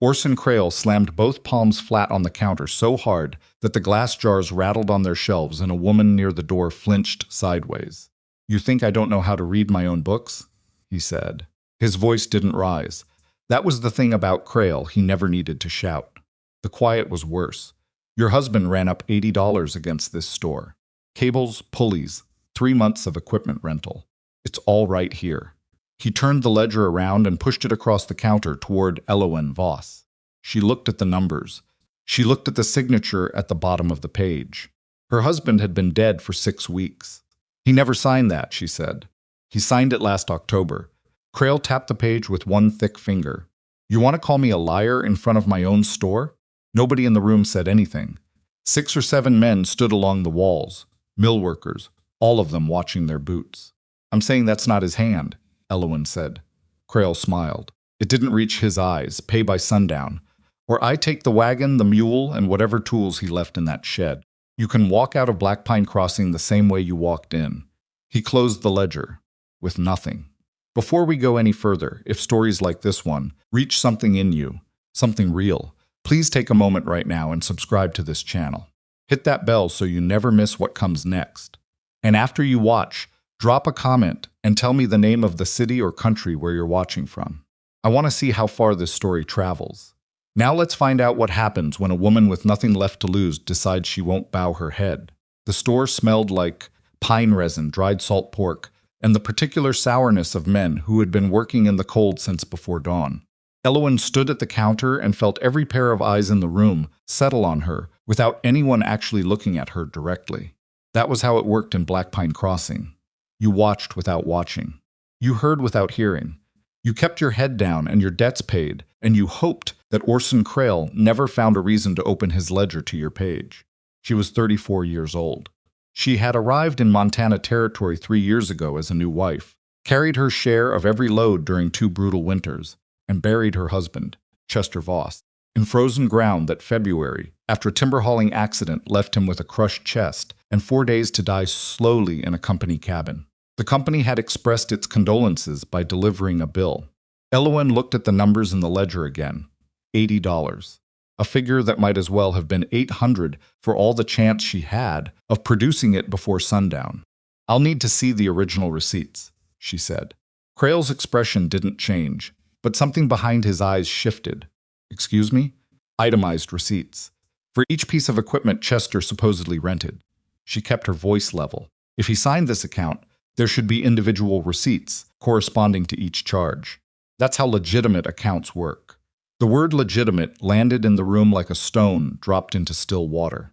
Orson Crail slammed both palms flat on the counter so hard that the glass jars rattled on their shelves and a woman near the door flinched sideways. "You think I don't know how to read my own books?" he said. His voice didn't rise. That was the thing about Crail, he never needed to shout. The quiet was worse. "Your husband ran up $80 against this store. Cables, pulleys, 3 months of equipment rental. It's all right here." He turned the ledger around and pushed it across the counter toward Elowen Voss. She looked at the numbers. She looked at the signature at the bottom of the page. Her husband had been dead for 6 weeks. "He never signed that," she said. "He signed it last October." Crail tapped the page with one thick finger. "You want to call me a liar in front of my own store?" Nobody in the room said anything. 6 or 7 men stood along the walls, mill workers, all of them watching their boots. "I'm saying that's not his hand," Elowen said. Crail smiled. "It didn't reach his eyes. Pay by sundown. Or I take the wagon, the mule, and whatever tools he left in that shed. You can walk out of Black Pine Crossing the same way you walked in." He closed the ledger. With nothing. "Before we go any further, if stories like this one reach something in you, something real, please take a moment right now and subscribe to this channel. Hit that bell so you never miss what comes next. And after you watch, drop a comment and tell me the name of the city or country where you're watching from. I want to see how far this story travels. Now let's find out what happens when a woman with nothing left to lose decides she won't bow her head. The store smelled like pine resin, dried salt pork, and the particular sourness of men who had been working in the cold since before dawn. Elowen stood at the counter and felt every pair of eyes in the room settle on her without anyone actually looking at her directly. That was how it worked in Black Pine Crossing. You watched without watching. You heard without hearing. You kept your head down and your debts paid, and you hoped that Orson Crail never found a reason to open his ledger to your page. She was 34 years old. She had arrived in Montana Territory 3 years ago as a new wife, carried her share of every load during 2 brutal winters, and buried her husband, Chester Voss, in frozen ground that February, after a timber hauling accident, left him with a crushed chest and 4 days to die slowly in a company cabin. The company had expressed its condolences by delivering a bill. Elowen looked at the numbers in the ledger again. $80. A figure that might as well have been 800 for all the chance she had of producing it before sundown. "I'll need to see the original receipts," she said. Crail's expression didn't change, but something behind his eyes shifted. "Excuse me?" "Itemized receipts. For each piece of equipment Chester supposedly rented." She kept her voice level. "If he signed this account, there should be individual receipts corresponding to each charge. That's how legitimate accounts work." The word legitimate landed in the room like a stone dropped into still water.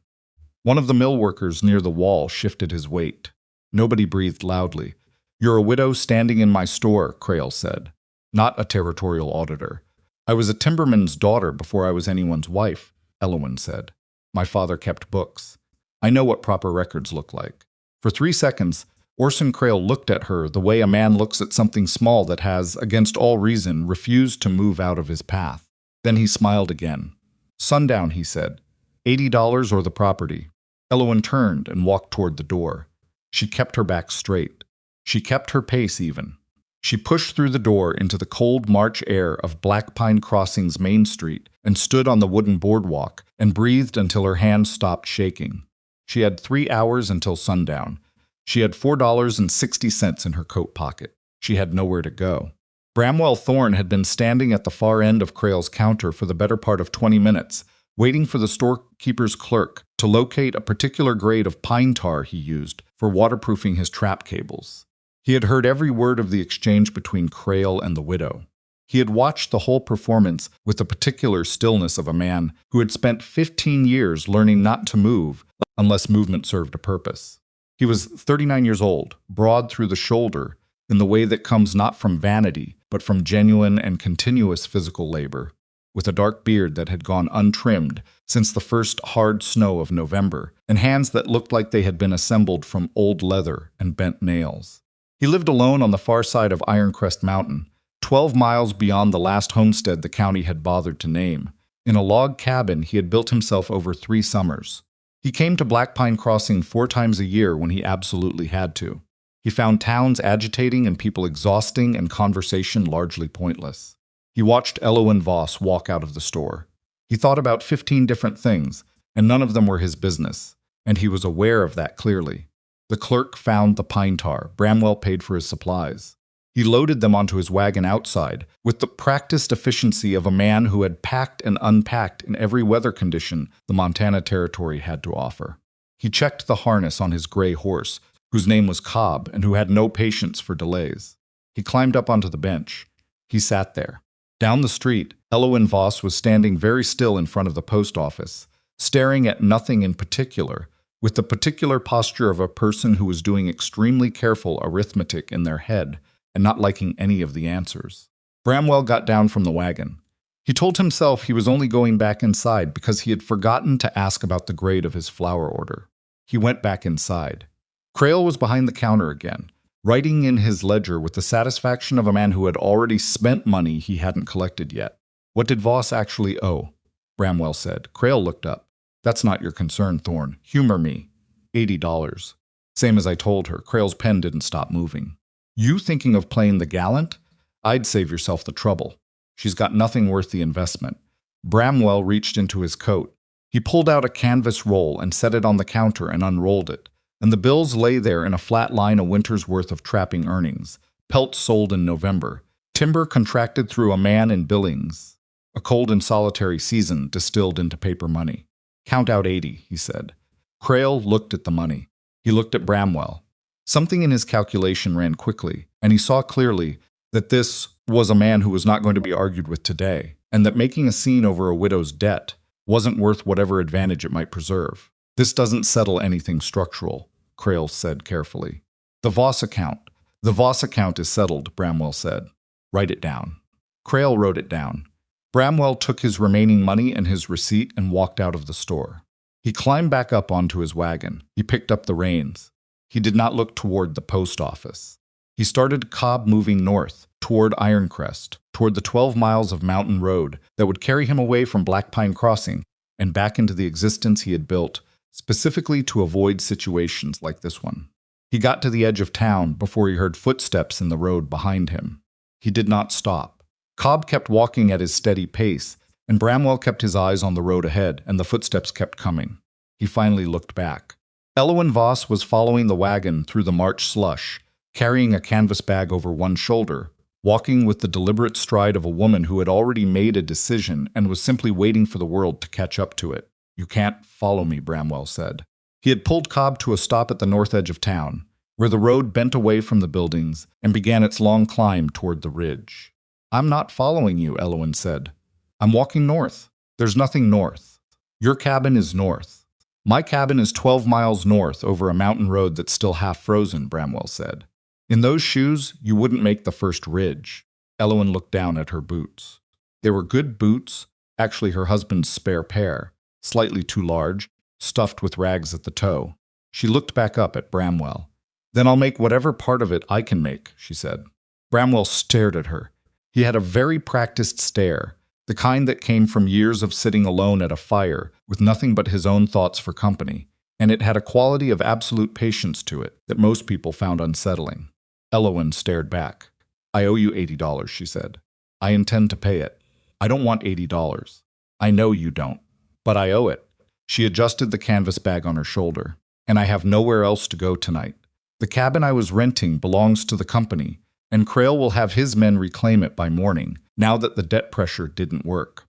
One of the mill workers near the wall shifted his weight. Nobody breathed loudly. "You're a widow standing in my store," Crail said. "Not a territorial auditor." "I was a timberman's daughter before I was anyone's wife," Elowen said. "My father kept books. I know what proper records look like." For 3 seconds, Orson Crail looked at her the way a man looks at something small that has, against all reason, refused to move out of his path. Then he smiled again. "Sundown," he said. $80 or the property." Elowen turned and walked toward the door. She kept her back straight. She kept her pace even. She pushed through the door into the cold March air of Black Pine Crossing's Main Street and stood on the wooden boardwalk and breathed until her hands stopped shaking. She had 3 hours until sundown. She had $4.60 in her coat pocket. She had nowhere to go. Bramwell Thorne had been standing at the far end of Crail's counter for the better part of 20 minutes, waiting for the storekeeper's clerk to locate a particular grade of pine tar he used for waterproofing his trap cables. He had heard every word of the exchange between Crail and the widow. He had watched the whole performance with the particular stillness of a man who had spent 15 years learning not to move unless movement served a purpose. He was 39 years old, broad through the shoulder, in the way that comes not from vanity, but from genuine and continuous physical labor, with a dark beard that had gone untrimmed since the first hard snow of November, and hands that looked like they had been assembled from old leather and bent nails. He lived alone on the far side of Ironcrest Mountain, 12 miles beyond the last homestead the county had bothered to name. In a log cabin he had built himself over 3 summers. He came to Black Pine Crossing 4 times a year when he absolutely had to. He found towns agitating and people exhausting and conversation largely pointless. He watched Elowen Voss walk out of the store. He thought about 15 different things, and none of them were his business, and he was aware of that clearly. The clerk found the pine tar. Bramwell paid for his supplies. He loaded them onto his wagon outside, with the practiced efficiency of a man who had packed and unpacked in every weather condition the Montana Territory had to offer. He checked the harness on his gray horse, whose name was Cobb and who had no patience for delays. He climbed up onto the bench. He sat there. Down the street, Elowen Voss was standing very still in front of the post office, staring at nothing in particular, with the particular posture of a person who was doing extremely careful arithmetic in their head and not liking any of the answers. Bramwell got down from the wagon. He told himself he was only going back inside because he had forgotten to ask about the grade of his flour order. He went back inside. Crail was behind the counter again, writing in his ledger with the satisfaction of a man who had already spent money he hadn't collected yet. What did Voss actually owe? Bramwell said. Crail looked up. That's not your concern, Thorne. Humor me. $80. Same as I told her. Crail's pen didn't stop moving. You thinking of playing the gallant? I'd save yourself the trouble. She's got nothing worth the investment. Bramwell reached into his coat. He pulled out a canvas roll and set it on the counter and unrolled it, and the bills lay there in a flat line a winter's worth of trapping earnings, pelts sold in November, timber contracted through a man in Billings, a cold and solitary season distilled into paper money. Count out 80, he said. Crail looked at the money. He looked at Bramwell. Something in his calculation ran quickly, and he saw clearly that this was a man who was not going to be argued with today, and that making a scene over a widow's debt wasn't worth whatever advantage it might preserve. This doesn't settle anything structural, Crail said carefully. The Voss account. The Voss account is settled, Bramwell said. Write it down. Crail wrote it down. Bramwell took his remaining money and his receipt and walked out of the store. He climbed back up onto his wagon. He picked up the reins. He did not look toward the post office. He started Cobb moving north, toward Ironcrest, toward the 12 miles of mountain road that would carry him away from Black Pine Crossing and back into the existence he had built, specifically to avoid situations like this one. He got to the edge of town before he heard footsteps in the road behind him. He did not stop. Cobb kept walking at his steady pace, and Bramwell kept his eyes on the road ahead, and the footsteps kept coming. He finally looked back. Elowen Voss was following the wagon through the March slush, carrying a canvas bag over one shoulder, walking with the deliberate stride of a woman who had already made a decision and was simply waiting for the world to catch up to it. You can't follow me, Bramwell said. He had pulled Cobb to a stop at the north edge of town, where the road bent away from the buildings and began its long climb toward the ridge. I'm not following you, Elowen said. I'm walking north. There's nothing north. Your cabin is north. My cabin is 12 miles north over a mountain road that's still half frozen, Bramwell said. In those shoes, you wouldn't make the first ridge. Elowen looked down at her boots. They were good boots, actually her husband's spare pair, slightly too large, stuffed with rags at the toe. She looked back up at Bramwell. Then I'll make whatever part of it I can make, she said. Bramwell stared at her. He had a very practiced stare, the kind that came from years of sitting alone at a fire with nothing but his own thoughts for company, and it had a quality of absolute patience to it that most people found unsettling. Elowen stared back. I owe you $80, she said. I intend to pay it. I don't want $80. I know you don't, but I owe it. She adjusted the canvas bag on her shoulder. And I have nowhere else to go tonight. The cabin I was renting belongs to the company, and Crail will have his men reclaim it by morning, now that the debt pressure didn't work.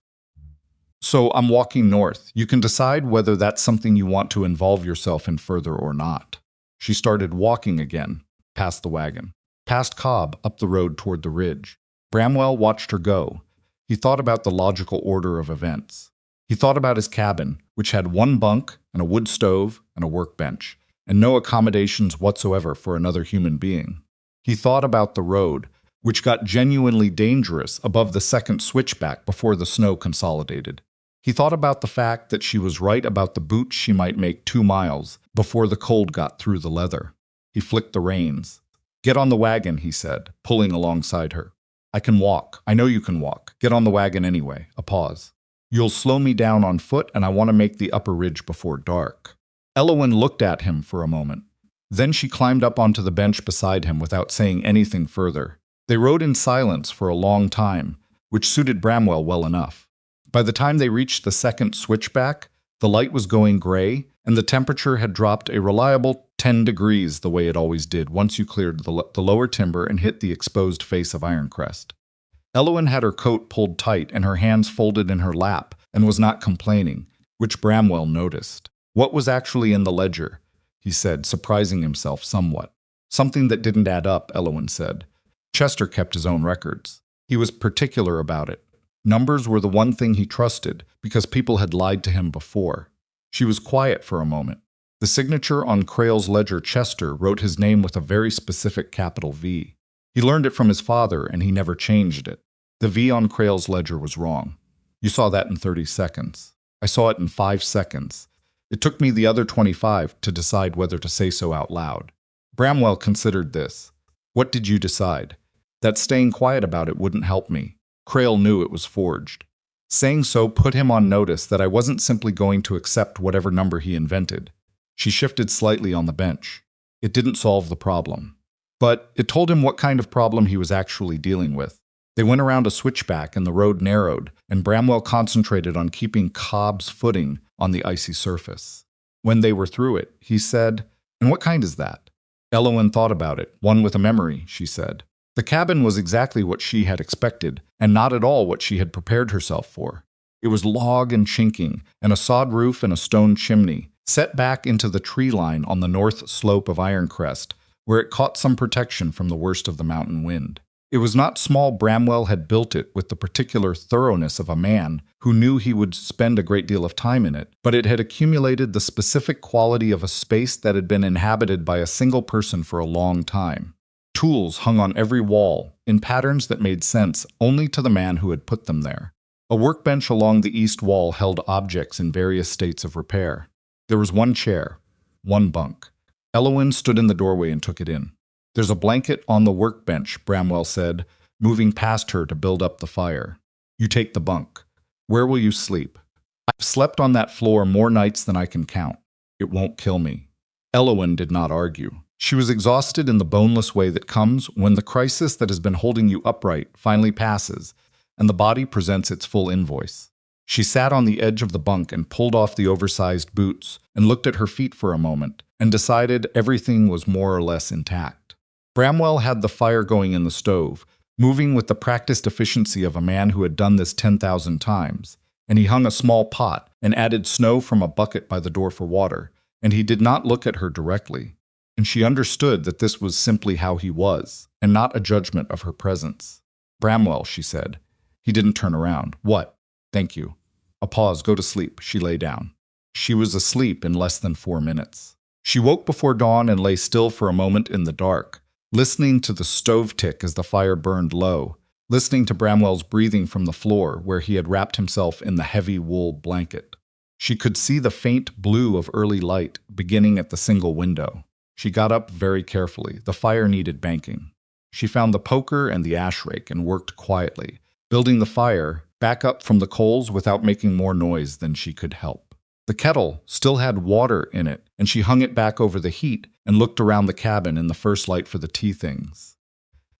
So I'm walking north. You can decide whether that's something you want to involve yourself in further or not. She started walking again, past the wagon, past Cobb, up the road toward the ridge. Bramwell watched her go. He thought about the logical order of events. He thought about his cabin, which had one bunk and a wood stove and a workbench, and no accommodations whatsoever for another human being. He thought about the road, which got genuinely dangerous above the second switchback before the snow consolidated. He thought about the fact that she was right about the boots she might make 2 miles before the cold got through the leather. He flicked the reins. Get on the wagon, he said, pulling alongside her. I can walk. I know you can walk. Get on the wagon anyway. A pause. You'll slow me down on foot, and I want to make the upper ridge before dark. Elowen looked at him for a moment. Then she climbed up onto the bench beside him without saying anything further. They rode in silence for a long time, which suited Bramwell well enough. By the time they reached the second switchback, the light was going gray, and the temperature had dropped a reliable 10 degrees the way it always did once you cleared the lower timber and hit the exposed face of Ironcrest. Elowen had her coat pulled tight and her hands folded in her lap and was not complaining, which Bramwell noticed. What was actually in the ledger? He said, surprising himself somewhat. Something that didn't add up, Elowen said. Chester kept his own records. He was particular about it. Numbers were the one thing he trusted, because people had lied to him before. She was quiet for a moment. The signature on Crale's ledger, Chester, wrote his name with a very specific capital V. He learned it from his father, and he never changed it. The V on Crale's ledger was wrong. You saw that in 30 seconds. I saw it in 5 seconds. It took me the other 25 to decide whether to say so out loud. Bramwell considered this. What did you decide? That staying quiet about it wouldn't help me. Crale knew it was forged. Saying so put him on notice that I wasn't simply going to accept whatever number he invented. She shifted slightly on the bench. It didn't solve the problem. But it told him what kind of problem he was actually dealing with. They went around a switchback and the road narrowed, and Bramwell concentrated on keeping Cobb's footing on the icy surface. When they were through it, he said, "And what kind is that?" Elowen thought about it. "One with a memory," she said. The cabin was exactly what she had expected, and not at all what she had prepared herself for. It was log and chinking, and a sod roof and a stone chimney, set back into the tree line on the north slope of Ironcrest, where it caught some protection from the worst of the mountain wind. It was not small. Bramwell had built it with the particular thoroughness of a man who knew he would spend a great deal of time in it, but it had accumulated the specific quality of a space that had been inhabited by a single person for a long time. Tools hung on every wall, in patterns that made sense only to the man who had put them there. A workbench along the east wall held objects in various states of repair. There was one chair, one bunk. Elowen stood in the doorway and took it in. "There's a blanket on the workbench," Bramwell said, moving past her to build up the fire. "You take the bunk. Where will you sleep?" "I've slept on that floor more nights than I can count. It won't kill me." Elowen did not argue. She was exhausted in the boneless way that comes when the crisis that has been holding you upright finally passes, and the body presents its full invoice. She sat on the edge of the bunk and pulled off the oversized boots and looked at her feet for a moment and decided everything was more or less intact. Bramwell had the fire going in the stove, moving with the practiced efficiency of a man who had done this 10,000 times, and he hung a small pot and added snow from a bucket by the door for water, and he did not look at her directly. And she understood that this was simply how he was, and not a judgment of her presence. "Bramwell," she said. He didn't turn around. "What?" "Thank you." A pause. "Go to sleep." She lay down. She was asleep in less than 4 minutes. She woke before dawn and lay still for a moment in the dark, listening to the stove tick as the fire burned low, listening to Bramwell's breathing from the floor where he had wrapped himself in the heavy wool blanket. She could see the faint blue of early light beginning at the single window. She got up very carefully. The fire needed banking. She found the poker and the ash rake and worked quietly, building the fire back up from the coals without making more noise than she could help. The kettle still had water in it, and she hung it back over the heat and looked around the cabin in the first light for the tea things.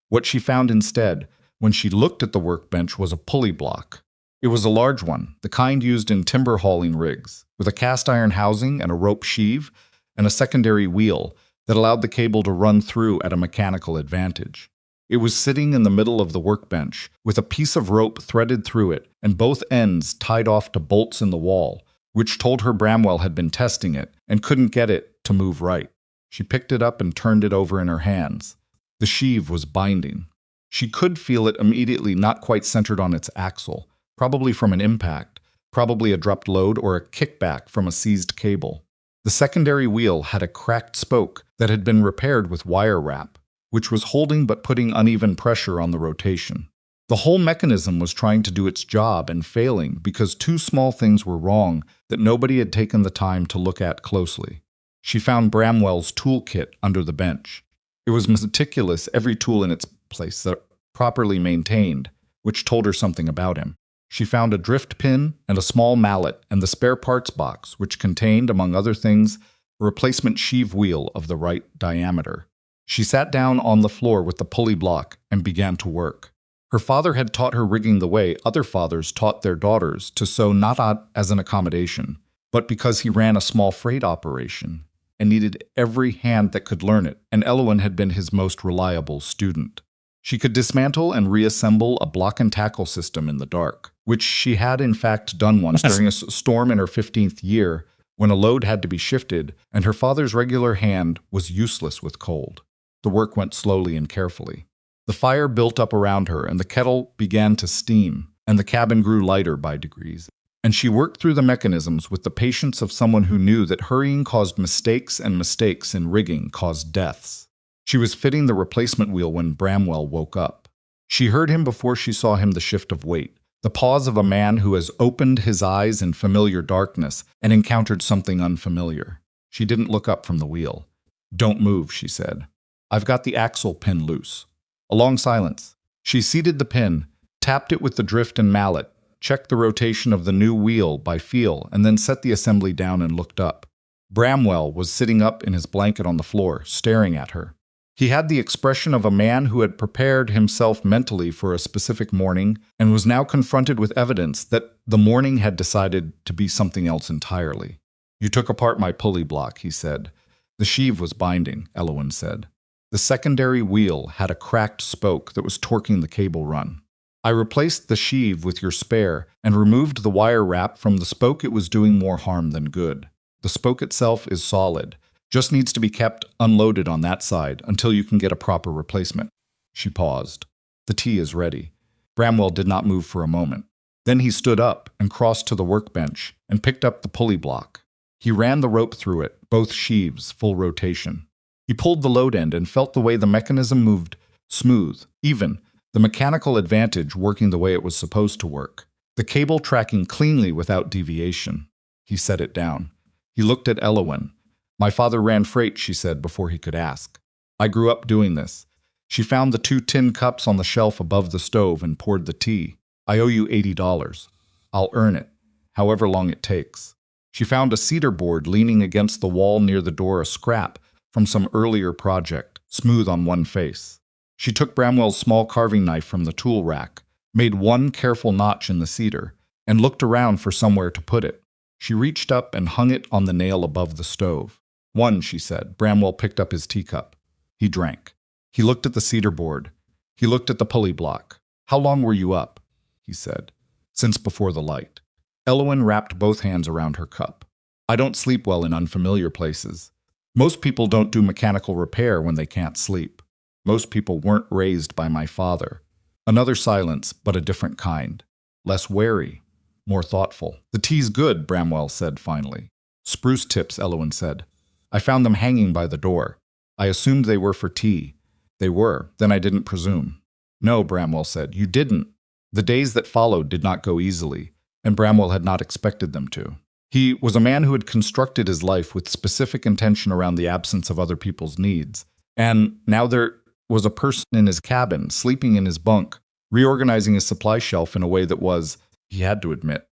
What she found instead, when she looked at the workbench, was a pulley block. It was a large one, the kind used in timber hauling rigs, with a cast iron housing and a rope sheave and a secondary wheel that allowed the cable to run through at a mechanical advantage. It was sitting in the middle of the workbench, with a piece of rope threaded through it and both ends tied off to bolts in the wall, which told her Bramwell had been testing it and couldn't get it to move right. She picked it up and turned it over in her hands. The sheave was binding. She could feel it immediately, not quite centered on its axle, probably from an impact, probably a dropped load or a kickback from a seized cable. The secondary wheel had a cracked spoke that had been repaired with wire wrap, which was holding but putting uneven pressure on the rotation. The whole mechanism was trying to do its job and failing because 2 small things were wrong that nobody had taken the time to look at closely. She found Bramwell's toolkit under the bench. It was meticulous, every tool in its place, that properly maintained, which told her something about him. She found a drift pin and a small mallet and the spare parts box, which contained, among other things, a replacement sheave wheel of the right diameter. She sat down on the floor with the pulley block and began to work. Her father had taught her rigging the way other fathers taught their daughters to sew, not as an accommodation, but because he ran a small freight operation and needed every hand that could learn it, and Elowen had been his most reliable student. She could dismantle and reassemble a block and tackle system in the dark, which she had in fact done once during a storm in her 15th year when a load had to be shifted and her father's regular hand was useless with cold. The work went slowly and carefully. The fire built up around her and the kettle began to steam, and the cabin grew lighter by degrees. And she worked through the mechanisms with the patience of someone who knew that hurrying caused mistakes and mistakes in rigging caused deaths. She was fitting the replacement wheel when Bramwell woke up. She heard him before she saw him, the shift of weight, the pause of a man who has opened his eyes in familiar darkness and encountered something unfamiliar. She didn't look up from the wheel. "Don't move," she said. "I've got the axle pin loose." A long silence. She seated the pin, tapped it with the drift and mallet, checked the rotation of the new wheel by feel, and then set the assembly down and looked up. Bramwell was sitting up in his blanket on the floor, staring at her. He had the expression of a man who had prepared himself mentally for a specific morning and was now confronted with evidence that the morning had decided to be something else entirely. "You took apart my pulley block," he said. "The sheave was binding," Elowen said. "The secondary wheel had a cracked spoke that was torquing the cable run. I replaced the sheave with your spare and removed the wire wrap from the spoke. It was doing more harm than good. The spoke itself is solid. Just needs to be kept unloaded on that side until you can get a proper replacement." She paused. "The tea is ready." Bramwell did not move for a moment. Then he stood up and crossed to the workbench and picked up the pulley block. He ran the rope through it, both sheaves, full rotation. He pulled the load end and felt the way the mechanism moved, smooth, even, the mechanical advantage working the way it was supposed to work. The cable tracking cleanly without deviation. He set it down. He looked at Elowen. "My father ran freight," she said before he could ask. "I grew up doing this." She found the 2 tin cups on the shelf above the stove and poured the tea. "I owe you $80. I'll earn it, however long it takes." She found a cedar board leaning against the wall near the door, a scrap from some earlier project, smooth on one face. She took Bramwell's small carving knife from the tool rack, made one careful notch in the cedar, and looked around for somewhere to put it. She reached up and hung it on the nail above the stove. "One," she said. Bramwell picked up his teacup. He drank. He looked at the cedar board. He looked at the pulley block. "How long were you up?" he said. "Since before the light." Elowen wrapped both hands around her cup. "I don't sleep well in unfamiliar places. Most people don't do mechanical repair when they can't sleep. Most people weren't raised by my father." Another silence, but a different kind. Less wary, more thoughtful. "The tea's good," Bramwell said finally. "Spruce tips," Elowen said. "I found them hanging by the door. I assumed they were for tea." "They were. Then I didn't presume." "No," Bramwell said. "You didn't." The days that followed did not go easily, and Bramwell had not expected them to. He was a man who had constructed his life with specific intention around the absence of other people's needs. And now there was a person in his cabin, sleeping in his bunk, reorganizing his supply shelf in a way that was, he had to admit,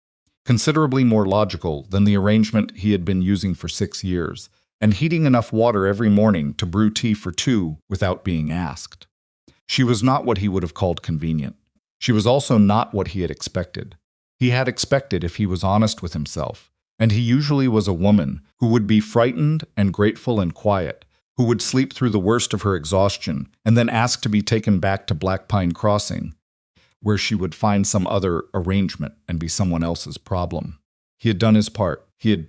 considerably more logical than the arrangement he had been using for 6 years, and heating enough water every morning to brew tea for 2 without being asked. She was not what he would have called convenient. She was also not what he had expected. He had expected if he was honest with himself, and he usually was a woman who would be frightened and grateful and quiet, who would sleep through the worst of her exhaustion and then ask to be taken back to Black Pine Crossing, where she would find some other arrangement and be someone else's problem. He had done his part. He had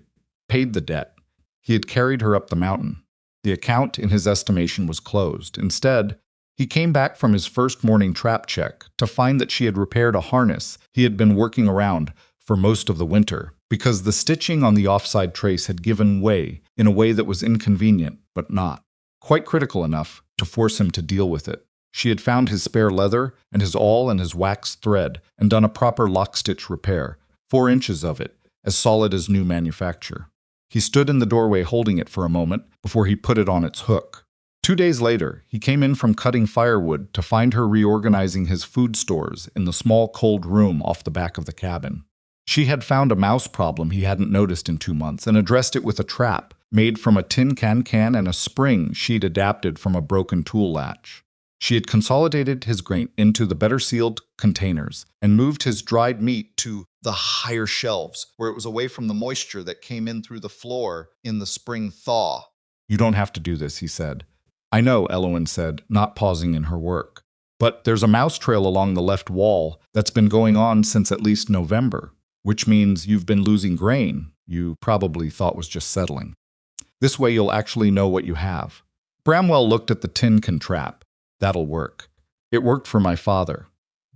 paid the debt. He had carried her up the mountain. The account, in his estimation, was closed. Instead, he came back from his first morning trap check to find that she had repaired a harness he had been working around for most of the winter, because the stitching on the offside trace had given way in a way that was inconvenient, but not quite critical enough to force him to deal with it. She had found his spare leather and his awl and his waxed thread and done a proper lock-stitch repair, 4 inches of it, as solid as new manufacture. He stood in the doorway holding it for a moment before he put it on its hook. 2 days later, he came in from cutting firewood to find her reorganizing his food stores in the small cold room off the back of the cabin. She had found a mouse problem he hadn't noticed in 2 months and addressed it with a trap made from a tin can and a spring she'd adapted from a broken tool latch. She had consolidated his grain into the better-sealed containers and moved his dried meat to the higher shelves, where it was away from the moisture that came in through the floor in the spring thaw. "You don't have to do this," he said. "I know," Elowen said, not pausing in her work. "But there's a mouse trail along the left wall that's been going on since at least November, which means you've been losing grain you probably thought was just settling. This way you'll actually know what you have." Bramwell looked at the tin can trap. "That'll work. It worked for my father."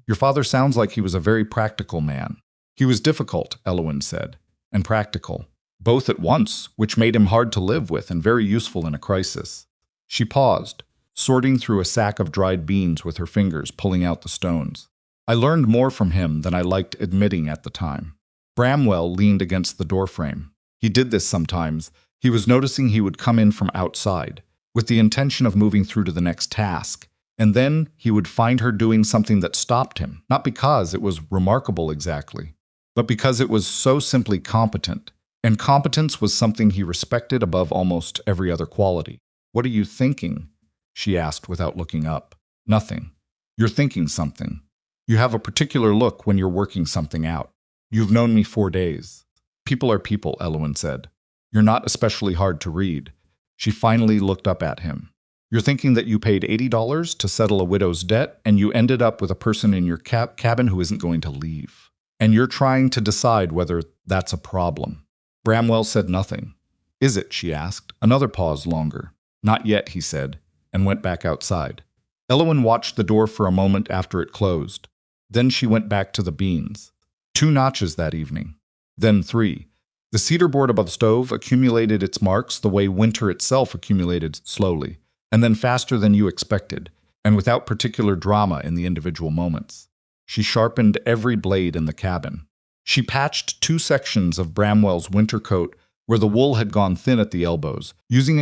"Your father sounds like he was a very practical man." "He was difficult," Elowen said, "and practical, both at once, which made him hard to live with and very useful in a crisis." She paused, sorting through a sack of dried beans with her fingers, pulling out the stones. "I learned more from him than I liked admitting at the time." Bramwell leaned against the doorframe. He did this sometimes. He was noticing he would come in from outside, with the intention of moving through to the next task, and then he would find her doing something that stopped him, not because it was remarkable exactly, but because it was so simply competent, and competence was something he respected above almost every other quality. "What are you thinking?" she asked without looking up. "Nothing. You're thinking something. You have a particular look when you're working something out. You've known me 4 days." "People are people," Elowen said. "You're not especially hard to read." She finally looked up at him. "You're thinking that you paid $80 to settle a widow's debt, and you ended up with a person in your cabin who isn't going to leave. And you're trying to decide whether that's a problem." Bramwell said nothing. "Is it?" she asked. Another pause longer. "Not yet," he said, and went back outside. Elowen watched the door for a moment after it closed. Then she went back to the beans. 2 notches that evening. Then 3. The cedar board above the stove accumulated its marks the way winter itself accumulated, slowly, and then faster than you expected, and without particular drama in the individual moments. She sharpened every blade in the cabin. She patched 2 sections of Bramwell's winter coat where the wool had gone thin at the elbows, using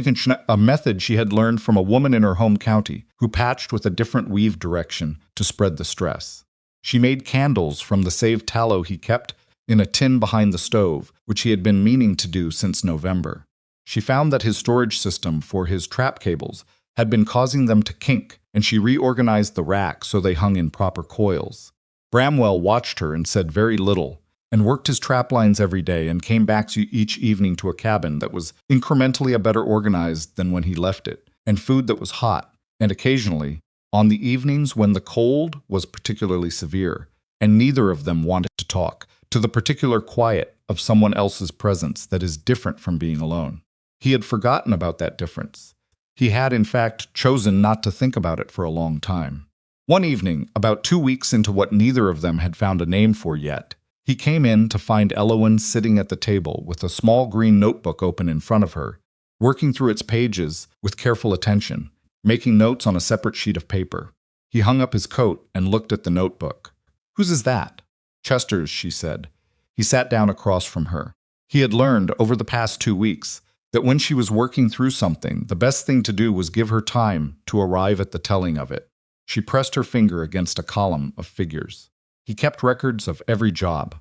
a method she had learned from a woman in her home county who patched with a different weave direction to spread the stress. She made candles from the saved tallow he kept in a tin behind the stove, which he had been meaning to do since November. She found that his storage system for his trap cables had been causing them to kink, and she reorganized the rack so they hung in proper coils. Bramwell watched her and said very little, and worked his trap lines every day and came back each evening to a cabin that was incrementally better organized than when he left it, and food that was hot, and occasionally, on the evenings when the cold was particularly severe, and neither of them wanted to talk, to the particular quiet of someone else's presence that is different from being alone. He had forgotten about that difference. He had, in fact, chosen not to think about it for a long time. One evening, about 2 weeks into what neither of them had found a name for yet, he came in to find Elowen sitting at the table with a small green notebook open in front of her, working through its pages with careful attention, making notes on a separate sheet of paper. He hung up his coat and looked at the notebook. "Whose is that?" "Chester's," she said. He sat down across from her. He had learned over the past 2 weeks that when she was working through something, the best thing to do was give her time to arrive at the telling of it. She pressed her finger against a column of figures. He kept records of every job,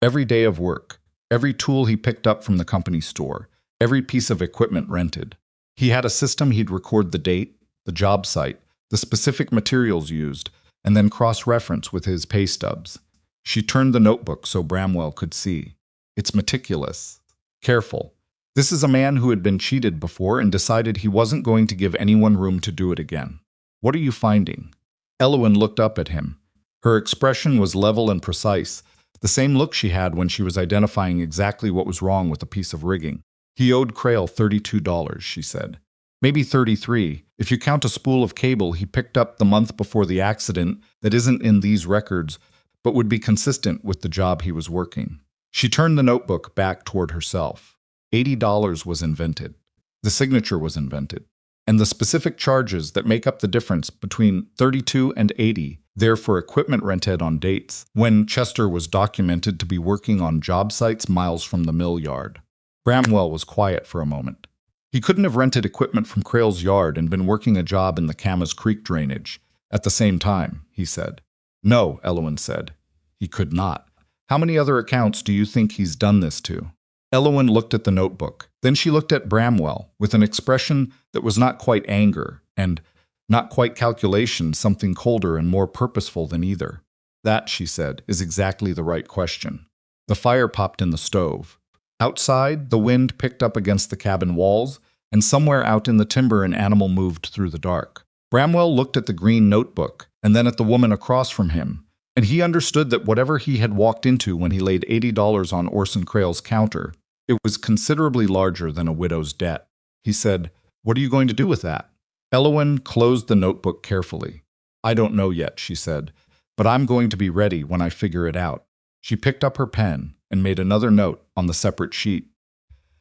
every day of work, every tool he picked up from the company store, every piece of equipment rented. He had a system he'd record the date, the job site, the specific materials used, and then cross-reference with his pay stubs. She turned the notebook so Bramwell could see. "It's meticulous. Careful. This is a man who had been cheated before and decided he wasn't going to give anyone room to do it again. What are you finding?" Elowen looked up at him. Her expression was level and precise, the same look she had when she was identifying exactly what was wrong with a piece of rigging. "He owed Crail $32, she said. "Maybe 33, if you count a spool of cable he picked up the month before the accident that isn't in these records, but would be consistent with the job he was working." She turned the notebook back toward herself. $80 was invented. The signature was invented. And the specific charges that make up the difference between 32 and 80, there for equipment rented on dates, when Chester was documented to be working on job sites miles from the mill yard. Bramwell was quiet for a moment. He couldn't have rented equipment from Crail's yard and been working a job in the Camas Creek drainage at the same time, he said. "No," Elowen said. "He could not. How many other accounts do you think he's done this to?" Elowen looked at the notebook. Then she looked at Bramwell with an expression that was not quite anger, and Not quite calculation, something colder and more purposeful than either. That, she said, is exactly the right question. The fire popped in the stove. Outside, the wind picked up against the cabin walls, and somewhere out in the timber an animal moved through the dark. Bramwell looked at the green notebook, and then at the woman across from him, and he understood that whatever he had walked into when he laid $80 on Orson Crail's counter, it was considerably larger than a widow's debt. He said, "What are you going to do with that?" Elowen closed the notebook carefully. "I don't know yet," she said, "but I'm going to be ready when I figure it out." She picked up her pen and made another note on the separate sheet.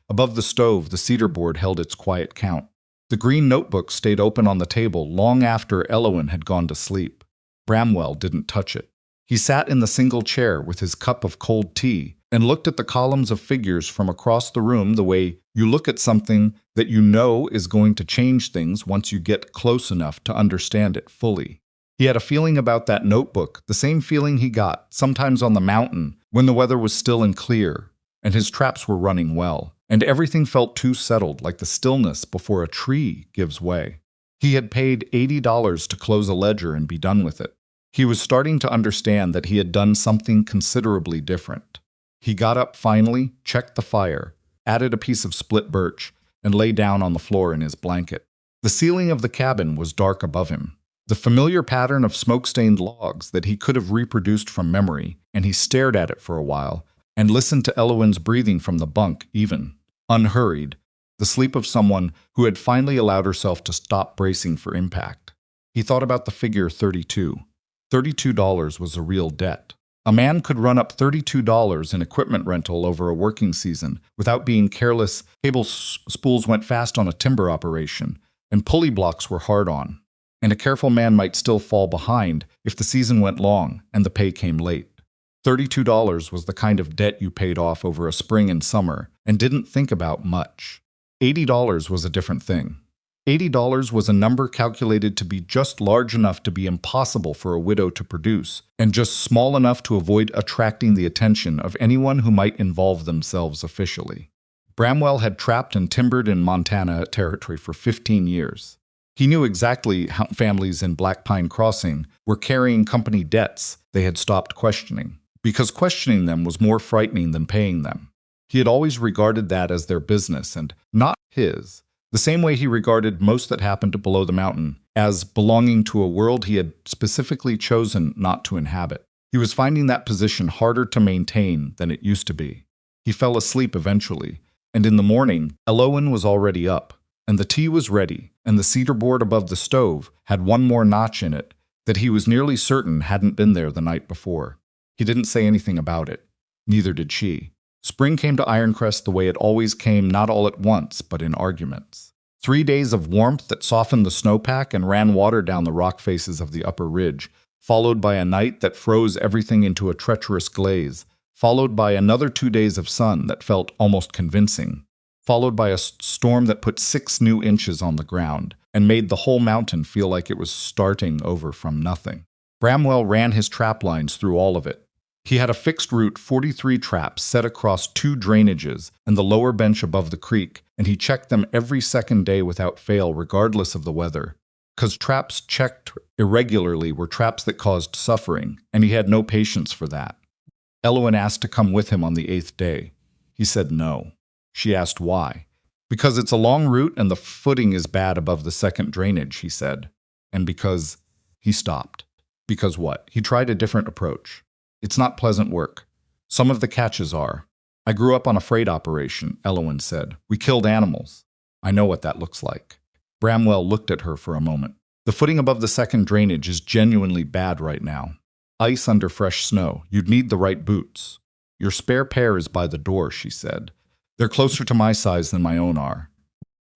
Above the stove, the cedar board held its quiet count. The green notebook stayed open on the table long after Elowen had gone to sleep. Bramwell didn't touch it. He sat in the single chair with his cup of cold tea and looked at the columns of figures from across the room the way you look at something that you know is going to change things once you get close enough to understand it fully. He had a feeling about that notebook, the same feeling he got sometimes on the mountain when the weather was still and clear, and his traps were running well, and everything felt too settled, like the stillness before a tree gives way. He had paid $80 to close a ledger and be done with it. He was starting to understand that he had done something considerably different. He got up finally, checked the fire, added a piece of split birch, and lay down on the floor in his blanket. The ceiling of the cabin was dark above him, the familiar pattern of smoke-stained logs that he could have reproduced from memory, and he stared at it for a while, and listened to Elowen's breathing from the bunk, even, unhurried, the sleep of someone who had finally allowed herself to stop bracing for impact. He thought about the figure 32. $32 was a real debt. A man could run up $32 in equipment rental over a working season without being careless. Cable spools went fast on a timber operation, and pulley blocks were hard on. And a careful man might still fall behind if the season went long and the pay came late. $32 was the kind of debt you paid off over a spring and summer and didn't think about much. $80 was a different thing. $80 was a number calculated to be just large enough to be impossible for a widow to produce, and just small enough to avoid attracting the attention of anyone who might involve themselves officially. Bramwell had trapped and timbered in Montana territory for 15 years. He knew exactly how families in Black Pine Crossing were carrying company debts they had stopped questioning, because questioning them was more frightening than paying them. He had always regarded that as their business and not his, the same way he regarded most that happened below the mountain as belonging to a world he had specifically chosen not to inhabit. He was finding that position harder to maintain than it used to be. He fell asleep eventually, and in the morning, Elowen was already up, and the tea was ready, and the cedar board above the stove had one more notch in it that he was nearly certain hadn't been there the night before. He didn't say anything about it. Neither did she. Spring came to Ironcrest the way it always came, not all at once, but in arguments. 3 days of warmth that softened the snowpack and ran water down the rock faces of the upper ridge, followed by a night that froze everything into a treacherous glaze, followed by another 2 days of sun that felt almost convincing, followed by a storm that put 6 new inches on the ground and made the whole mountain feel like it was starting over from nothing. Bramwell ran his trap lines through all of it. He had a fixed route 43 traps set across 2 drainages and the lower bench above the creek, and he checked them every second day without fail regardless of the weather. 'Cause traps checked irregularly were traps that caused suffering, and he had no patience for that. Elowen asked to come with him on the 8th day. He said no. She asked why. "Because it's a long route and the footing is bad above the second drainage," he said. And because he stopped. Because what? He tried a different approach. "It's not pleasant work. Some of the catches are. I grew up on a freight operation," Elowen said. "We killed animals. I know what that looks like." Bramwell looked at her for a moment. "The footing above the second drainage is genuinely bad right now. Ice under fresh snow. You'd need the right boots." "Your spare pair is by the door," she said. "They're closer to my size than my own are."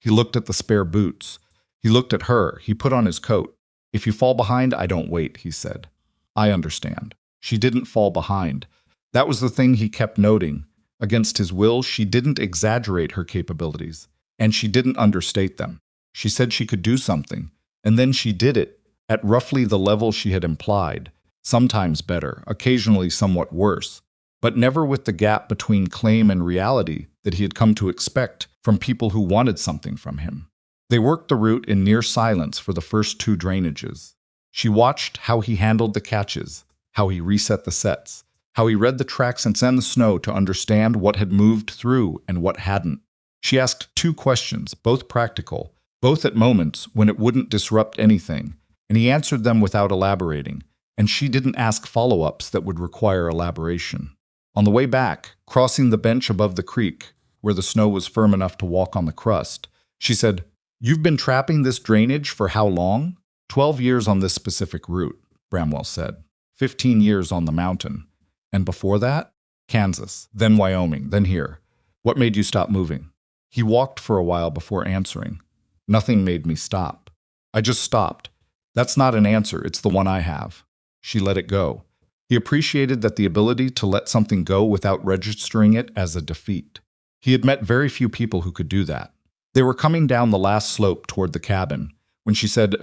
He looked at the spare boots. He looked at her. He put on his coat. "If you fall behind, I don't wait," he said. "I understand." She didn't fall behind. That was the thing he kept noting. Against his will, she didn't exaggerate her capabilities, and she didn't understate them. She said she could do something, and then she did it at roughly the level she had implied, sometimes better, occasionally somewhat worse, but never with the gap between claim and reality that he had come to expect from people who wanted something from him. They worked the route in near silence for the first 2 drainages. She watched how he handled the catches, how he reset the sets, how he read the tracks and sent the snow to understand what had moved through and what hadn't. She asked 2 questions, both practical, both at moments when it wouldn't disrupt anything, and he answered them without elaborating, and she didn't ask follow-ups that would require elaboration. On the way back, crossing the bench above the creek, where the snow was firm enough to walk on the crust, she said, "You've been trapping this drainage for how long?" 12 years on this specific route, Bramwell said. 15 years on the mountain. And before that? Kansas, then Wyoming, then here. What made you stop moving? He walked for a while before answering. Nothing made me stop. I just stopped. That's not an answer, it's the one I have. She let it go. He appreciated that the ability to let something go without registering it as a defeat. He had met very few people who could do that. They were coming down the last slope toward the cabin when she said,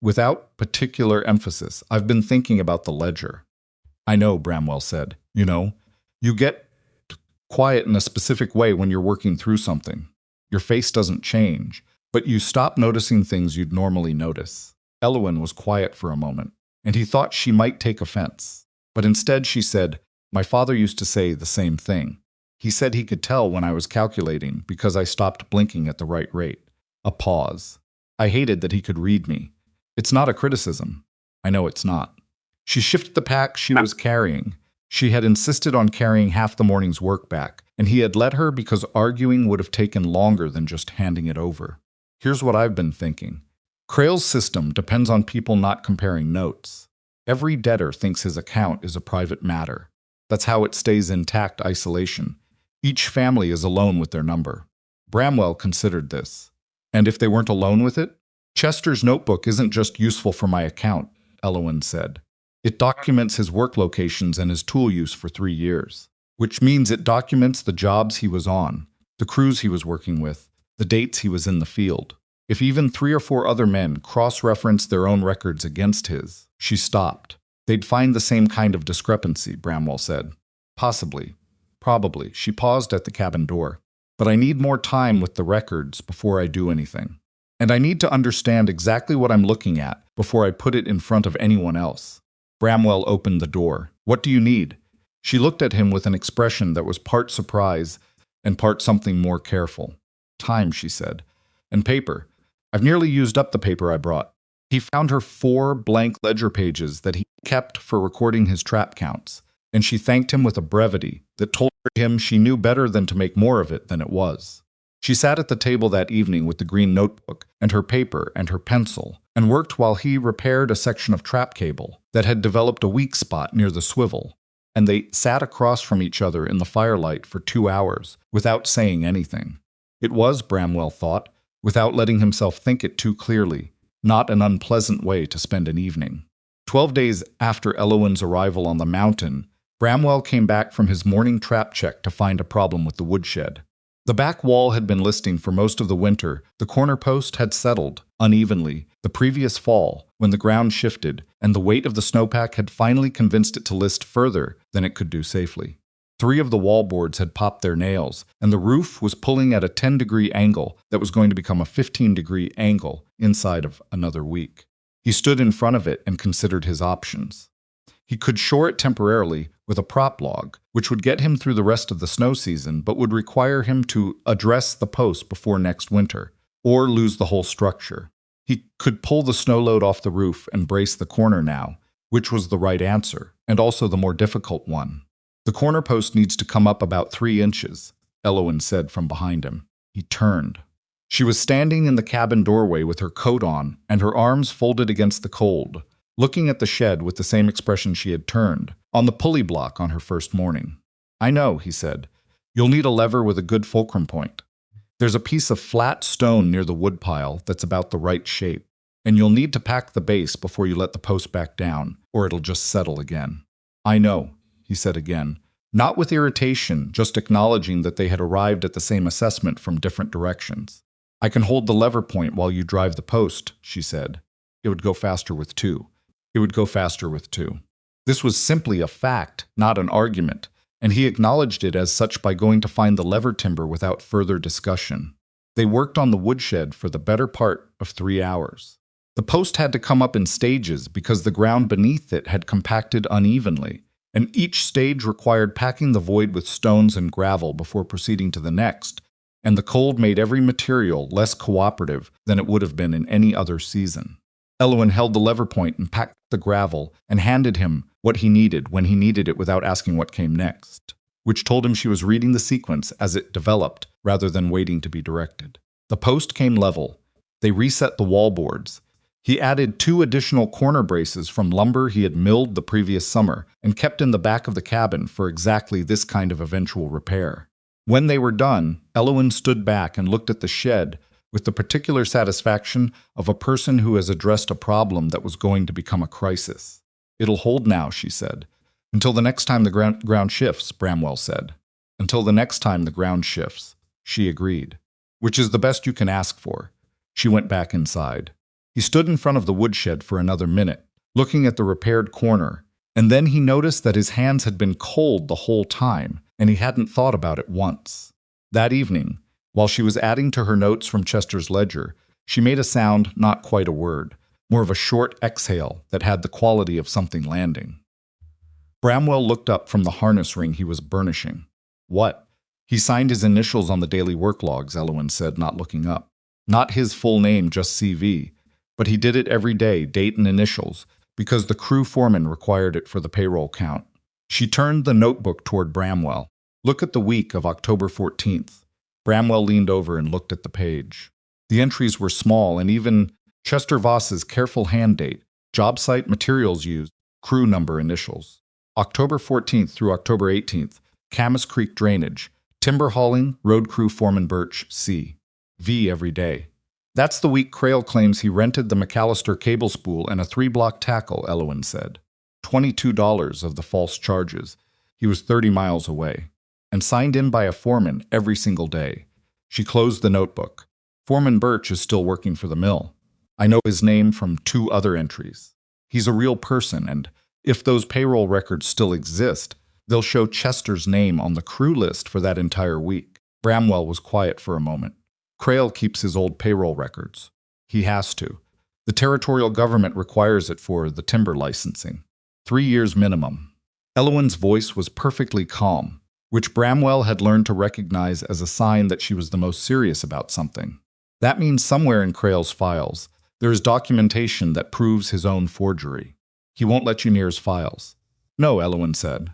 without particular emphasis, "I've been thinking about the ledger." "I know," Bramwell said. You get quiet in a specific way when you're working through something. Your face doesn't change, but you stop noticing things you'd normally notice." Elowen was quiet for a moment, and he thought she might take offense. But instead she said, "My father used to say the same thing. He said he could tell when I was calculating because I stopped blinking at the right rate." A pause. "I hated that he could read me. It's not a criticism." "I know it's not." She shifted the pack she was carrying. She had insisted on carrying half the morning's work back, and he had let her because arguing would have taken longer than just handing it over. "Here's what I've been thinking. Crail's system depends on people not comparing notes. Every debtor thinks his account is a private matter. That's how it stays intact isolation. Each family is alone with their number." Bramwell considered this. "And if they weren't alone with it?" "Chester's notebook isn't just useful for my account," Elowen said. "It documents his work locations and his tool use for 3 years, which means it documents the jobs he was on, the crews he was working with, the dates he was in the field. If even 3 or 4 other men cross-referenced their own records against his," she stopped. "They'd find the same kind of discrepancy," Bramwell said. "Possibly. Probably." She paused at the cabin door. "But I need more time with the records before I do anything. And I need to understand exactly what I'm looking at before I put it in front of anyone else." Bramwell opened the door. "What do you need?" She looked at him with an expression that was part surprise and part something more careful. "Time," she said. "And paper. I've nearly used up the paper I brought." He found her 4 blank ledger pages that he kept for recording his trap counts, and she thanked him with a brevity that told him she knew better than to make more of it than it was. She sat at the table that evening with the green notebook and her paper and her pencil, and worked while he repaired a section of trap cable that had developed a weak spot near the swivel, and they sat across from each other in the firelight for 2 hours without saying anything. It was, Bramwell thought, without letting himself think it too clearly, not an unpleasant way to spend an evening. 12 days after Elowen's arrival on the mountain, Bramwell came back from his morning trap check to find a problem with the woodshed. The back wall had been listing for most of the winter. The corner post had settled, unevenly, the previous fall, when the ground shifted, and the weight of the snowpack had finally convinced it to list further than it could do safely. 3 of the wall boards had popped their nails, and the roof was pulling at a 10-degree angle that was going to become a 15-degree angle inside of another week. He stood in front of it and considered his options. He could shore it temporarily with a prop log, which would get him through the rest of the snow season but would require him to address the post before next winter, or lose the whole structure. He could pull the snow load off the roof and brace the corner now, which was the right answer, and also the more difficult one. "The corner post needs to come up about 3 inches, Elowen said from behind him. He turned. She was standing in the cabin doorway with her coat on and her arms folded against the cold, looking at the shed with the same expression she had turned, on the pulley block on her first morning. "I know," he said. "You'll need a lever with a good fulcrum point. There's a piece of flat stone near the woodpile that's about the right shape, and you'll need to pack the base before you let the post back down, or it'll just settle again." "I know," he said again, not with irritation, just acknowledging that they had arrived at the same assessment from different directions. "I can hold the lever point while you drive the post," she said. "It would go faster with 2. It would go faster with 2. This was simply a fact, not an argument, and he acknowledged it as such by going to find the lever timber without further discussion. They worked on the woodshed for the better part of 3 hours. The post had to come up in stages because the ground beneath it had compacted unevenly, and each stage required packing the void with stones and gravel before proceeding to the next, and the cold made every material less cooperative than it would have been in any other season. Elowen held the lever point and packed the gravel and handed him what he needed when he needed it without asking what came next, which told him she was reading the sequence as it developed rather than waiting to be directed. The post came level. They reset the wall boards. He added 2 additional corner braces from lumber he had milled the previous summer and kept in the back of the cabin for exactly this kind of eventual repair. When they were done, Elowen stood back and looked at the shed with the particular satisfaction of a person who has addressed a problem that was going to become a crisis. "It'll hold now," she said. "Until the next time the ground shifts," Bramwell said. "Until the next time the ground shifts," she agreed. "Which is the best you can ask for." She went back inside. He stood in front of the woodshed for another minute, looking at the repaired corner, and then he noticed that his hands had been cold the whole time, and he hadn't thought about it once. That evening, while she was adding to her notes from Chester's ledger, she made a sound, not quite a word, more of a short exhale that had the quality of something landing. Bramwell looked up from the harness ring he was burnishing. "What?" "He signed his initials on the daily work logs," Elowen said, not looking up. "Not his full name, just CV. But he did it every day, date and initials, because the crew foreman required it for the payroll count." She turned the notebook toward Bramwell. "Look at the week of October 14th. Bramwell leaned over and looked at the page. The entries were small, and even Chester Voss's careful hand date, job site, materials used, crew number, initials. October 14th through October 18th, Camas Creek drainage, timber hauling, road crew foreman Birch, C. V every day. That's the week Crail claims he rented the McAllister cable spool and a 3-block tackle," Elowen said. $22 of the false charges. He was 30 miles away. And signed in by a foreman every single day. She closed the notebook. "Foreman Birch is still working for the mill. I know his name from 2 other entries. He's a real person, and if those payroll records still exist, they'll show Chester's name on the crew list for that entire week." Bramwell was quiet for a moment. "Crail keeps his old payroll records. He has to. The territorial government requires it for the timber licensing. 3 years minimum." Elowen's voice was perfectly calm, which Bramwell had learned to recognize as a sign that she was the most serious about something. That means somewhere in Crail's files, there is documentation that proves his own forgery. He won't let you near his files. "No," Elowen said.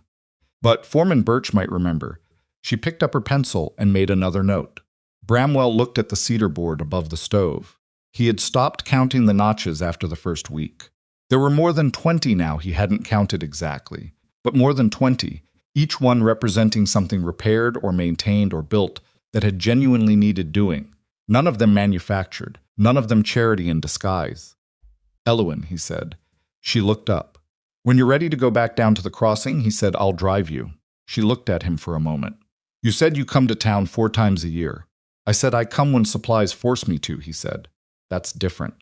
"But Foreman Birch might remember." She picked up her pencil and made another note. Bramwell looked at the cedar board above the stove. He had stopped counting the notches after the first week. There were more than 20 now he hadn't counted exactly, but more than 20, each one representing something repaired or maintained or built that had genuinely needed doing. None of them manufactured, none of them charity in disguise. "Elowen," he said. She looked up. "When you're ready to go back down to the crossing," he said, "I'll drive you." She looked at him for a moment. "You said you come to town 4 times a year." "I said I come when supplies force me to," he said. "That's different."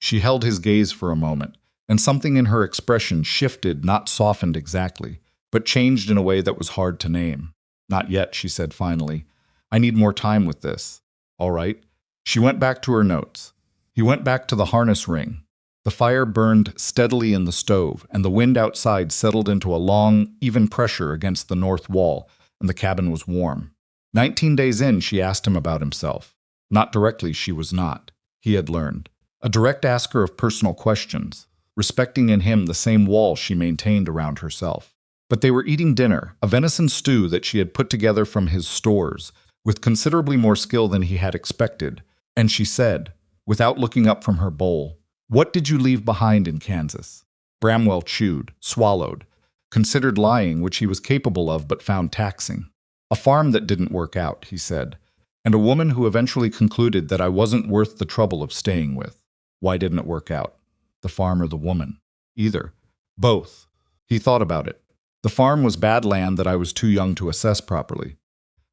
She held his gaze for a moment, and something in her expression shifted, not softened exactly, but changed in a way that was hard to name. "Not yet," she said finally. "I need more time with this." "All right." She went back to her notes. He went back to the harness ring. The fire burned steadily in the stove, and the wind outside settled into a long, even pressure against the north wall, and the cabin was warm. 19 days in, she asked him about himself. Not directly, she was not. He had learned. A direct asker of personal questions, respecting in him the same wall she maintained around herself. But they were eating dinner, a venison stew that she had put together from his stores, with considerably more skill than he had expected, and she said, without looking up from her bowl, "What did you leave behind in Kansas?" Bramwell chewed, swallowed, considered lying, which he was capable of but found taxing. "A farm that didn't work out," he said, "and a woman who eventually concluded that I wasn't worth the trouble of staying with." "Why didn't it work out?" "The farm or the woman?" "Either." "Both." He thought about it. "The farm was bad land that I was too young to assess properly.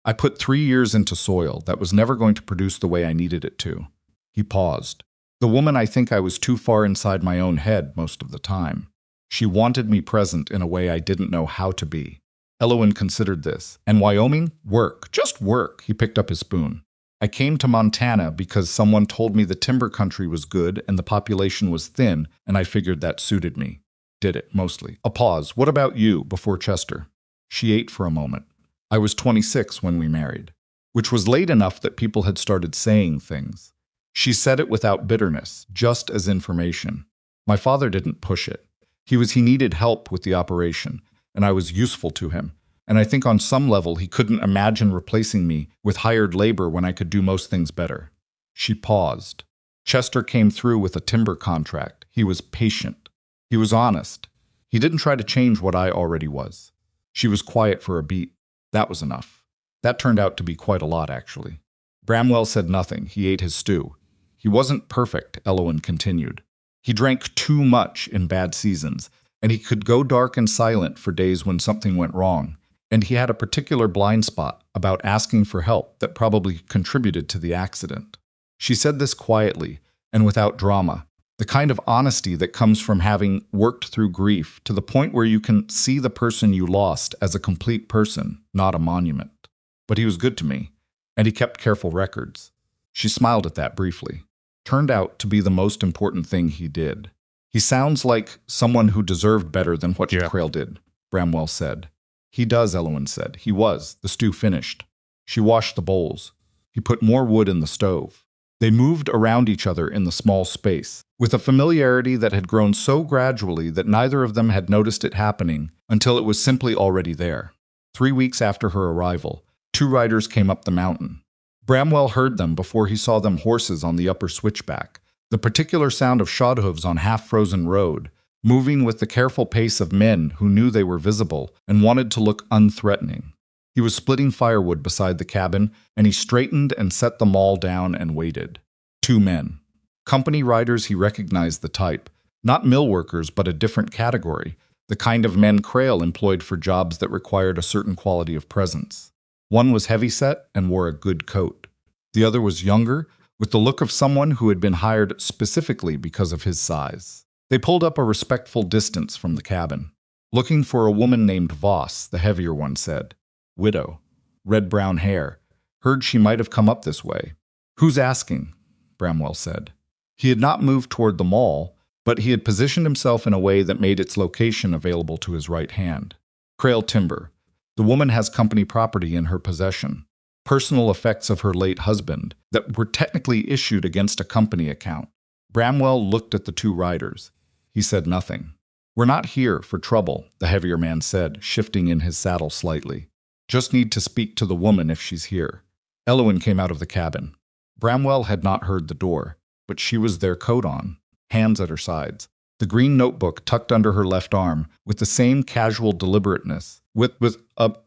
I put 3 years into soil that was never going to produce the way I needed it to." He paused. "The woman, I think I was too far inside my own head most of the time. She wanted me present in a way I didn't know how to be." Elowen considered this. "And Wyoming? Work. Just work." He picked up his spoon. I came to Montana because someone told me the timber country was good and the population was thin, and I figured that suited me. Did it, mostly. A pause. What about you, before Chester? She ate for a moment. I was 26 when we married, which was late enough that people had started saying things. She said it without bitterness, just as information. My father didn't push it. He needed help with the operation, and I was useful to him. And I think on some level he couldn't imagine replacing me with hired labor when I could do most things better. She paused. Chester came through with a timber contract. He was patient. He was honest. He didn't try to change what I already was. She was quiet for a beat. That was enough. That turned out to be quite a lot, actually. Bramwell said nothing. He ate his stew. He wasn't perfect, Elowen continued. He drank too much in bad seasons, and he could go dark and silent for days when something went wrong. And he had a particular blind spot about asking for help that probably contributed to the accident. She said this quietly and without drama, the kind of honesty that comes from having worked through grief to the point where you can see the person you lost as a complete person, not a monument. But he was good to me, and he kept careful records. She smiled at that briefly. Turned out to be the most important thing he did. He sounds like someone who deserved better than what Crail did, Bramwell said. He does, Elowen said. He was. The stew finished. She washed the bowls. He put more wood in the stove. They moved around each other in the small space, with a familiarity that had grown so gradually that neither of them had noticed it happening until it was simply already there. 3 weeks after her arrival, 2 riders came up the mountain. Bramwell heard them before he saw them horses on the upper switchback, the particular sound of shod hooves on half-frozen road, moving with the careful pace of men who knew they were visible and wanted to look unthreatening. He was splitting firewood beside the cabin, and he straightened and set the maul down and waited. 2 men. Company riders, he recognized the type. Not mill workers, but a different category, the kind of men Crail employed for jobs that required a certain quality of presence. One was heavyset and wore a good coat. The other was younger, with the look of someone who had been hired specifically because of his size. They pulled up a respectful distance from the cabin. Looking for a woman named Voss, the heavier one said. Widow. Red-brown hair. Heard she might have come up this way. Who's asking? Bramwell said. He had not moved toward the mall, but he had positioned himself in a way that made its location available to his right hand. Crail Timber. The woman has company property in her possession. Personal effects of her late husband that were technically issued against a company account. Bramwell looked at the 2 riders. He said nothing. We're not here for trouble, the heavier man said, shifting in his saddle slightly. Just need to speak to the woman if she's here. Elowen came out of the cabin. Bramwell had not heard the door, but she was there, coat on, hands at her sides, the green notebook tucked under her left arm with the same casual deliberateness with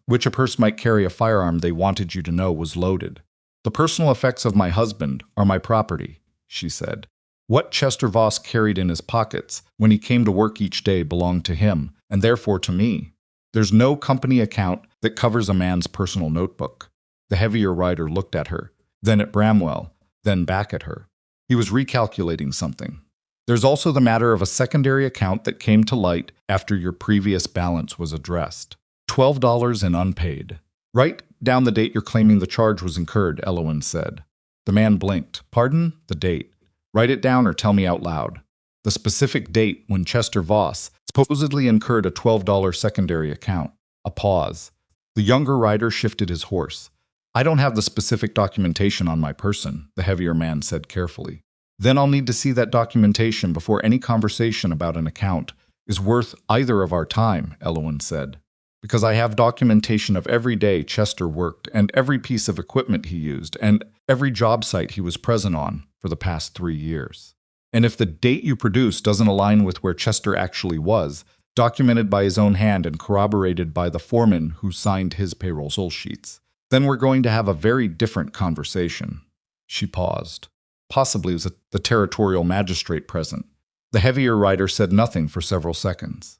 which a person might carry a firearm they wanted you to know was loaded. The personal effects of my husband are my property, she said. What Chester Voss carried in his pockets when he came to work each day belonged to him, and therefore to me. There's no company account that covers a man's personal notebook. The heavier rider looked at her, then at Bramwell, then back at her. He was recalculating something. There's also the matter of a secondary account that came to light after your previous balance was addressed. $12 in unpaid. Write down the date you're claiming the charge was incurred, Elowen said. The man blinked. Pardon? The date. Write it down or tell me out loud. The specific date when Chester Voss supposedly incurred a $12 secondary account. A pause. The younger rider shifted his horse. I don't have the specific documentation on my person, the heavier man said carefully. Then I'll need to see that documentation before any conversation about an account is worth either of our time, Elowen said. Because I have documentation of every day Chester worked and every piece of equipment he used and every job site he was present on for the past 3 years. And if the date you produce doesn't align with where Chester actually was, documented by his own hand and corroborated by the foreman who signed his payroll soul sheets, then we're going to have a very different conversation. She paused. Possibly it was the territorial magistrate present. The heavier rider said nothing for several seconds.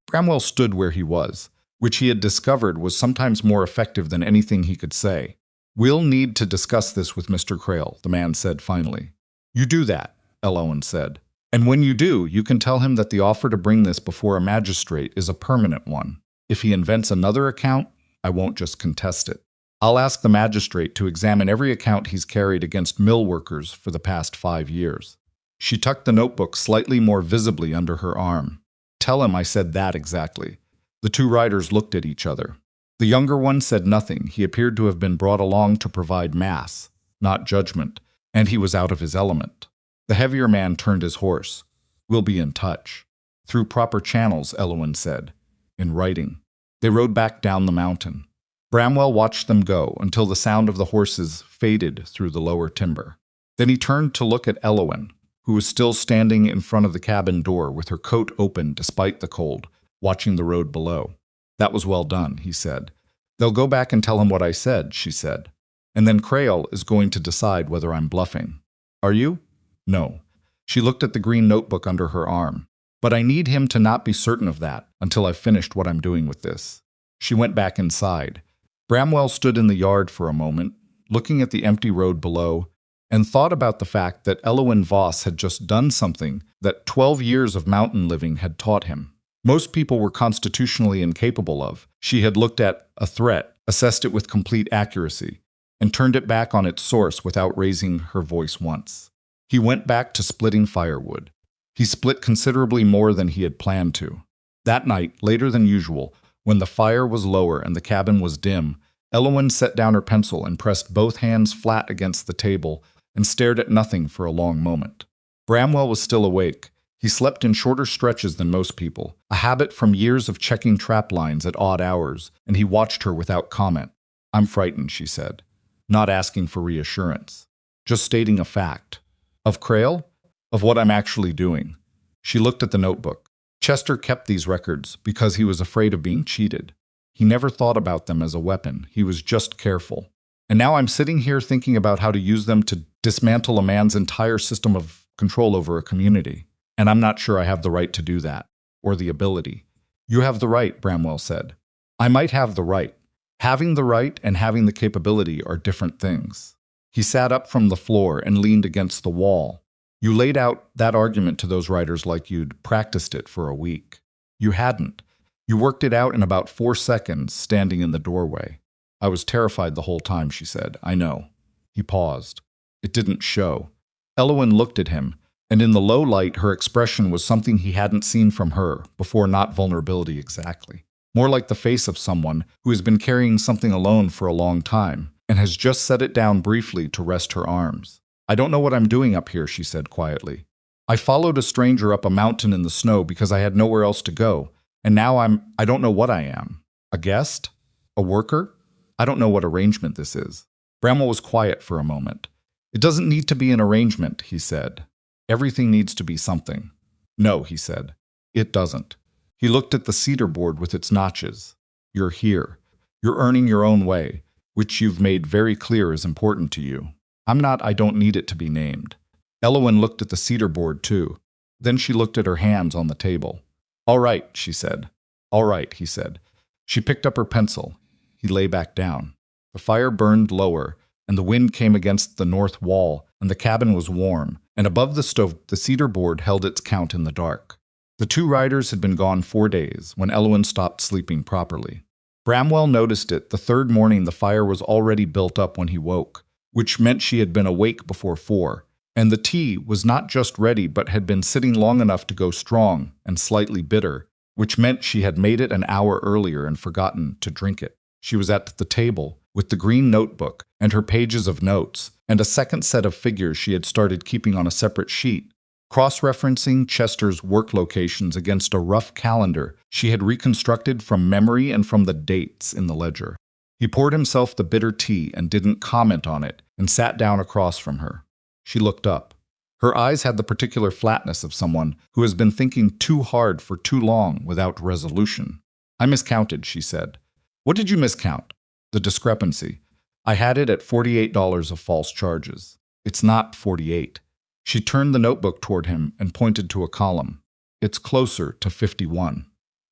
Bramwell stood where he was, which he had discovered was sometimes more effective than anything he could say. We'll need to discuss this with Mr. Crail, the man said finally. You do that, Elowen said. And when you do, you can tell him that the offer to bring this before a magistrate is a permanent one. If he invents another account, I won't just contest it. I'll ask the magistrate to examine every account he's carried against mill workers for the past 5 years. She tucked the notebook slightly more visibly under her arm. Tell him I said that exactly. The two riders looked at each other. The younger one said nothing. He appeared to have been brought along to provide mass, not judgment, and he was out of his element. The heavier man turned his horse. We'll be in touch. Through proper channels, Elowen said. In writing. They rode back down the mountain. Bramwell watched them go until the sound of the horses faded through the lower timber. Then he turned to look at Elowen, who was still standing in front of the cabin door with her coat open despite the cold, watching the road below. That was well done, he said. They'll go back and tell him what I said, she said. And then Crail is going to decide whether I'm bluffing. Are you? No. She looked at the green notebook under her arm. But I need him to not be certain of that until I've finished what I'm doing with this. She went back inside. Bramwell stood in the yard for a moment, looking at the empty road below, and thought about the fact that Elowen Voss had just done something that 12 years of mountain living had taught him. Most people were constitutionally incapable of. She had looked at a threat, assessed it with complete accuracy, and turned it back on its source without raising her voice once. He went back to splitting firewood. He split considerably more than he had planned to. That night, later than usual, when the fire was lower and the cabin was dim, Elowen set down her pencil and pressed both hands flat against the table and stared at nothing for a long moment. Bramwell was still awake. He slept in shorter stretches than most people, a habit from years of checking trap lines at odd hours, and he watched her without comment. I'm frightened, she said, not asking for reassurance, just stating a fact. Of Crail? Of what I'm actually doing. She looked at the notebook. Chester kept these records because he was afraid of being cheated. He never thought about them as a weapon. He was just careful. And now I'm sitting here thinking about how to use them to dismantle a man's entire system of control over a community. And I'm not sure I have the right to do that, or the ability. You have the right, Bramwell said. I might have the right. Having the right and having the capability are different things. He sat up from the floor and leaned against the wall. You laid out that argument to those writers like you'd practiced it for a week. You hadn't. You worked it out in about 4 seconds, standing in the doorway. I was terrified the whole time, she said. I know. He paused. It didn't show. Elowen looked at him, and in the low light her expression was something he hadn't seen from her before, not vulnerability exactly. More like the face of someone who has been carrying something alone for a long time and has just set it down briefly to rest her arms. I don't know what I'm doing up here, she said quietly. I followed a stranger up a mountain in the snow because I had nowhere else to go, and now I don't know what I am. A guest? A worker? I don't know what arrangement this is. Bramwell was quiet for a moment. It doesn't need to be an arrangement, he said. Everything needs to be something. No, he said. It doesn't. He looked at the cedar board with its notches. You're here. You're earning your own way, which you've made very clear is important to you. I'm not. I don't need it to be named. Elowen looked at the cedar board too. Then she looked at her hands on the table. All right, she said. All right, he said. She picked up her pencil. He lay back down. The fire burned lower, and the wind came against the north wall, and the cabin was warm, and above the stove the cedar board held its count in the dark. The two riders had been gone 4 days when Elowen stopped sleeping properly. Bramwell noticed it. The third morning the fire was already built up when he woke, which meant she had been awake before 4, and the tea was not just ready but had been sitting long enough to go strong and slightly bitter, which meant she had made it an hour earlier and forgotten to drink it. She was at the table, with the green notebook and her pages of notes, and a second set of figures she had started keeping on a separate sheet, cross-referencing Chester's work locations against a rough calendar she had reconstructed from memory and from the dates in the ledger. He poured himself the bitter tea and didn't comment on it, and sat down across from her. She looked up. Her eyes had the particular flatness of someone who has been thinking too hard for too long without resolution. I miscounted, she said. What did you miscount? The discrepancy. I had it at $48 of false charges. It's not 48. She turned the notebook toward him and pointed to a column. It's closer to 51.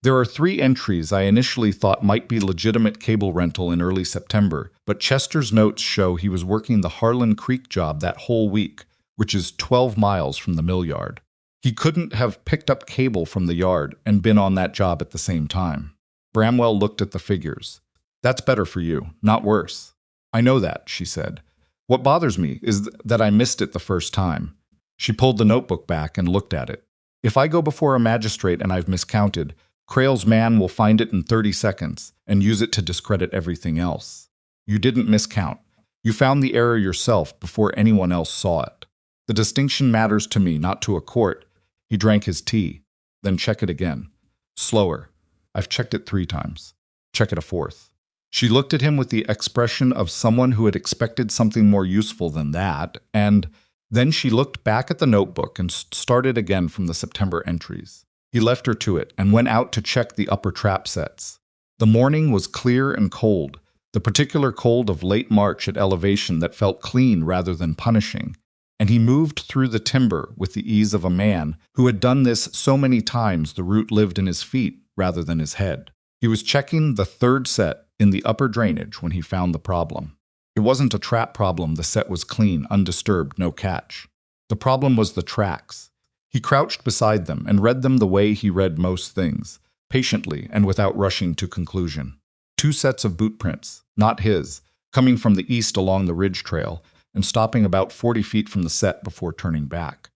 There are 3 entries I initially thought might be legitimate cable rental in early September, but Chester's notes show he was working the Harlan Creek job that whole week, which is 12 miles from the mill yard. He couldn't have picked up cable from the yard and been on that job at the same time. Bramwell looked at the figures. That's better for you, not worse. I know that, she said. What bothers me is that I missed it the first time. She pulled the notebook back and looked at it. If I go before a magistrate and I've miscounted, Crail's man will find it in 30 seconds and use it to discredit everything else. You didn't miscount. You found the error yourself before anyone else saw it. The distinction matters to me, not to a court. He drank his tea. Then check it again. Slower. I've checked it 3 times. Check it a 4th. She looked at him with the expression of someone who had expected something more useful than that, and then she looked back at the notebook and started again from the September entries. He left her to it and went out to check the upper trap sets. The morning was clear and cold, the particular cold of late March at elevation that felt clean rather than punishing, and he moved through the timber with the ease of a man who had done this so many times the root lived in his feet rather than his head. He was checking the 3rd set in the upper drainage when he found the problem. It wasn't a trap problem. The set was clean, undisturbed, no catch. The problem was the tracks. He crouched beside them and read them the way he read most things, patiently and without rushing to conclusion. 2 sets of boot prints, not his, coming from the east along the ridge trail and stopping about 40 feet from the set before turning back.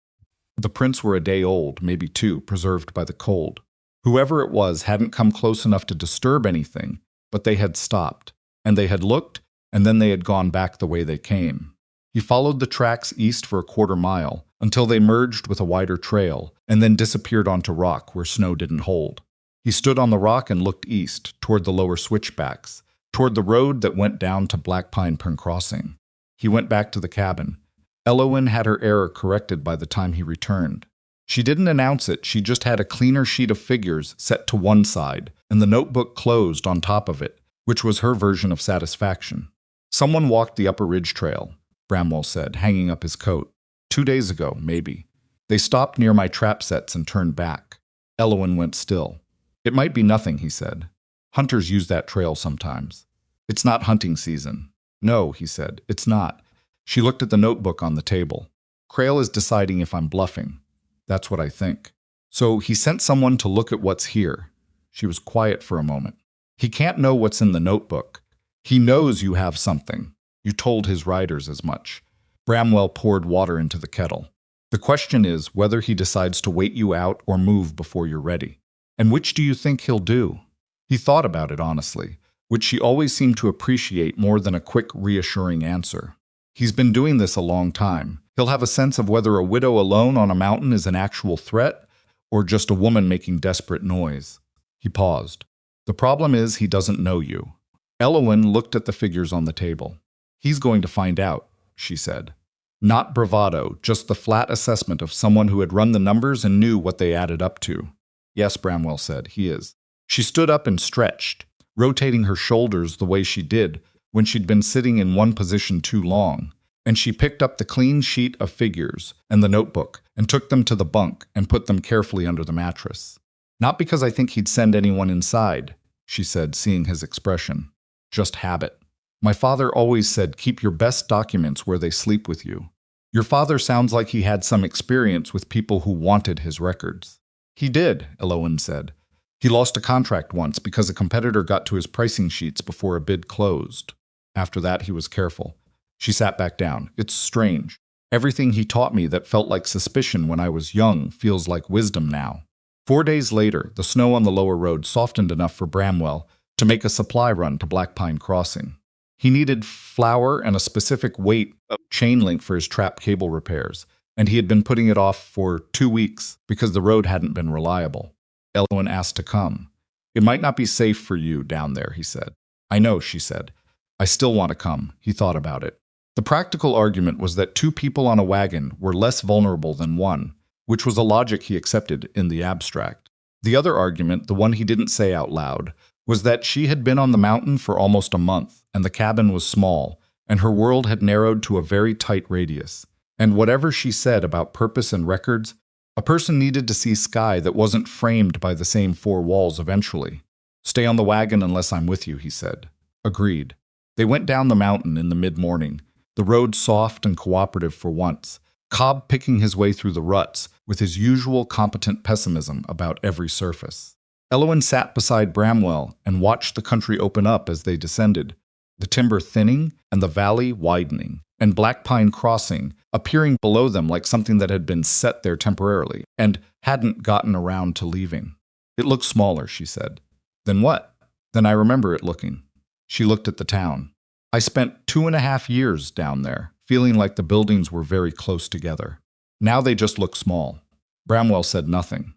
The prints were a day old, maybe 2, preserved by the cold. Whoever it was hadn't come close enough to disturb anything, but they had stopped, and they had looked, and then they had gone back the way they came. He followed the tracks east for a 1/4 mile until they merged with a wider trail and then disappeared onto rock where snow didn't hold. He stood on the rock and looked east, toward the lower switchbacks, toward the road that went down to Black Pine Crossing. He went back to the cabin. Elowen had her error corrected by the time he returned. She didn't announce it, she just had a cleaner sheet of figures set to one side, and the notebook closed on top of it, which was her version of satisfaction. Someone walked the upper ridge trail, Bramwell said, hanging up his coat. 2 days ago, maybe. They stopped near my trap sets and turned back. Elowen went still. It might be nothing, he said. Hunters use that trail sometimes. It's not hunting season. No, he said, it's not. She looked at the notebook on the table. Crail is deciding if I'm bluffing. That's what I think. So he sent someone to look at what's here. She was quiet for a moment. He can't know what's in the notebook. He knows you have something. You told his riders as much. Bramwell poured water into the kettle. The question is whether he decides to wait you out or move before you're ready. And which do you think he'll do? He thought about it honestly, which she always seemed to appreciate more than a quick, reassuring answer. He's been doing this a long time. He'll have a sense of whether a widow alone on a mountain is an actual threat or just a woman making desperate noise. He paused. The problem is he doesn't know you. Elowen looked at the figures on the table. He's going to find out, she said. Not bravado, just the flat assessment of someone who had run the numbers and knew what they added up to. Yes, Bramwell said, he is. She stood up and stretched, rotating her shoulders the way she did when she'd been sitting in one position too long, and she picked up the clean sheet of figures and the notebook and took them to the bunk and put them carefully under the mattress. Not because I think he'd send anyone inside, she said, seeing his expression. Just habit. My father always said keep your best documents where they sleep with you. Your father sounds like he had some experience with people who wanted his records. He did, Elowen said. He lost a contract once because a competitor got to his pricing sheets before a bid closed. After that, he was careful. She sat back down. It's strange. Everything he taught me that felt like suspicion when I was young feels like wisdom now. 4 days later, the snow on the lower road softened enough for Bramwell to make a supply run to Black Pine Crossing. He needed flour and a specific weight of chain link for his trap cable repairs, and he had been putting it off for 2 weeks because the road hadn't been reliable. Elowen asked to come. It might not be safe for you down there, he said. I know, she said. I still want to come. He thought about it. The practical argument was that 2 people on a wagon were less vulnerable than 1, which was a logic he accepted in the abstract. The other argument, the one he didn't say out loud, was that she had been on the mountain for almost a month, and the cabin was small, and her world had narrowed to a very tight radius. And whatever she said about purpose and records, a person needed to see sky that wasn't framed by the same 4 walls eventually. Stay on the wagon unless I'm with you, he said. Agreed. They went down the mountain in the mid-morning, the road soft and cooperative for once, Cobb picking his way through the ruts with his usual competent pessimism about every surface. Elowen sat beside Bramwell and watched the country open up as they descended, the timber thinning and the valley widening, and Black Pine Crossing appearing below them like something that had been set there temporarily and hadn't gotten around to leaving. It looked smaller, she said. Then what? Then I remember it looking. She looked at the town. I spent 2.5 years down there, feeling like the buildings were very close together. Now they just look small. Bramwell said nothing.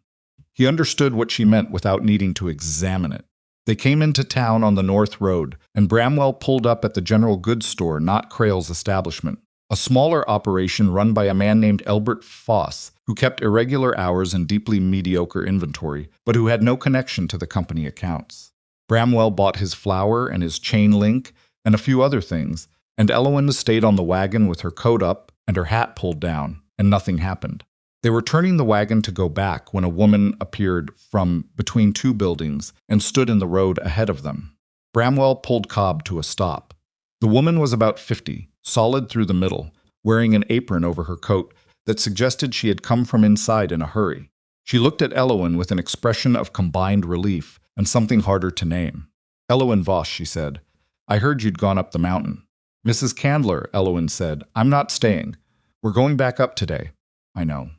He understood what she meant without needing to examine it. They came into town on the North Road, and Bramwell pulled up at the general goods store, not Crail's establishment, a smaller operation run by a man named Elowen Voss, who kept irregular hours and deeply mediocre inventory, but who had no connection to the company accounts. Bramwell bought his flour and his chain link and a few other things, and Elowen stayed on the wagon with her coat up and her hat pulled down, and nothing happened. They were turning the wagon to go back when a woman appeared from between two buildings and stood in the road ahead of them. Bramwell pulled Cobb to a stop. The woman was about 50, solid through the middle, wearing an apron over her coat that suggested she had come from inside in a hurry. She looked at Elowen with an expression of combined relief and something harder to name. "Elowen Voss," she said. "I heard you'd gone up the mountain." "Mrs. Candler," Elowen said, "I'm not staying. We're going back up today." "I know."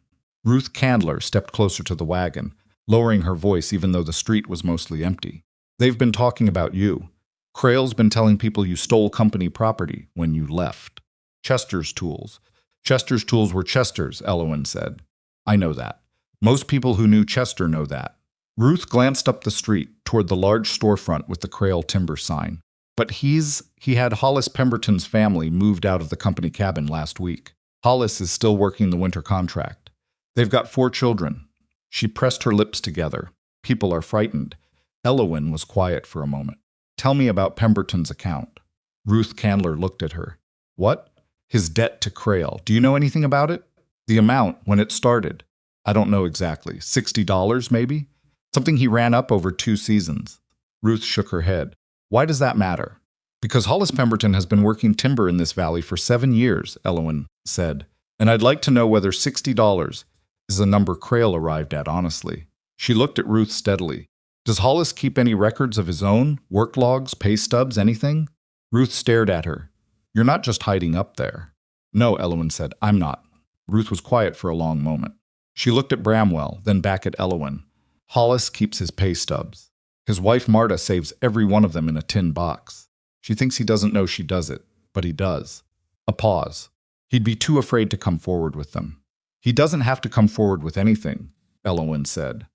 Ruth Candler stepped closer to the wagon, lowering her voice even though the street was mostly empty. "They've been talking about you. Crail's been telling people you stole company property when you left. Chester's tools." "Chester's tools were Chester's," Elowen said. "I know that. Most people who knew Chester know that." Ruth glanced up the street toward the large storefront with the Crail timber sign. "But he had Hollis Pemberton's family moved out of the company cabin last week. Hollis is still working the winter contract. They've got 4 children." She pressed her lips together. "People are frightened." Elowen was quiet for a moment. "Tell me about Pemberton's account." Ruth Candler looked at her. "What?" "His debt to Crail. Do you know anything about it?" "The amount, when it started." "I don't know exactly. $60, maybe? Something he ran up over 2 seasons." Ruth shook her head. "Why does that matter?" "Because Hollis Pemberton has been working timber in this valley for 7 years, Elowen said. "And I'd like to know whether $60 is a number Crail arrived at, honestly." She looked at Ruth steadily. "Does Hollis keep any records of his own? Work logs, pay stubs, anything?" Ruth stared at her. "You're not just hiding up there." "No," Elowen said, "I'm not." Ruth was quiet for a long moment. She looked at Bramwell, then back at Elowen. "Hollis keeps his pay stubs. His wife Marta saves every one of them in a tin box. She thinks he doesn't know she does it, but he does." A pause. "He'd be too afraid to come forward with them." "He doesn't have to come forward with anything," Elowen said.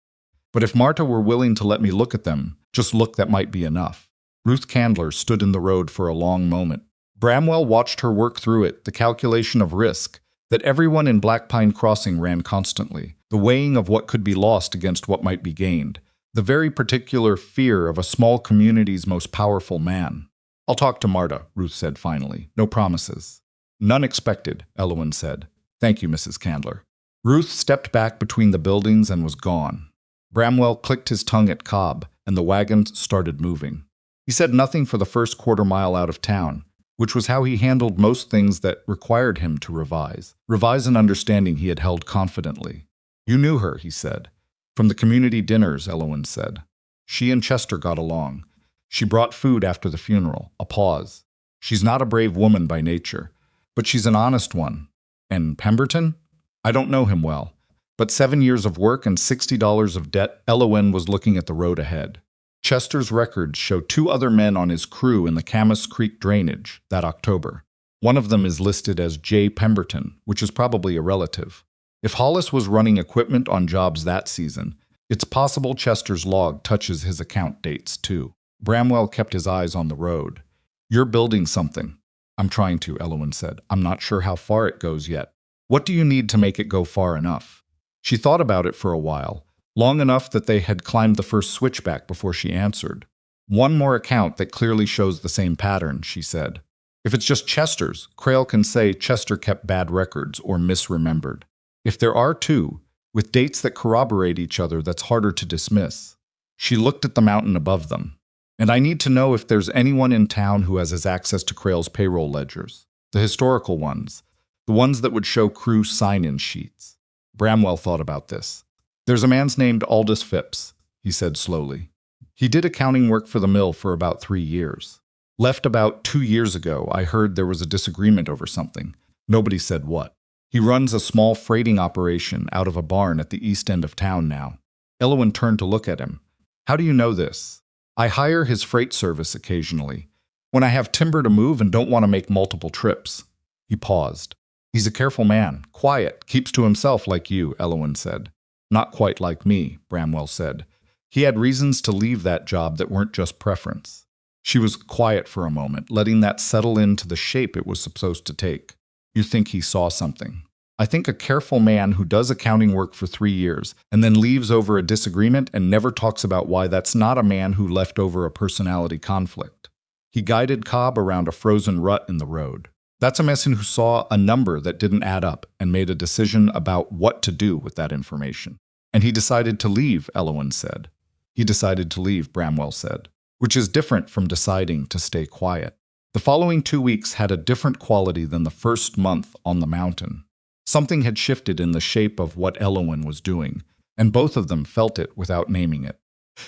"But if Marta were willing to let me look at them, just look, that might be enough." Ruth Candler stood in the road for a long moment. Bramwell watched her work through it, the calculation of risk that everyone in Black Pine Crossing ran constantly, the weighing of what could be lost against what might be gained, the very particular fear of a small community's most powerful man. "I'll talk to Marta," Ruth said finally. "No promises." "None expected," Elowen said. "Thank you, Mrs. Candler." Ruth stepped back between the buildings and was gone. Bramwell clicked his tongue at Cobb, and the wagon started moving. He said nothing for the first quarter-mile out of town, which was how he handled most things that required him to revise an understanding he had held confidently. "You knew her," he said. "From the community dinners," Elowen said. "She and Chester got along. She brought food after the funeral." A pause. "She's not a brave woman by nature, but she's an honest one." "And Pemberton?" "I don't know him well, but 7 years of work and $60 of debt." Elowen was looking at the road ahead. "Chester's records show 2 other men on his crew in the Camas Creek drainage that October. One of them is listed as J. Pemberton, which is probably a relative. If Hollis was running equipment on jobs that season, it's possible Chester's log touches his account dates too." Bramwell kept his eyes on the road. "You're building something." "I'm trying to," Elowen said. "I'm not sure how far it goes yet." "What do you need to make it go far enough?" She thought about it for a while, long enough that they had climbed the first switchback before she answered. "One more account that clearly shows the same pattern," she said. "If it's just Chester's, Crail can say Chester kept bad records or misremembered. If there are 2, with dates that corroborate each other, that's harder to dismiss." She looked at the mountain above them. "And I need to know if there's anyone in town who has access to Crail's payroll ledgers. The historical ones. The ones that would show crew sign-in sheets." Bramwell thought about this. "There's a man named Aldous Phipps," he said slowly. "He did accounting work for the mill for about 3 years. Left about 2 years ago. I heard there was a disagreement over something. Nobody said what. He runs a small freighting operation out of a barn at the east end of town now. Elowen turned to look at him. How do you know this? I hire his freight service occasionally, when I have timber to move and don't want to make multiple trips. He paused. He's a careful man, quiet, keeps to himself like you, Elowen said. Not quite like me, Bramwell said. He had reasons to leave that job that weren't just preference. She was quiet for a moment, letting that settle into the shape it was supposed to take. You think he saw something? I think a careful man who does accounting work for 3 years and then leaves over a disagreement and never talks about why, that's not a man who left over a personality conflict. He guided Cobb around a frozen rut in the road. That's a man who saw a number that didn't add up and made a decision about what to do with that information. And he decided to leave, Elowen said. He decided to leave, Bramwell said, which is different from deciding to stay quiet. The following 2 weeks had a different quality than the first month on the mountain. Something had shifted in the shape of what Elowen was doing, and both of them felt it without naming it.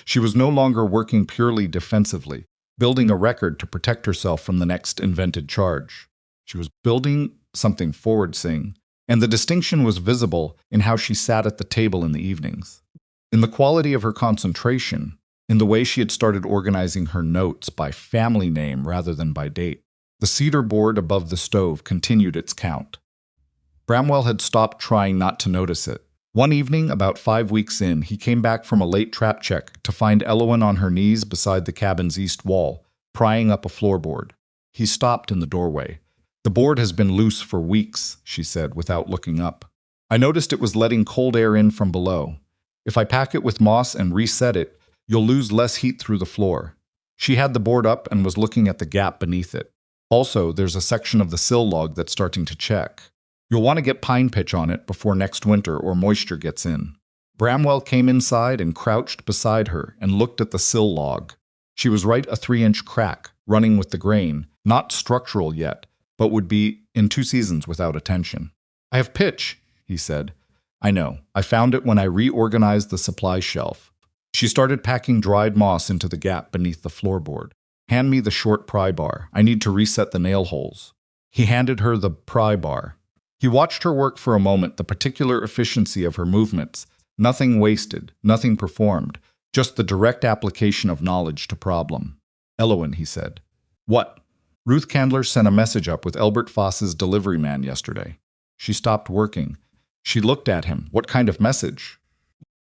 She was no longer working purely defensively, building a record to protect herself from the next invented charge. She was building something forward-seeing, and the distinction was visible in how she sat at the table in the evenings. In the quality of her concentration, in the way she had started organizing her notes by family name rather than by date. The cedar board above the stove continued its count. Bramwell had stopped trying not to notice it. One evening, about 5 weeks in, he came back from a late trap check to find Elowen on her knees beside the cabin's east wall, prying up a floorboard. He stopped in the doorway. The board has been loose for weeks, she said, without looking up. I noticed it was letting cold air in from below. If I pack it with moss and reset it, you'll lose less heat through the floor. She had the board up and was looking at the gap beneath it. Also, there's a section of the sill log that's starting to check. You'll want to get pine pitch on it before next winter or moisture gets in. Bramwell came inside and crouched beside her and looked at the sill log. She was right a 3-inch crack, running with the grain, not structural yet, but would be in 2 seasons without attention. I have pitch, he said. I know. I found it when I reorganized the supply shelf. She started packing dried moss into the gap beneath the floorboard. Hand me the short pry bar. I need to reset the nail holes. He handed her the pry bar. He watched her work for a moment, the particular efficiency of her movements. Nothing wasted, nothing performed, just the direct application of knowledge to problem. Elowen, he said. What? Ruth Candler sent a message up with Elowen Voss's delivery man yesterday. She stopped working. She looked at him. What kind of message?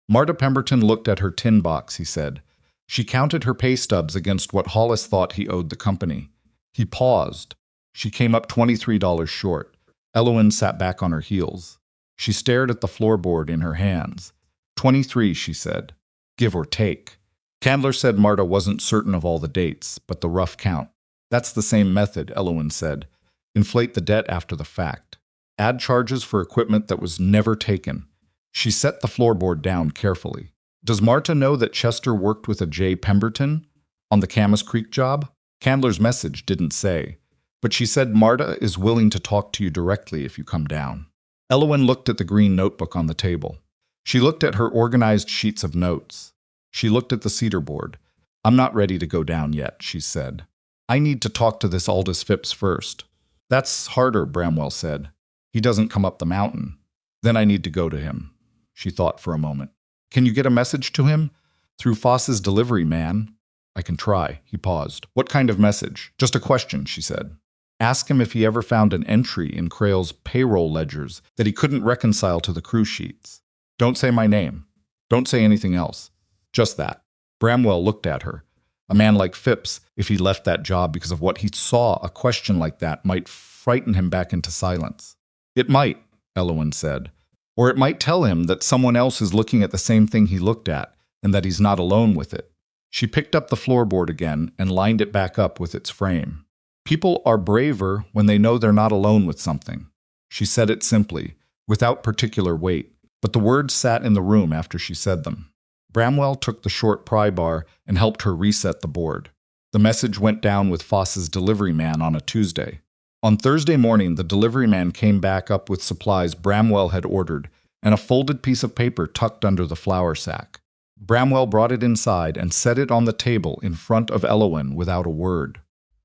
Marta Pemberton looked at her tin box, he said. She counted her pay stubs against what Hollis thought he owed the company. He paused. She came up $23 short. Elowen sat back on her heels. She stared at the floorboard in her hands. 23, she said. Give or take. Candler said Marta wasn't certain of all the dates, but the rough count. That's the same method, Elowen said. Inflate the debt after the fact. Add charges for equipment that was never taken. She set the floorboard down carefully. Does Marta know that Chester worked with a J. Pemberton on the Camas Creek job? Candler's message didn't say, but she said Marta is willing to talk to you directly if you come down. Elowen looked at the green notebook on the table. She looked at her organized sheets of notes. She looked at the cedar board. I'm not ready to go down yet, she said. I need to talk to this Aldous Phipps first. That's harder, Bramwell said. He doesn't come up the mountain. Then I need to go to him. She thought for a moment. Can you get a message to him? Through Voss's delivery man? I can try. He paused. What kind of message? Just a question, she said. Ask him if he ever found an entry in Crail's payroll ledgers that he couldn't reconcile to the crew sheets. Don't say my name. Don't say anything else. Just that. Bramwell looked at her. A man like Phipps, if he left that job because of what he saw, a question like that might frighten him back into silence. It might, Elowen said. Or it might tell him that someone else is looking at the same thing he looked at, and that he's not alone with it. She picked up the floorboard again and lined it back up with its frame. People are braver when they know they're not alone with something. She said it simply, without particular weight, but the words sat in the room after she said them. Bramwell took the short pry bar and helped her reset the board. The message went down with Voss's delivery man on a Tuesday. On Thursday morning, the delivery man came back up with supplies Bramwell had ordered and a folded piece of paper tucked under the flour sack. Bramwell brought it inside and set it on the table in front of Elowen without a word.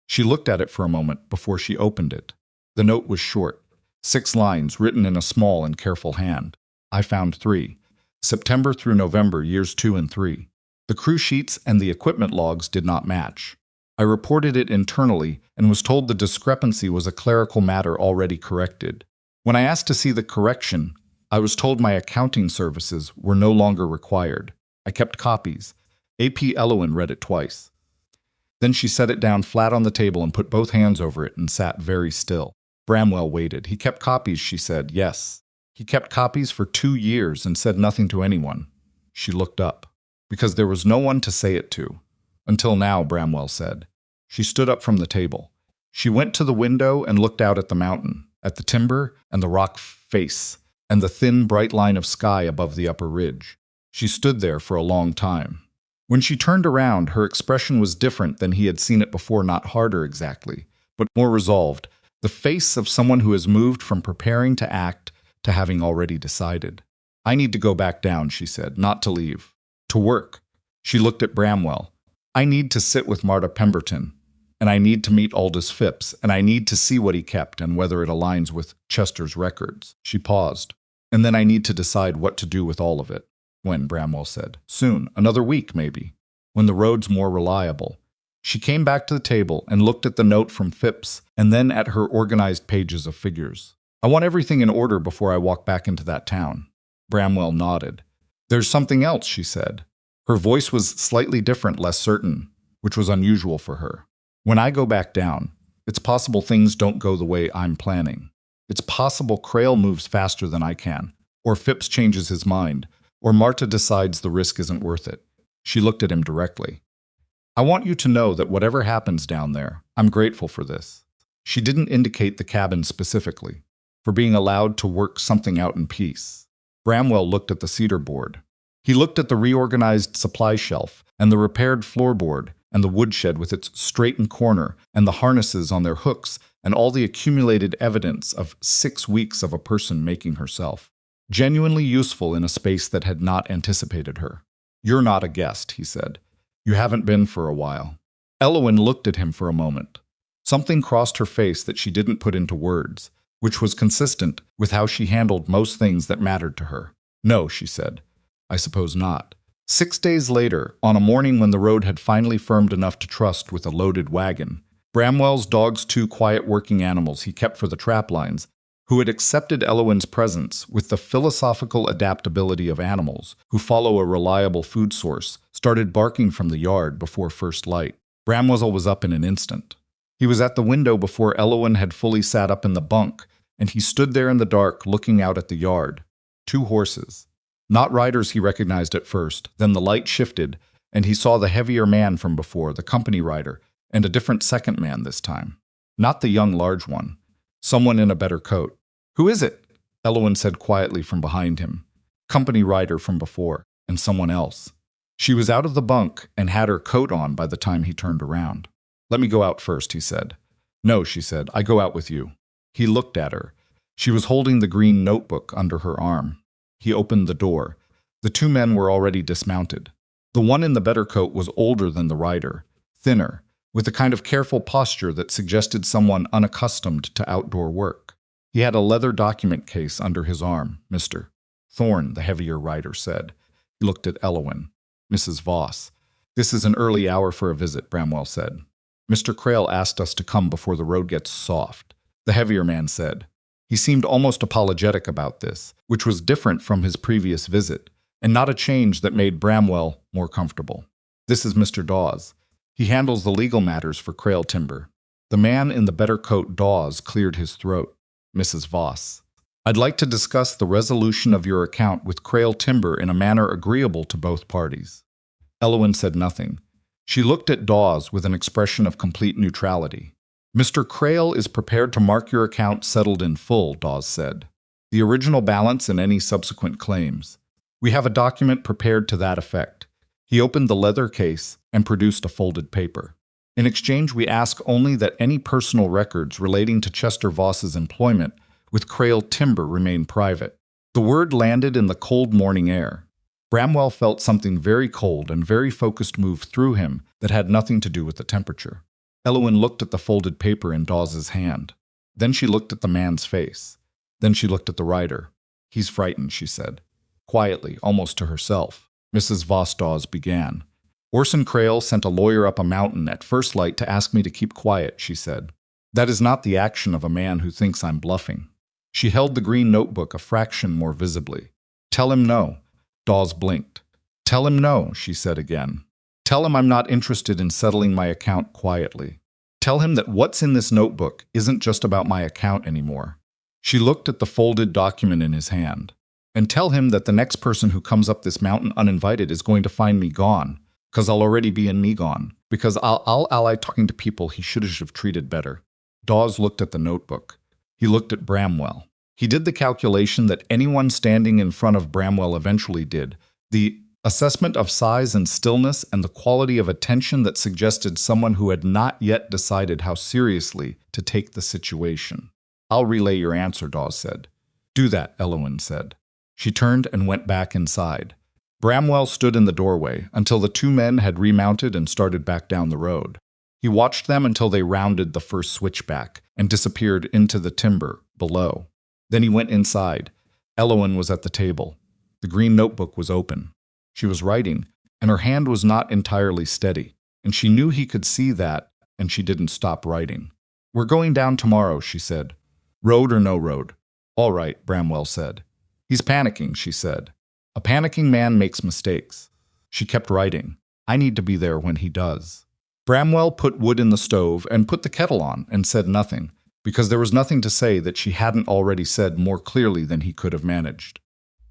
She looked at it for a moment before she opened it. The note was short, 6 lines written in a small and careful hand. I found 3. September through November, years 2 and 3. The crew sheets and the equipment logs did not match. I reported it internally and was told the discrepancy was a clerical matter already corrected. When I asked to see the correction, I was told my accounting services were no longer required. I kept copies. AP Elowen read it twice. Then she set it down flat on the table and put both hands over it and sat very still. Bramwell waited. He kept copies, she said. Yes. He kept copies for 2 years and said nothing to anyone. She looked up. Because there was no one to say it to. Until now, Bramwell said. She stood up from the table. She went to the window and looked out at the mountain, at the timber and the rock face, and the thin, bright line of sky above the upper ridge. She stood there for a long time. When she turned around, her expression was different than he had seen it before, not harder exactly, but more resolved, the face of someone who has moved from preparing to act to having already decided. I need to go back down, she said, not to leave. To work. She looked at Bramwell. I need to sit with Marta Pemberton, and I need to meet Aldous Phipps, and I need to see what he kept and whether it aligns with Chester's records. She paused. And then I need to decide what to do with all of it. When, Bramwell said. Soon. Another week, maybe. When the road's more reliable. She came back to the table and looked at the note from Phipps and then at her organized pages of figures. I want everything in order before I walk back into that town. Bramwell nodded. There's something else, she said. Her voice was slightly different, less certain, which was unusual for her. When I go back down, it's possible things don't go the way I'm planning. It's possible Crail moves faster than I can, or Phipps changes his mind, or Marta decides the risk isn't worth it. She looked at him directly. I want you to know that whatever happens down there, I'm grateful for this. She didn't indicate the cabin specifically, for being allowed to work something out in peace. Bramwell looked at the cedar board. He looked at the reorganized supply shelf, and the repaired floorboard, and the woodshed with its straightened corner, and the harnesses on their hooks, and all the accumulated evidence of 6 weeks of a person making herself. Genuinely useful in a space that had not anticipated her. You're not a guest, he said. You haven't been for a while. Elowen looked at him for a moment. Something crossed her face that she didn't put into words, which was consistent with how she handled most things that mattered to her. No, she said. I suppose not. 6 days later, on a morning when the road had finally firmed enough to trust with a loaded wagon, Bramwell's dog's 2 quiet working animals he kept for the trap lines, who had accepted Elowen's presence with the philosophical adaptability of animals who follow a reliable food source, started barking from the yard before first light. Bramwell was up in an instant. He was at the window before Elowen had fully sat up in the bunk, and he stood there in the dark looking out at the yard. 2 horses. Not riders he recognized at first, then the light shifted, and he saw the heavier man from before, the company rider, and a different second man this time. Not the young large one. Someone in a better coat. Who is it? Elowen said quietly from behind him. Company rider from before, and someone else. She was out of the bunk and had her coat on by the time he turned around. Let me go out first, he said. No, she said, I go out with you. He looked at her. She was holding the green notebook under her arm. He opened the door. The 2 men were already dismounted. The one in the better coat was older than the rider, thinner, with a kind of careful posture that suggested someone unaccustomed to outdoor work. He had a leather document case under his arm. Mr. Thorne, the heavier rider said. He looked at Elowen. Mrs. Voss. This is an early hour for a visit, Bramwell said. Mr. Crail asked us to come before the road gets soft, the heavier man said. He seemed almost apologetic about this, which was different from his previous visit, and not a change that made Bramwell more comfortable. This is Mr. Dawes. He handles the legal matters for Crail Timber. The man in the better coat, Dawes, cleared his throat. Mrs. Voss. I'd like to discuss the resolution of your account with Crail Timber in a manner agreeable to both parties. Elowen said nothing. She looked at Dawes with an expression of complete neutrality. Mr. Crail is prepared to mark your account settled in full, Dawes said. The original balance and any subsequent claims. We have a document prepared to that effect. He opened the leather case and produced a folded paper. In exchange, we ask only that any personal records relating to Chester Voss's employment with Crail Timber remain private. The word landed in the cold morning air. Bramwell felt something very cold and very focused move through him that had nothing to do with the temperature. Elowen looked at the folded paper in Dawes's hand. Then she looked at the man's face. Then she looked at the writer. "He's frightened," she said. Quietly, almost to herself, Mrs. Voss Dawes began. "Orson Crail sent a lawyer up a mountain at first light to ask me to keep quiet," she said. "That is not the action of a man who thinks I'm bluffing." She held the green notebook a fraction more visibly. "Tell him no." Dawes blinked. "Tell him no," she said again. "Tell him I'm not interested in settling my account quietly. Tell him that what's in this notebook isn't just about my account anymore." She looked at the folded document in his hand. "And tell him that the next person who comes up this mountain uninvited is going to find me gone, because I'll already be in me gone, because I'll ally talking to people he should have treated better." Dawes looked at the notebook. He looked at Bramwell. He did the calculation that anyone standing in front of Bramwell eventually did, the assessment of size and stillness and the quality of attention that suggested someone who had not yet decided how seriously to take the situation. "I'll relay your answer," Dawes said. "Do that," Elowen said. She turned and went back inside. Bramwell stood in the doorway until the two men had remounted and started back down the road. He watched them until they rounded the first switchback and disappeared into the timber below. Then he went inside. Elowen was at the table. The green notebook was open. She was writing, and her hand was not entirely steady, and she knew he could see that, and she didn't stop writing. "We're going down tomorrow," she said. "Road or no road?" "All right," Bramwell said. "He's panicking," she said. "A panicking man makes mistakes." She kept writing. "I need to be there when he does." Bramwell put wood in the stove and put the kettle on and said nothing, because there was nothing to say that she hadn't already said more clearly than he could have managed.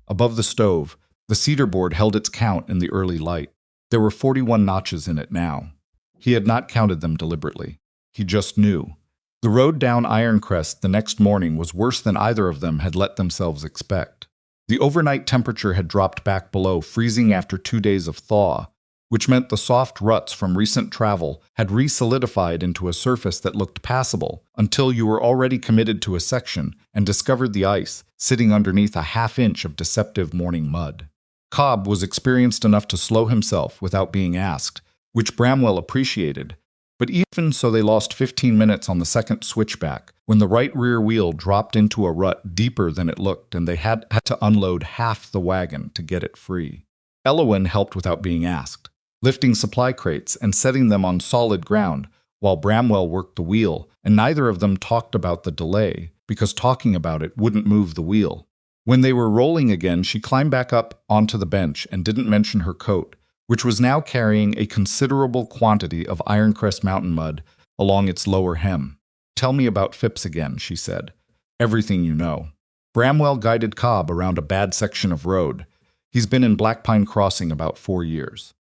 Above the stove, the cedar board held its count in the early light. There were 41 notches in it now. He had not counted them deliberately. He just knew. The road down Ironcrest the next morning was worse than either of them had let themselves expect. The overnight temperature had dropped back below freezing after 2 days of thaw, which meant the soft ruts from recent travel had re-solidified into a surface that looked passable until you were already committed to a section and discovered the ice sitting underneath a half-inch of deceptive morning mud. Cobb was experienced enough to slow himself without being asked, which Bramwell appreciated, but even so they lost 15 minutes on the second switchback when the right rear wheel dropped into a rut deeper than it looked and they had to unload half the wagon to get it free. Elowen helped without being asked, lifting supply crates and setting them on solid ground while Bramwell worked the wheel, and neither of them talked about the delay because talking about it wouldn't move the wheel. When they were rolling again, she climbed back up onto the bench and didn't mention her coat, which was now carrying a considerable quantity of Ironcrest mountain mud along its lower hem. "Tell me about Phipps again," she said. "Everything you know." Bramwell guided Cobb around a bad section of road. "He's been in Black Pine Crossing about 4 years.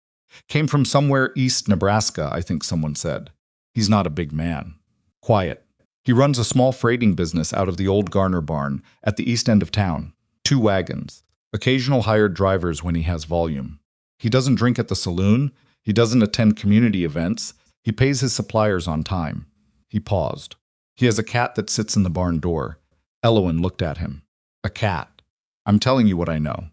Came from somewhere east Nebraska, I think someone said. He's not a big man. Quiet. He runs a small freighting business out of the old Garner barn at the east end of town. 2 wagons. Occasional hired drivers when he has volume. He doesn't drink at the saloon. He doesn't attend community events. He pays his suppliers on time." He paused. "He has a cat that sits in the barn door." Elowen looked at him. "A cat. I'm telling you what I know."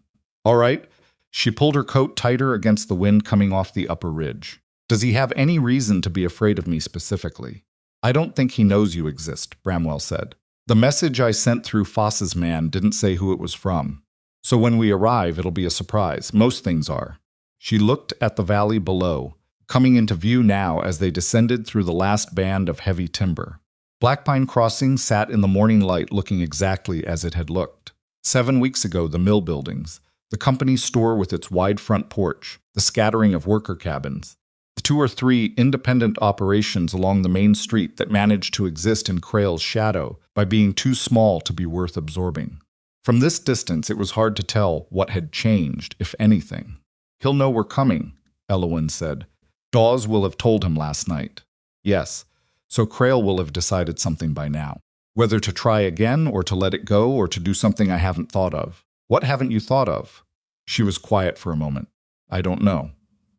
"All right." She pulled her coat tighter against the wind coming off the upper ridge. "Does he have any reason to be afraid of me specifically?" "I don't think he knows you exist," Bramwell said. "The message I sent through Foss's man didn't say who it was from. So when we arrive, it'll be a surprise. Most things are." She looked at the valley below, coming into view now as they descended through the last band of heavy timber. Black Pine Crossing sat in the morning light looking exactly as it had looked. 7 weeks ago, the mill buildings, the company's store with its wide front porch, the scattering of worker cabins, the 2 or 3 independent operations along the main street that managed to exist in Crail's shadow by being too small to be worth absorbing. From this distance, it was hard to tell what had changed, if anything. "He'll know we're coming," Elowen said. "Dawes will have told him last night." "Yes, so Crail will have decided something by now. Whether to try again, or to let it go, or to do something I haven't thought of." "What haven't you thought of?" She was quiet for a moment. "I don't know.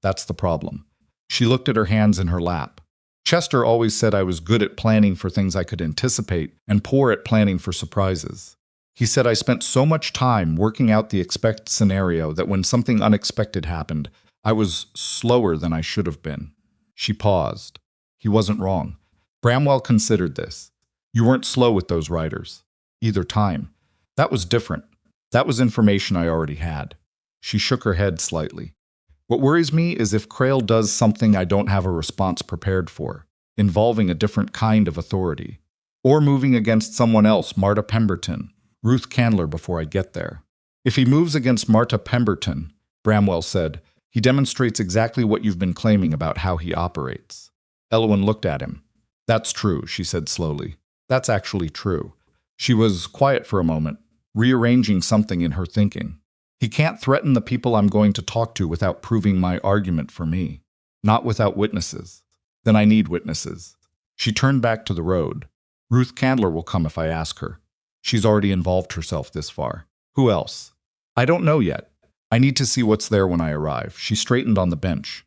That's the problem." She looked at her hands in her lap. "Chester always said I was good at planning for things I could anticipate and poor at planning for surprises. He said I spent so much time working out the expected scenario that when something unexpected happened, I was slower than I should have been." She paused. He wasn't wrong. Bramwell considered this. You weren't slow with those riders. Either time. That was different. That was information I already had. She shook her head slightly. What worries me is if Crail does something I don't have a response prepared for, involving a different kind of authority. Or moving against someone else, Marta Pemberton, Ruth Candler before I get there. If he moves against Marta Pemberton, Bramwell said, he demonstrates exactly what you've been claiming about how he operates. Elowen looked at him. That's true, she said slowly. That's actually true. She was quiet for a moment, rearranging something in her thinking. He can't threaten the people I'm going to talk to without proving my argument for me. Not without witnesses. Then I need witnesses. She turned back to the road. Ruth Candler will come if I ask her. She's already involved herself this far. Who else? I don't know yet. I need to see what's there when I arrive. She straightened on the bench.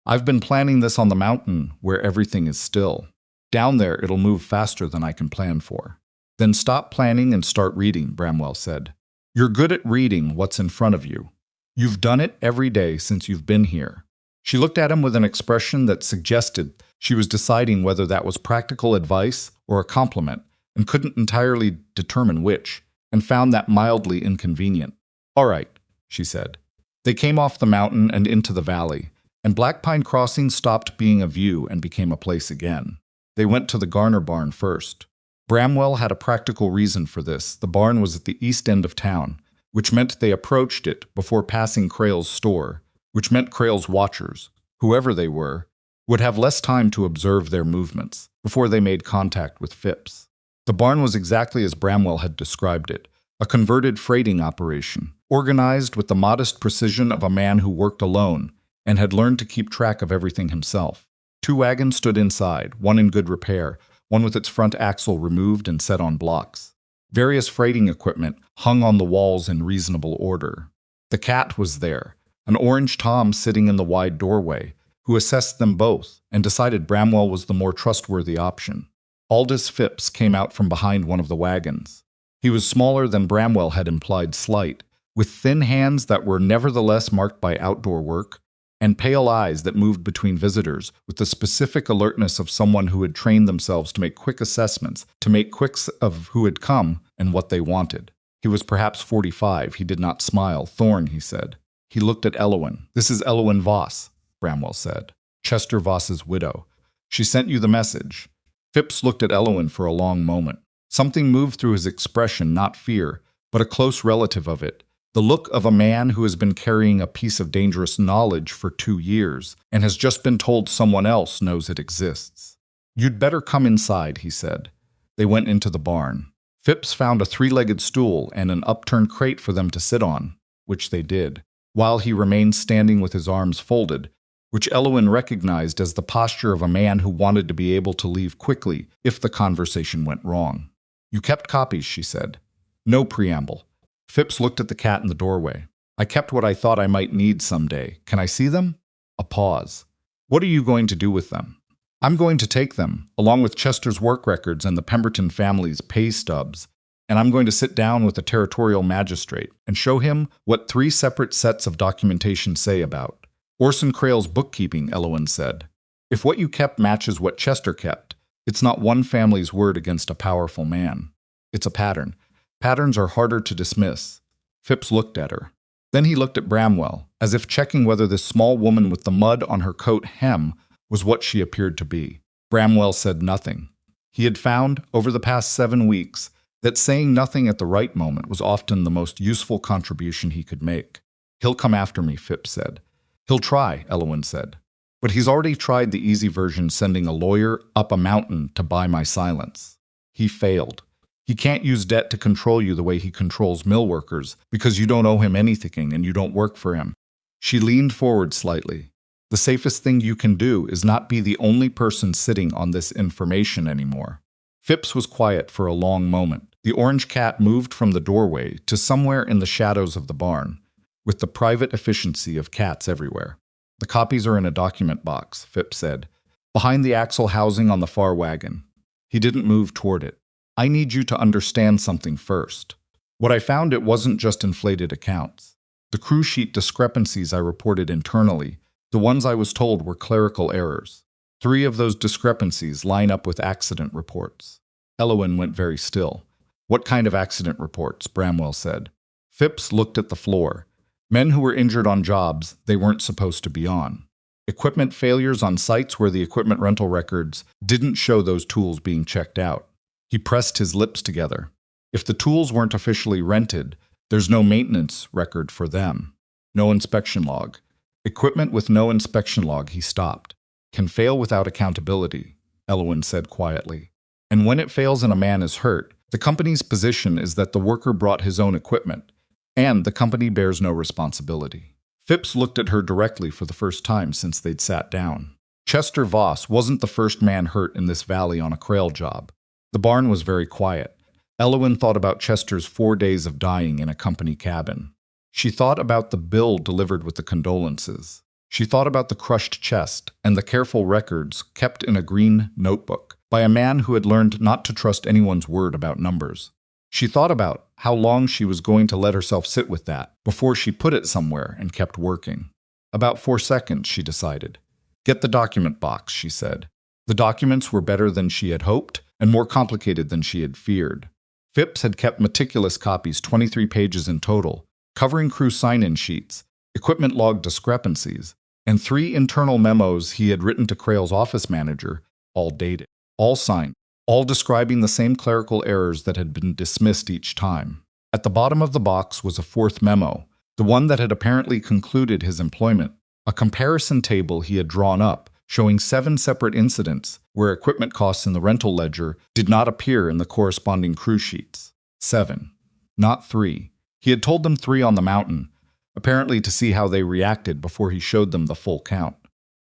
I've been planning this on the mountain where everything is still. Down there, it'll move faster than I can plan for. Then stop planning and start reading, Bramwell said. You're good at reading what's in front of you. You've done it every day since you've been here. She looked at him with an expression that suggested she was deciding whether that was practical advice or a compliment, and couldn't entirely determine which, and found that mildly inconvenient. All right, she said. They came off the mountain and into the valley, and Black Pine Crossing stopped being a view and became a place again. They went to the Garner barn first. Bramwell had a practical reason for this. The barn was at the east end of town, which meant they approached it before passing Crail's store, which meant Crail's watchers, whoever they were, would have less time to observe their movements before they made contact with Phipps. The barn was exactly as Bramwell had described it, a converted freighting operation, organized with the modest precision of a man who worked alone and had learned to keep track of everything himself. 2 wagons stood inside, one in good repair, one with its front axle removed and set on blocks. Various freighting equipment hung on the walls in reasonable order. The cat was there, an orange Tom sitting in the wide doorway, who assessed them both and decided Bramwell was the more trustworthy option. Aldous Phipps came out from behind one of the wagons. He was smaller than Bramwell had implied slight, with thin hands that were nevertheless marked by outdoor work, and pale eyes that moved between visitors with the specific alertness of someone who had trained themselves to make quick assessments, to make quicks of who had come and what they wanted. He was perhaps 45. He did not smile. Thorne, he said. He looked at Elowen. This is Elowen Voss, Bramwell said. Chester Voss's widow. She sent you the message. Phipps looked at Elowen for a long moment. Something moved through his expression, not fear, but a close relative of it. The look of a man who has been carrying a piece of dangerous knowledge for 2 years and has just been told someone else knows it exists. You'd better come inside, he said. They went into the barn. Phipps found a 3-legged stool and an upturned crate for them to sit on, which they did, while he remained standing with his arms folded, which Elowen recognized as the posture of a man who wanted to be able to leave quickly if the conversation went wrong. You kept copies, she said. No preamble. Phipps looked at the cat in the doorway. I kept what I thought I might need someday. Can I see them? A pause. What are you going to do with them? I'm going to take them, along with Chester's work records and the Pemberton family's pay stubs, and I'm going to sit down with the territorial magistrate and show him what 3 separate sets of documentation say about Orson Crail's bookkeeping, Elowen said. If what you kept matches what Chester kept, it's not one family's word against a powerful man. It's a pattern. Patterns are harder to dismiss. Phipps looked at her. Then he looked at Bramwell, as if checking whether this small woman with the mud on her coat hem was what she appeared to be. Bramwell said nothing. He had found, over the past 7 weeks, that saying nothing at the right moment was often the most useful contribution he could make. He'll come after me, Phipps said. He'll try, Elowen said. But he's already tried the easy version, sending a lawyer up a mountain to buy my silence. He failed. He can't use debt to control you the way he controls mill workers, because you don't owe him anything and you don't work for him. She leaned forward slightly. The safest thing you can do is not be the only person sitting on this information anymore. Phipps was quiet for a long moment. The orange cat moved from the doorway to somewhere in the shadows of the barn, with the private efficiency of cats everywhere. The copies are in a document box, Phipps said, behind the axle housing on the far wagon. He didn't move toward it. I need you to understand something first. What I found, it wasn't just inflated accounts. The crew sheet discrepancies I reported internally, the ones I was told were clerical errors. 3 of those discrepancies line up with accident reports. Elowen went very still. What kind of accident reports? Bramwell said. Phipps looked at the floor. Men who were injured on jobs they weren't supposed to be on. Equipment failures on sites where the equipment rental records didn't show those tools being checked out. He pressed his lips together. If the tools weren't officially rented, there's no maintenance record for them. No inspection log. Equipment with no inspection log, he stopped. Can fail without accountability, Elowen said quietly. And when it fails and a man is hurt, the company's position is that the worker brought his own equipment, and the company bears no responsibility. Phipps looked at her directly for the first time since they'd sat down. Chester Voss wasn't the first man hurt in this valley on a Crail job. The barn was very quiet. Elowen thought about Chester's 4 days of dying in a company cabin. She thought about the bill delivered with the condolences. She thought about the crushed chest and the careful records kept in a green notebook by a man who had learned not to trust anyone's word about numbers. She thought about how long she was going to let herself sit with that before she put it somewhere and kept working. About 4 seconds, she decided. Get the document box, she said. The documents were better than she had hoped and more complicated than she had feared. Phipps had kept meticulous copies, 23 pages in total, covering crew sign-in sheets, equipment log discrepancies, and 3 internal memos he had written to Crail's office manager, all dated, all signed, all describing the same clerical errors that had been dismissed each time. At the bottom of the box was a 4th memo, the one that had apparently concluded his employment, a comparison table he had drawn up showing 7 separate incidents where equipment costs in the rental ledger did not appear in the corresponding crew sheets. 7, not 3. He had told them 3 on the mountain, apparently to see how they reacted before he showed them the full count.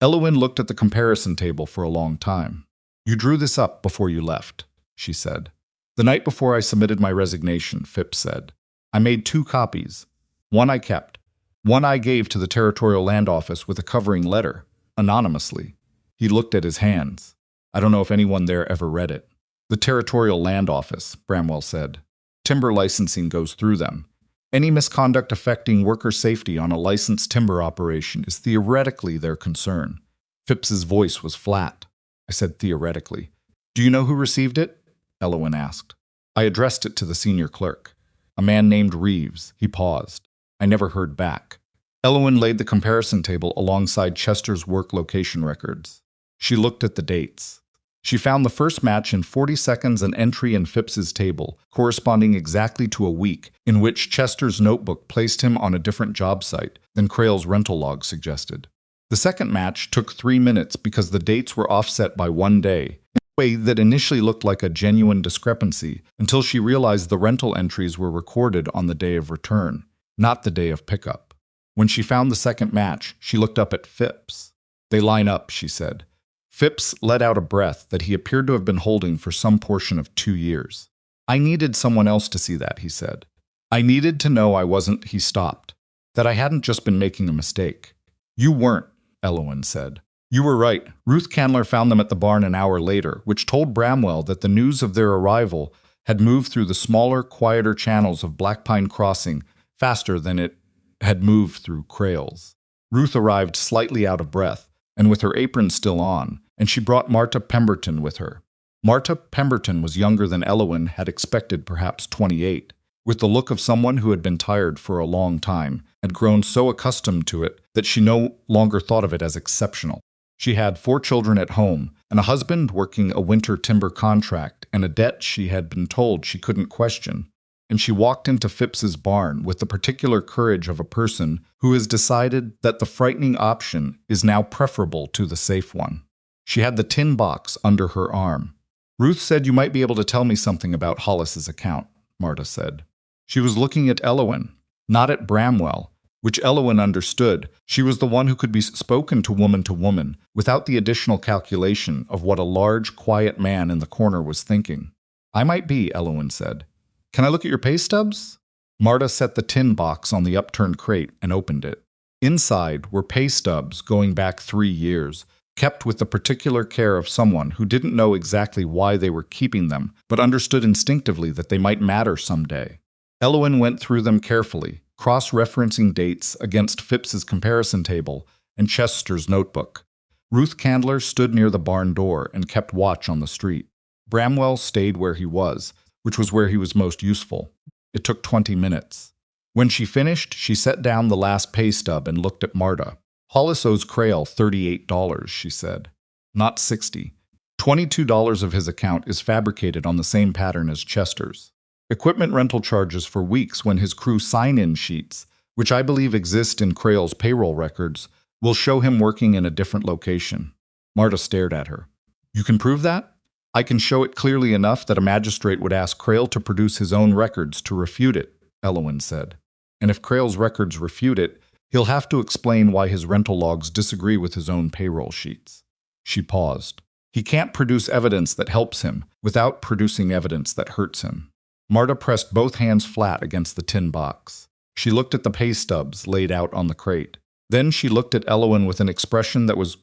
Elowen looked at the comparison table for a long time. You drew this up before you left, she said. The night before I submitted my resignation, Phipps said. I made 2 copies. One I kept. One I gave to the Territorial Land Office with a covering letter, anonymously. He looked at his hands. I don't know if anyone there ever read it. The Territorial Land Office, Bramwell said. Timber licensing goes through them. Any misconduct affecting worker safety on a licensed timber operation is theoretically their concern. Phipps's voice was flat. I said theoretically. Do you know who received it? Elowen asked. I addressed it to the senior clerk. A man named Reeves. He paused. I never heard back. Elowen laid the comparison table alongside Chester's work location records. She looked at the dates. She found the first match in 40 seconds an entry in Phipps's table, corresponding exactly to a week in which Chester's notebook placed him on a different job site than Crail's rental log suggested. The second match took 3 minutes because the dates were offset by 1 day, in a way that initially looked like a genuine discrepancy until she realized the rental entries were recorded on the day of return, not the day of pickup. When she found the second match, she looked up at Phipps. They line up, she said. Phipps let out a breath that he appeared to have been holding for some portion of 2 years. I needed someone else to see that, he said. I needed to know I wasn't, he stopped, that I hadn't just been making a mistake. You weren't, Elowen said. You were right. Ruth Candler found them at the barn an hour later, which told Bramwell that the news of their arrival had moved through the smaller, quieter channels of Black Pine Crossing faster than it had moved through Crail's. Ruth arrived slightly out of breath, and with her apron still on, and she brought Marta Pemberton with her. Marta Pemberton was younger than Elowen had expected, perhaps 28, with the look of someone who had been tired for a long time, had grown so accustomed to it that she no longer thought of it as exceptional. She had 4 children at home, and a husband working a winter timber contract, and a debt she had been told she couldn't question. And she walked into Phipps's barn with the particular courage of a person who has decided that the frightening option is now preferable to the safe one. She had the tin box under her arm. Ruth said you might be able to tell me something about Hollis's account, Marta said. She was looking at Elowen, not at Bramwell, which Elowen understood. She was the one who could be spoken to woman, without the additional calculation of what a large, quiet man in the corner was thinking. I might be, Elowen said. Can I look at your pay stubs? Marta set the tin box on the upturned crate and opened it. Inside were pay stubs going back 3 years, kept with the particular care of someone who didn't know exactly why they were keeping them, but understood instinctively that they might matter someday. Elowen went through them carefully, cross-referencing dates against Phipps's comparison table and Chester's notebook. Ruth Candler stood near the barn door and kept watch on the street. Bramwell stayed where he was, which was where he was most useful. It took 20 minutes. When she finished, she set down the last pay stub and looked at Marta. "Hollis owes Crail $38, she said. Not $60. $22 of his account is fabricated on the same pattern as Chester's. Equipment rental charges for weeks when his crew sign-in sheets, which I believe exist in Crail's payroll records, will show him working in a different location." Marta stared at her. "You can prove that?" "I can show it clearly enough that a magistrate would ask Crail to produce his own records to refute it," Elowen said. "And if Crail's records refute it, he'll have to explain why his rental logs disagree with his own payroll sheets." She paused. "He can't produce evidence that helps him without producing evidence that hurts him." Marta pressed both hands flat against the tin box. She looked at the pay stubs laid out on the crate. Then she looked at Elowen with an expression that was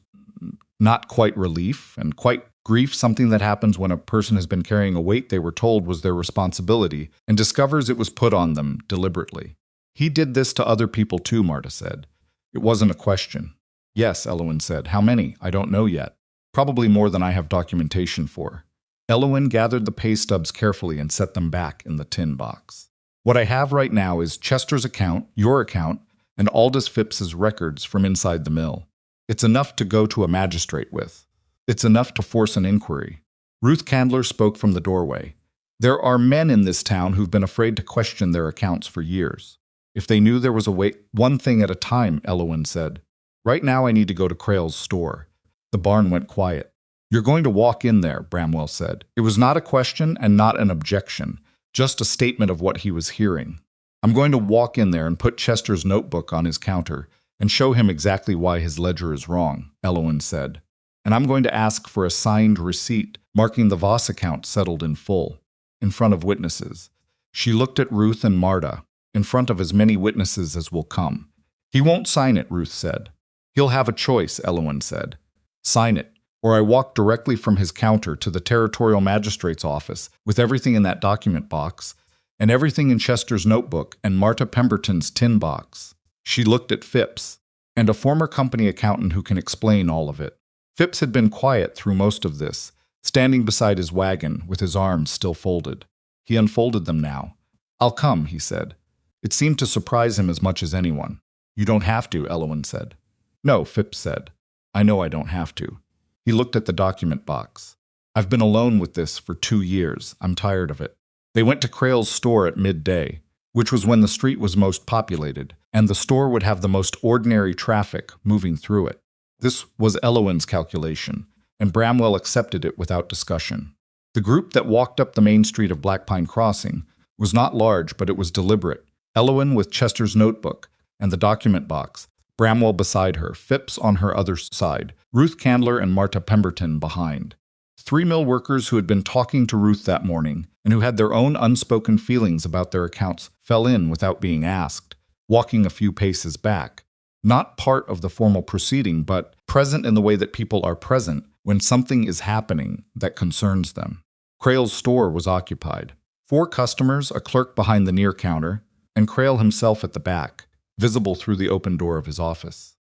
not quite relief and quite grief, something that happens when a person has been carrying a weight they were told was their responsibility and discovers it was put on them deliberately. "He did this to other people too," Marta said. "It wasn't a question." "Yes," Elowen said. "How many? I don't know yet. Probably more than I have documentation for." Elowen gathered the pay stubs carefully and set them back in the tin box. "What I have right now is Chester's account, your account, and Aldous Phipps's records from inside the mill. It's enough to go to a magistrate with. It's enough to force an inquiry." Ruth Candler spoke from the doorway. "There are men in this town who've been afraid to question their accounts for years. If they knew there was a way—" "One thing at a time," Elowen said. "Right now I need to go to Crail's store." The barn went quiet. "You're going to walk in there," Bramwell said. It was not a question and not an objection, just a statement of what he was hearing. "I'm going to walk in there and put Chester's notebook on his counter and show him exactly why his ledger is wrong," Elowen said. "And I'm going to ask for a signed receipt marking the Voss account settled in full, in front of witnesses." She looked at Ruth and Marta, "In front of as many witnesses as will come." "He won't sign it," Ruth said. "He'll have a choice," Elowen said. "Sign it, or I walk directly from his counter to the territorial magistrate's office with everything in that document box, and everything in Chester's notebook and Marta Pemberton's tin box." She looked at Phipps, "and a former company accountant who can explain all of it." Phipps had been quiet through most of this, standing beside his wagon with his arms still folded. He unfolded them now. "I'll come," he said. It seemed to surprise him as much as anyone. "You don't have to," Elowen said. "No," Phipps said. "I know I don't have to." He looked at the document box. "I've been alone with this for 2 years. I'm tired of it." They went to Crail's store at midday, which was when the street was most populated, and the store would have the most ordinary traffic moving through it. This was Elowen's calculation, and Bramwell accepted it without discussion. The group that walked up the main street of Black Pine Crossing was not large, but it was deliberate. Elowen with Chester's notebook and the document box, Bramwell beside her, Phipps on her other side, Ruth Candler and Marta Pemberton behind. 3 mill workers who had been talking to Ruth that morning and who had their own unspoken feelings about their accounts fell in without being asked, walking a few paces back. Not part of the formal proceeding, but present in the way that people are present when something is happening that concerns them. Crail's store was occupied. 4 customers, a clerk behind the near counter, and Crail himself at the back, visible through the open door of his office.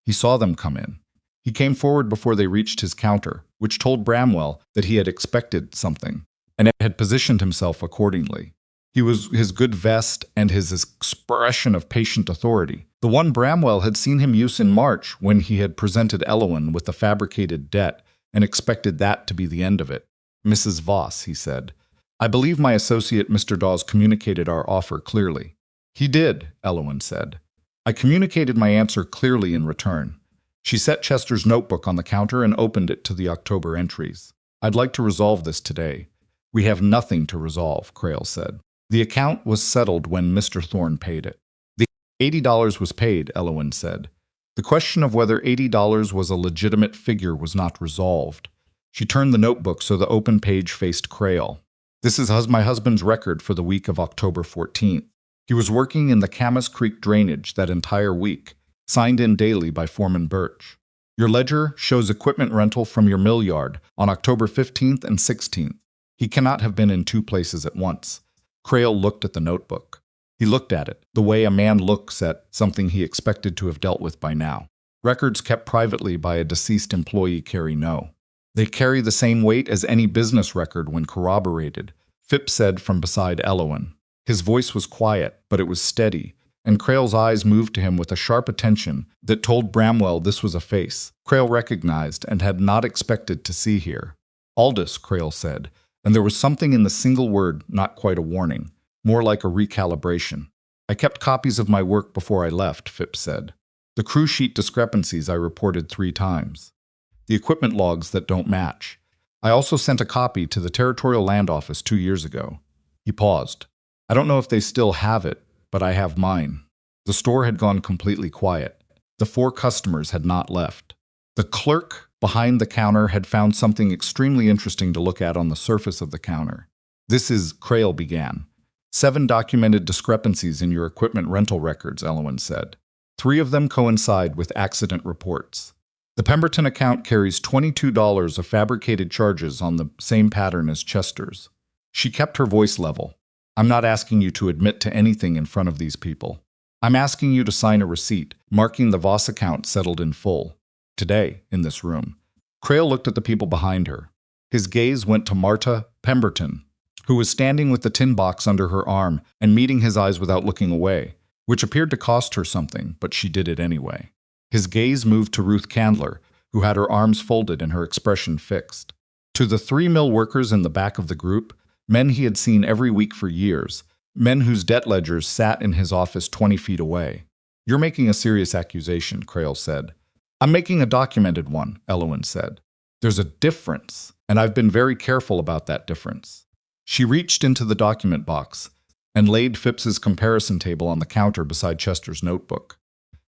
He saw them come in. He came forward before they reached his counter, which told Bramwell that he had expected something, and had positioned himself accordingly. His good vest and his expression of patient authority, the one Bramwell had seen him use in March when he had presented Elowen with the fabricated debt and expected that to be the end of it. "Mrs. Voss," he said, "I believe my associate Mr. Dawes communicated our offer clearly." "He did," Elowen said. "I communicated my answer clearly in return." She set Chester's notebook on the counter and opened it to the October entries. "I'd like to resolve this today." "We have nothing to resolve," Crail said. "The account was settled when Mr. Thorne paid it." "The $80 was paid," Elowen said. "The question of whether $80 was a legitimate figure was not resolved." She turned the notebook so the open page faced Crail. "This is my husband's record for the week of October 14th. He was working in the Camas Creek drainage that entire week, signed in daily by Foreman Birch. Your ledger shows equipment rental from your mill yard on October 15th and 16th. He cannot have been in 2 places at once." Crail looked at the notebook. He looked at it the way a man looks at something he expected to have dealt with by now. Records kept privately by a deceased employee carry no. They carry the same weight as any business record when corroborated, Phipps said from beside Elowen. His voice was quiet, but it was steady, and Crail's eyes moved to him with a sharp attention that told Bramwell this was a face Crail recognized and had not expected to see here. Aldous, Crail said, and there was something in the single word, not quite a warning, more like a recalibration. I kept copies of my work before I left, Phipps said. The crew sheet discrepancies I reported 3 times. The equipment logs that don't match. I also sent a copy to the Territorial Land Office 2 years ago. He paused. I don't know if they still have it, but I have mine. The store had gone completely quiet. The 4 customers had not left. The clerk behind the counter had found something extremely interesting to look at on the surface of the counter. This is, Crail began. 7 documented discrepancies in your equipment rental records, Elowen said. 3 of them coincide with accident reports. The Pemberton account carries $22 of fabricated charges on the same pattern as Chester's. She kept her voice level. I'm not asking you to admit to anything in front of these people. I'm asking you to sign a receipt, marking the Voss account settled in full. Today, in this room. Crail looked at the people behind her. His gaze went to Marta Pemberton, who was standing with the tin box under her arm and meeting his eyes without looking away, which appeared to cost her something, but she did it anyway. His gaze moved to Ruth Candler, who had her arms folded and her expression fixed. To the 3 mill workers in the back of the group, men he had seen every week for years, men whose debt ledgers sat in his office 20 feet away. You're making a serious accusation, Crail said. I'm making a documented one, Elowen said. There's a difference, and I've been very careful about that difference. She reached into the document box and laid Phipps's comparison table on the counter beside Chester's notebook.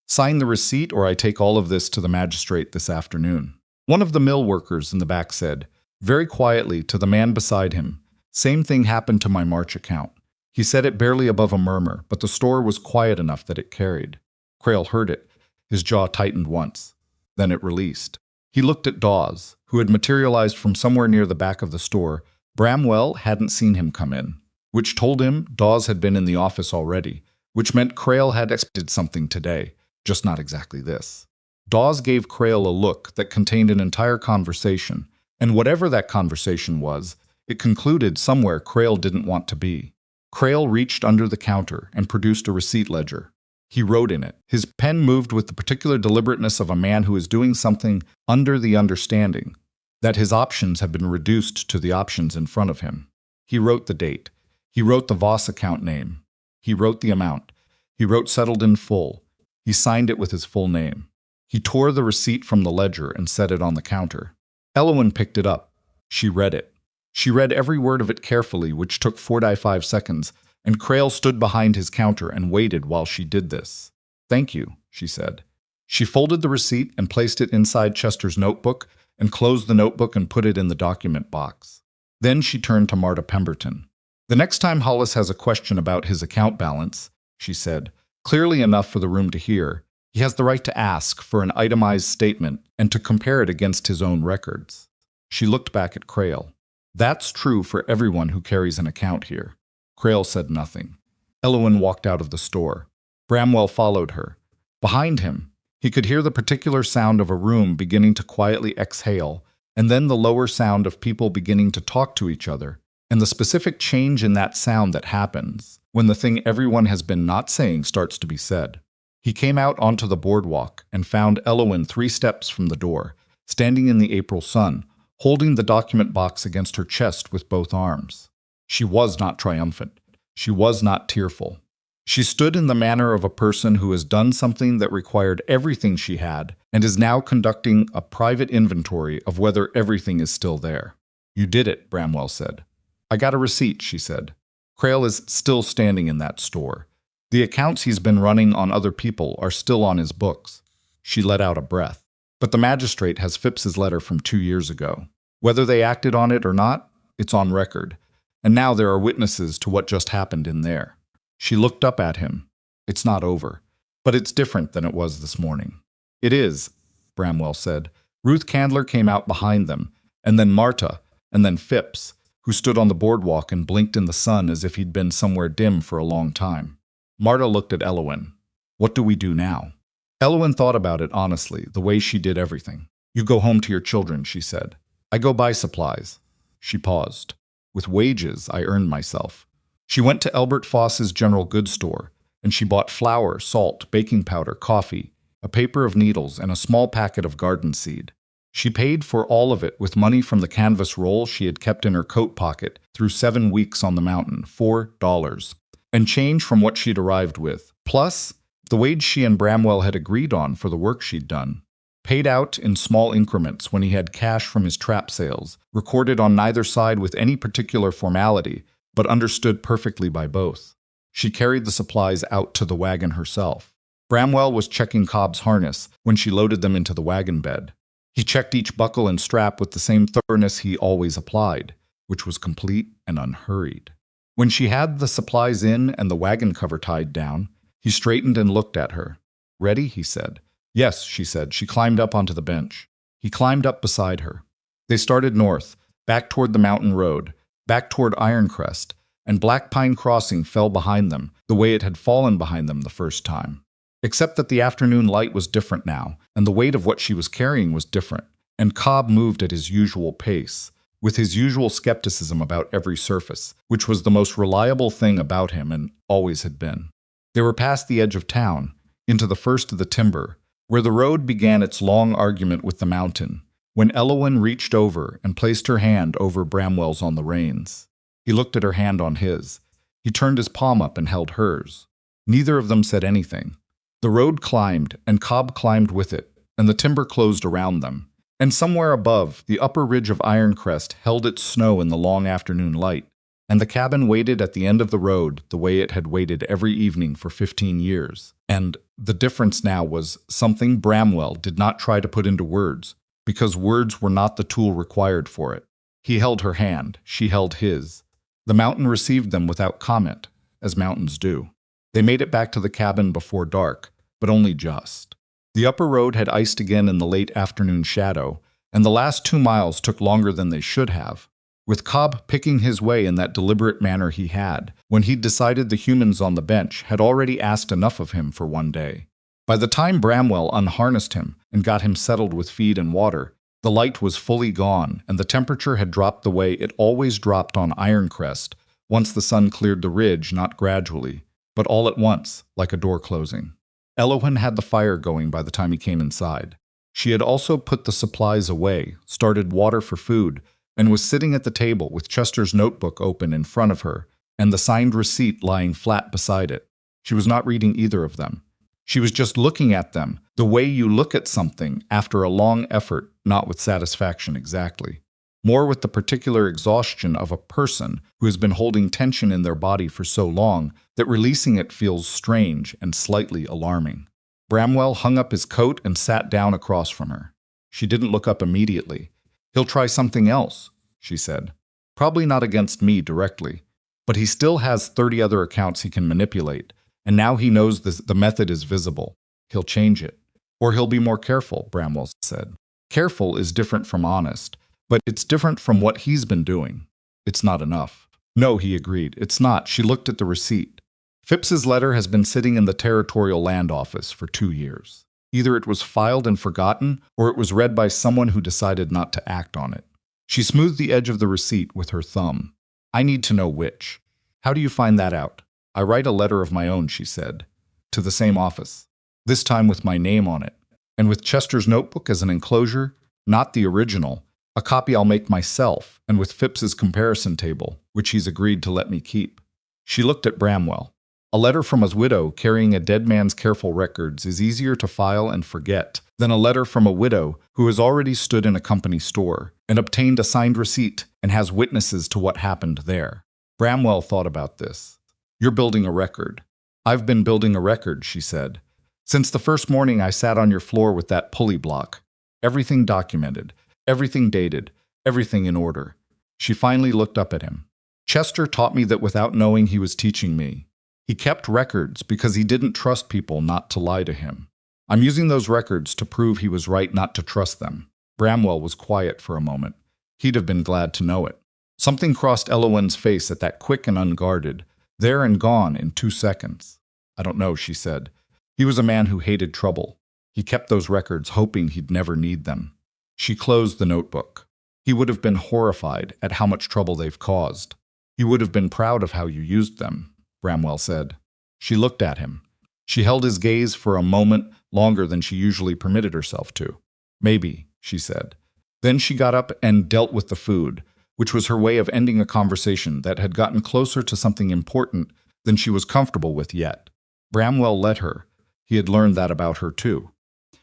Sign the receipt or I take all of this to the magistrate this afternoon. One of the mill workers in the back said, very quietly to the man beside him, same thing happened to my March account. He said it barely above a murmur, but the store was quiet enough that it carried. Crail heard it. His jaw tightened once. Then it released. He looked at Dawes, who had materialized from somewhere near the back of the store. Bramwell hadn't seen him come in, which told him Dawes had been in the office already, which meant Crail had expected something today, just not exactly this. Dawes gave Crail a look that contained an entire conversation, and whatever that conversation was, it concluded somewhere Crail didn't want to be. Crail reached under the counter and produced a receipt ledger. He wrote in it. His pen moved with the particular deliberateness of a man who is doing something under the understanding that his options have been reduced to the options in front of him. He wrote the date. He wrote the Voss account name. He wrote the amount. He wrote settled in full. He signed it with his full name. He tore the receipt from the ledger and set it on the counter. Elowen picked it up. She read it. She read every word of it carefully, which took 45 seconds, and Crail stood behind his counter and waited while she did this. Thank you, she said. She folded the receipt and placed it inside Chester's notebook and closed the notebook and put it in the document box. Then she turned to Marta Pemberton. The next time Hollis has a question about his account balance, she said, clearly enough for the room to hear, he has the right to ask for an itemized statement and to compare it against his own records. She looked back at Crail. That's true for everyone who carries an account here. Crail said nothing. Elowen walked out of the store. Bramwell followed her. Behind him, he could hear the particular sound of a room beginning to quietly exhale, and then the lower sound of people beginning to talk to each other, and the specific change in that sound that happens when the thing everyone has been not saying starts to be said. He came out onto the boardwalk and found Elowen 3 steps from the door, standing in the April sun, holding the document box against her chest with both arms. She was not triumphant. She was not tearful. She stood in the manner of a person who has done something that required everything she had and is now conducting a private inventory of whether everything is still there. You did it, Bramwell said. I got a receipt, she said. Crail is still standing in that store. The accounts he's been running on other people are still on his books. She let out a breath. But the magistrate has Phipps's letter from 2 years ago. Whether they acted on it or not, it's on record. And now there are witnesses to what just happened in there. She looked up at him. It's not over. But it's different than it was this morning. It is, Bramwell said. Ruth Candler came out behind them, and then Marta, and then Phipps, who stood on the boardwalk and blinked in the sun as if he'd been somewhere dim for a long time. Marta looked at Elowen. What do we do now? Elowen thought about it honestly, the way she did everything. You go home to your children, she said. I go buy supplies. She paused. With wages, I earned myself. She went to Albert Foss's general goods store, and she bought flour, salt, baking powder, coffee, a paper of needles, and a small packet of garden seed. She paid for all of it with money from the canvas roll she had kept in her coat pocket through 7 weeks on the mountain, $4, and change from what she'd arrived with, plus the wage she and Bramwell had agreed on for the work she'd done. Paid out in small increments when he had cash from his trap sales, recorded on neither side with any particular formality, but understood perfectly by both. She carried the supplies out to the wagon herself. Bramwell was checking Cobb's harness when she loaded them into the wagon bed. He checked each buckle and strap with the same thoroughness he always applied, which was complete and unhurried. When she had the supplies in and the wagon cover tied down, he straightened and looked at her. Ready? He said. Yes, she said. She climbed up onto the bench. He climbed up beside her. They started north, back toward the mountain road, back toward Ironcrest, and Black Pine Crossing fell behind them, the way it had fallen behind them the first time. Except that the afternoon light was different now, and the weight of what she was carrying was different, and Cobb moved at his usual pace, with his usual skepticism about every surface, which was the most reliable thing about him and always had been. They were past the edge of town, into the first of the timber, where the road began its long argument with the mountain, when Elowen reached over and placed her hand over Bramwell's on the reins. He looked at her hand on his. He turned his palm up and held hers. Neither of them said anything. The road climbed, and Cobb climbed with it, and the timber closed around them. And somewhere above, the upper ridge of Ironcrest held its snow in the long afternoon light, and the cabin waited at the end of the road the way it had waited every evening for 15 years. And the difference now was something Bramwell did not try to put into words, because words were not the tool required for it. He held her hand, she held his. The mountain received them without comment, as mountains do. They made it back to the cabin before dark, but only just. The upper road had iced again in the late afternoon shadow, and the last 2 miles took longer than they should have, with Cobb picking his way in that deliberate manner he had, when he'd decided the humans on the bench had already asked enough of him for one day. By the time Bramwell unharnessed him and got him settled with feed and water, the light was fully gone, and the temperature had dropped the way it always dropped on Ironcrest, once the sun cleared the ridge, not gradually, but all at once, like a door closing. Elowen had the fire going by the time he came inside. She had also put the supplies away, started water for food, and was sitting at the table with Chester's notebook open in front of her and the signed receipt lying flat beside it. She was not reading either of them. She was just looking at them, the way you look at something after a long effort, not with satisfaction exactly. More with the particular exhaustion of a person who has been holding tension in their body for so long that releasing it feels strange and slightly alarming. Bramwell hung up his coat and sat down across from her. She didn't look up immediately. He'll try something else, she said. Probably not against me directly, but he still has 30 other accounts he can manipulate, and now he knows the method is visible. He'll change it. Or he'll be more careful, Bramwell said. Careful is different from honest. But it's different from what he's been doing. It's not enough. No, he agreed. It's not. She looked at the receipt. Phipps's letter has been sitting in the Territorial Land Office for 2 years. Either it was filed and forgotten, or it was read by someone who decided not to act on it. She smoothed the edge of the receipt with her thumb. I need to know which. How do you find that out? I write a letter of my own, she said. To the same office. This time with my name on it. And with Chester's notebook as an enclosure, not the original. A copy I'll make myself, and with Phipps's comparison table, which he's agreed to let me keep. She looked at Bramwell. A letter from his widow carrying a dead man's careful records is easier to file and forget than a letter from a widow who has already stood in a company store and obtained a signed receipt and has witnesses to what happened there. Bramwell thought about this. You're building a record. I've been building a record, she said. Since the first morning I sat on your floor with that pulley block. Everything documented. Everything dated, everything in order. She finally looked up at him. Chester taught me that without knowing he was teaching me. He kept records because he didn't trust people not to lie to him. I'm using those records to prove he was right not to trust them. Bramwell was quiet for a moment. He'd have been glad to know it. Something crossed Elowen's face at that quick and unguarded, there and gone in 2 seconds. I don't know, she said. He was a man who hated trouble. He kept those records, hoping he'd never need them. She closed the notebook. He would have been horrified at how much trouble they've caused. He would have been proud of how you used them, Bramwell said. She looked at him. She held his gaze for a moment longer than she usually permitted herself to. Maybe, she said. Then she got up and dealt with the food, which was her way of ending a conversation that had gotten closer to something important than she was comfortable with yet. Bramwell let her. He had learned that about her, too.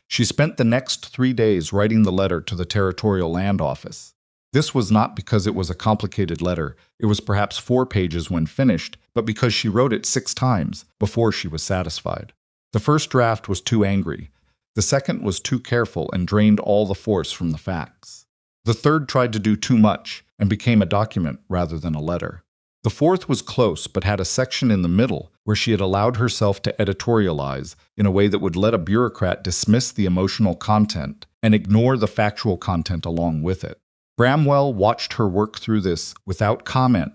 She spent the next 3 days writing the letter to the Territorial Land Office. This was not because it was a complicated letter. It was perhaps 4 pages when finished, but because she wrote it 6 times before she was satisfied. The first draft was too angry. The second was too careful and drained all the force from the facts. The third tried to do too much and became a document rather than a letter. The fourth was close but had a section in the middle where she had allowed herself to editorialize in a way that would let a bureaucrat dismiss the emotional content and ignore the factual content along with it. Bramwell watched her work through this without comment,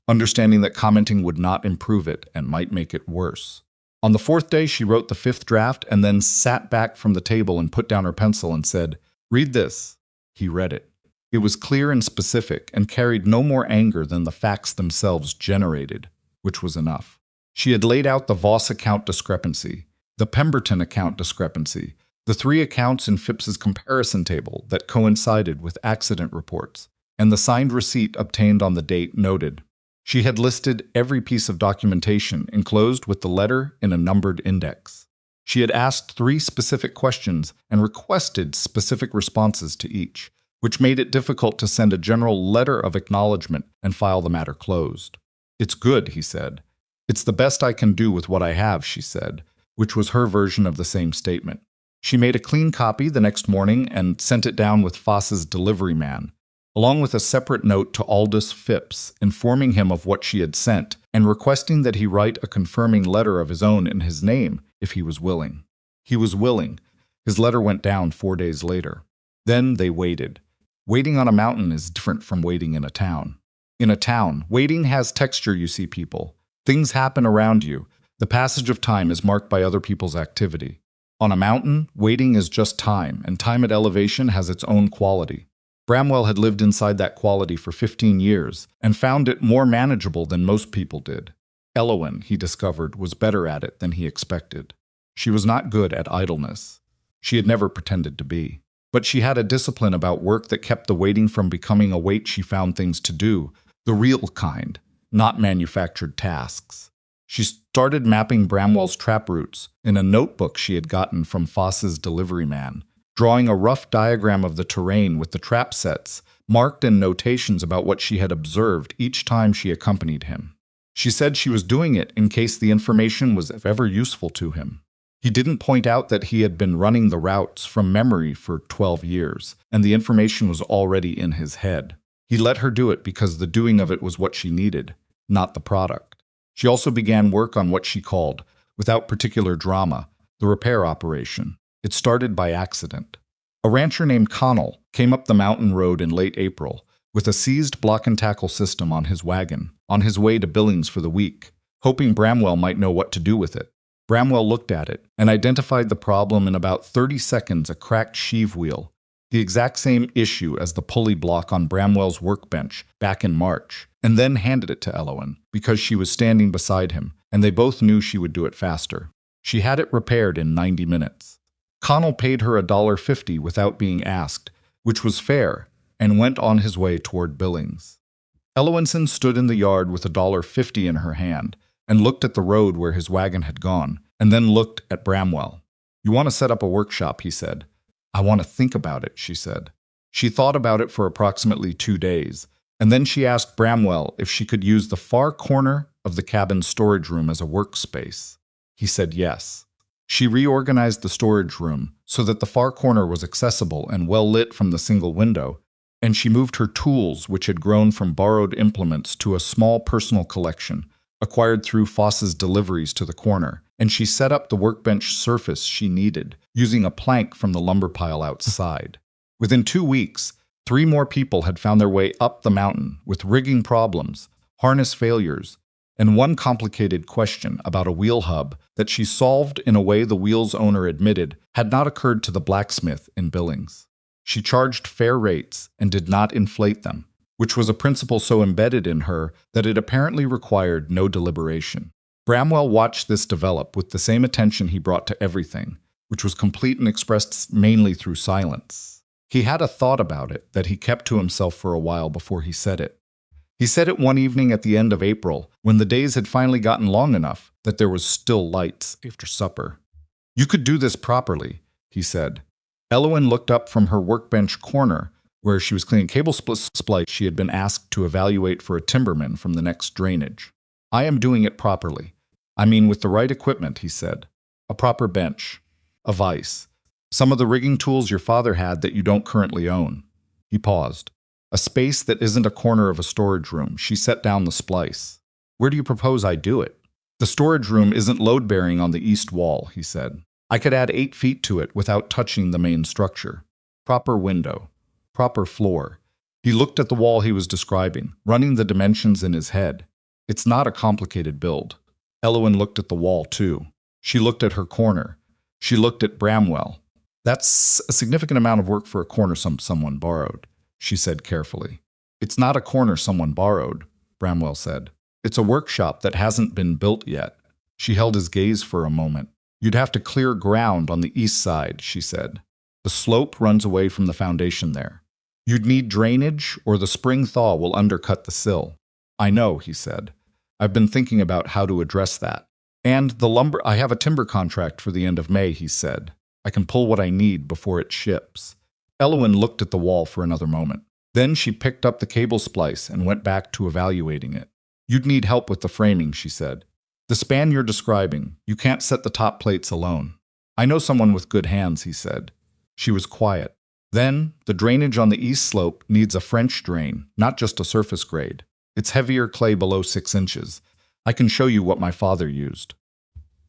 understanding that commenting would not improve it and might make it worse. On the 4th day, she wrote the 5th draft and then sat back from the table and put down her pencil and said, "Read this." He read it. It was clear and specific and carried no more anger than the facts themselves generated, which was enough. She had laid out the Voss account discrepancy, the Pemberton account discrepancy, the 3 accounts in Phipps's comparison table that coincided with accident reports, and the signed receipt obtained on the date noted. She had listed every piece of documentation enclosed with the letter in a numbered index. She had asked 3 specific questions and requested specific responses to each, which made it difficult to send a general letter of acknowledgement and file the matter closed. "It's good," he said. "It's the best I can do with what I have," she said, which was her version of the same statement. She made a clean copy the next morning and sent it down with Voss's delivery man, along with a separate note to Aldous Phipps, informing him of what she had sent and requesting that he write a confirming letter of his own in his name if he was willing. He was willing. His letter went down 4 days later. Then they waited. Waiting on a mountain is different from waiting in a town. In a town, waiting has texture, you see, people. Things happen around you. The passage of time is marked by other people's activity. On a mountain, waiting is just time, and time at elevation has its own quality. Bramwell had lived inside that quality for 15 years and found it more manageable than most people did. Elowen, he discovered, was better at it than he expected. She was not good at idleness. She had never pretended to be. But she had a discipline about work that kept the waiting from becoming a wait. She found things to do, the real kind, not manufactured tasks. She started mapping Bramwell's trap routes in a notebook she had gotten from Voss's delivery man, drawing a rough diagram of the terrain with the trap sets, marked in notations about what she had observed each time she accompanied him. She said she was doing it in case the information was ever useful to him. He didn't point out that he had been running the routes from memory for 12 years, and the information was already in his head. He let her do it because the doing of it was what she needed, not the product. She also began work on what she called, without particular drama, the repair operation. It started by accident. A rancher named Connell came up the mountain road in late April with a seized block-and-tackle system on his wagon, on his way to Billings for the week, hoping Bramwell might know what to do with it. Bramwell looked at it and identified the problem in about 30 seconds: a cracked sheave wheel, the exact same issue as the pulley block on Bramwell's workbench back in March, and then handed it to Elowen because she was standing beside him, and they both knew she would do it faster. She had it repaired in 90 minutes. Connell paid her $1.50 without being asked, which was fair, and went on his way toward Billings. Elowenson stood in the yard with $1.50 in her hand and looked at the road where his wagon had gone, and then looked at Bramwell. "You want to set up a workshop," he said. "I want to think about it," she said. She thought about it for approximately 2 days, and then she asked Bramwell if she could use the far corner of the cabin's storage room as a workspace. He said yes. She reorganized the storage room so that the far corner was accessible and well lit from the single window, and she moved her tools, which had grown from borrowed implements, to a small personal collection, acquired through Voss's deliveries, to the corner, and she set up the workbench surface she needed, using a plank from the lumber pile outside. Within 2 weeks, 3 more people had found their way up the mountain with rigging problems, harness failures, and one complicated question about a wheel hub that she solved in a way the wheel's owner admitted had not occurred to the blacksmith in Billings. She charged fair rates and did not inflate them, which was a principle so embedded in her that it apparently required no deliberation. Bramwell watched this develop with the same attention he brought to everything, which was complete and expressed mainly through silence. He had a thought about it that he kept to himself for a while before he said it. He said it one evening at the end of April, when the days had finally gotten long enough that there was still light after supper. "You could do this properly," he said. Elowen looked up from her workbench corner, where she was cleaning cable splice she had been asked to evaluate for a timberman from the next drainage. "I am doing it properly. I mean with the right equipment," he said. "A proper bench. A vise. Some of the rigging tools your father had that you don't currently own." He paused. "A space that isn't a corner of a storage room." She set down the splice. "Where do you propose I do it?" "The storage room isn't load-bearing on the east wall," he said. "I could add 8 feet to it without touching the main structure. Proper window. Proper floor." He looked at the wall he was describing, running the dimensions in his head. "It's not a complicated build." Elowen looked at the wall, too. She looked at her corner. She looked at Bramwell. "That's a significant amount of work for a corner someone borrowed," she said carefully. "It's not a corner someone borrowed," Bramwell said. "It's a workshop that hasn't been built yet." She held his gaze for a moment. "You'd have to clear ground on the east side," she said. "The slope runs away from the foundation there. You'd need drainage, or the spring thaw will undercut the sill." "I know," he said. "I've been thinking about how to address that." "And the lumber, I have a timber contract for the end of May," he said. "I can pull what I need before it ships." Elowen looked at the wall for another moment. Then she picked up the cable splice and went back to evaluating it. "You'd need help with the framing," she said. "The span you're describing, you can't set the top plates alone." "I know someone with good hands," he said. She was quiet. "Then, the drainage on the east slope needs a French drain, not just a surface grade. It's heavier clay below 6 inches. I can show you what my father used."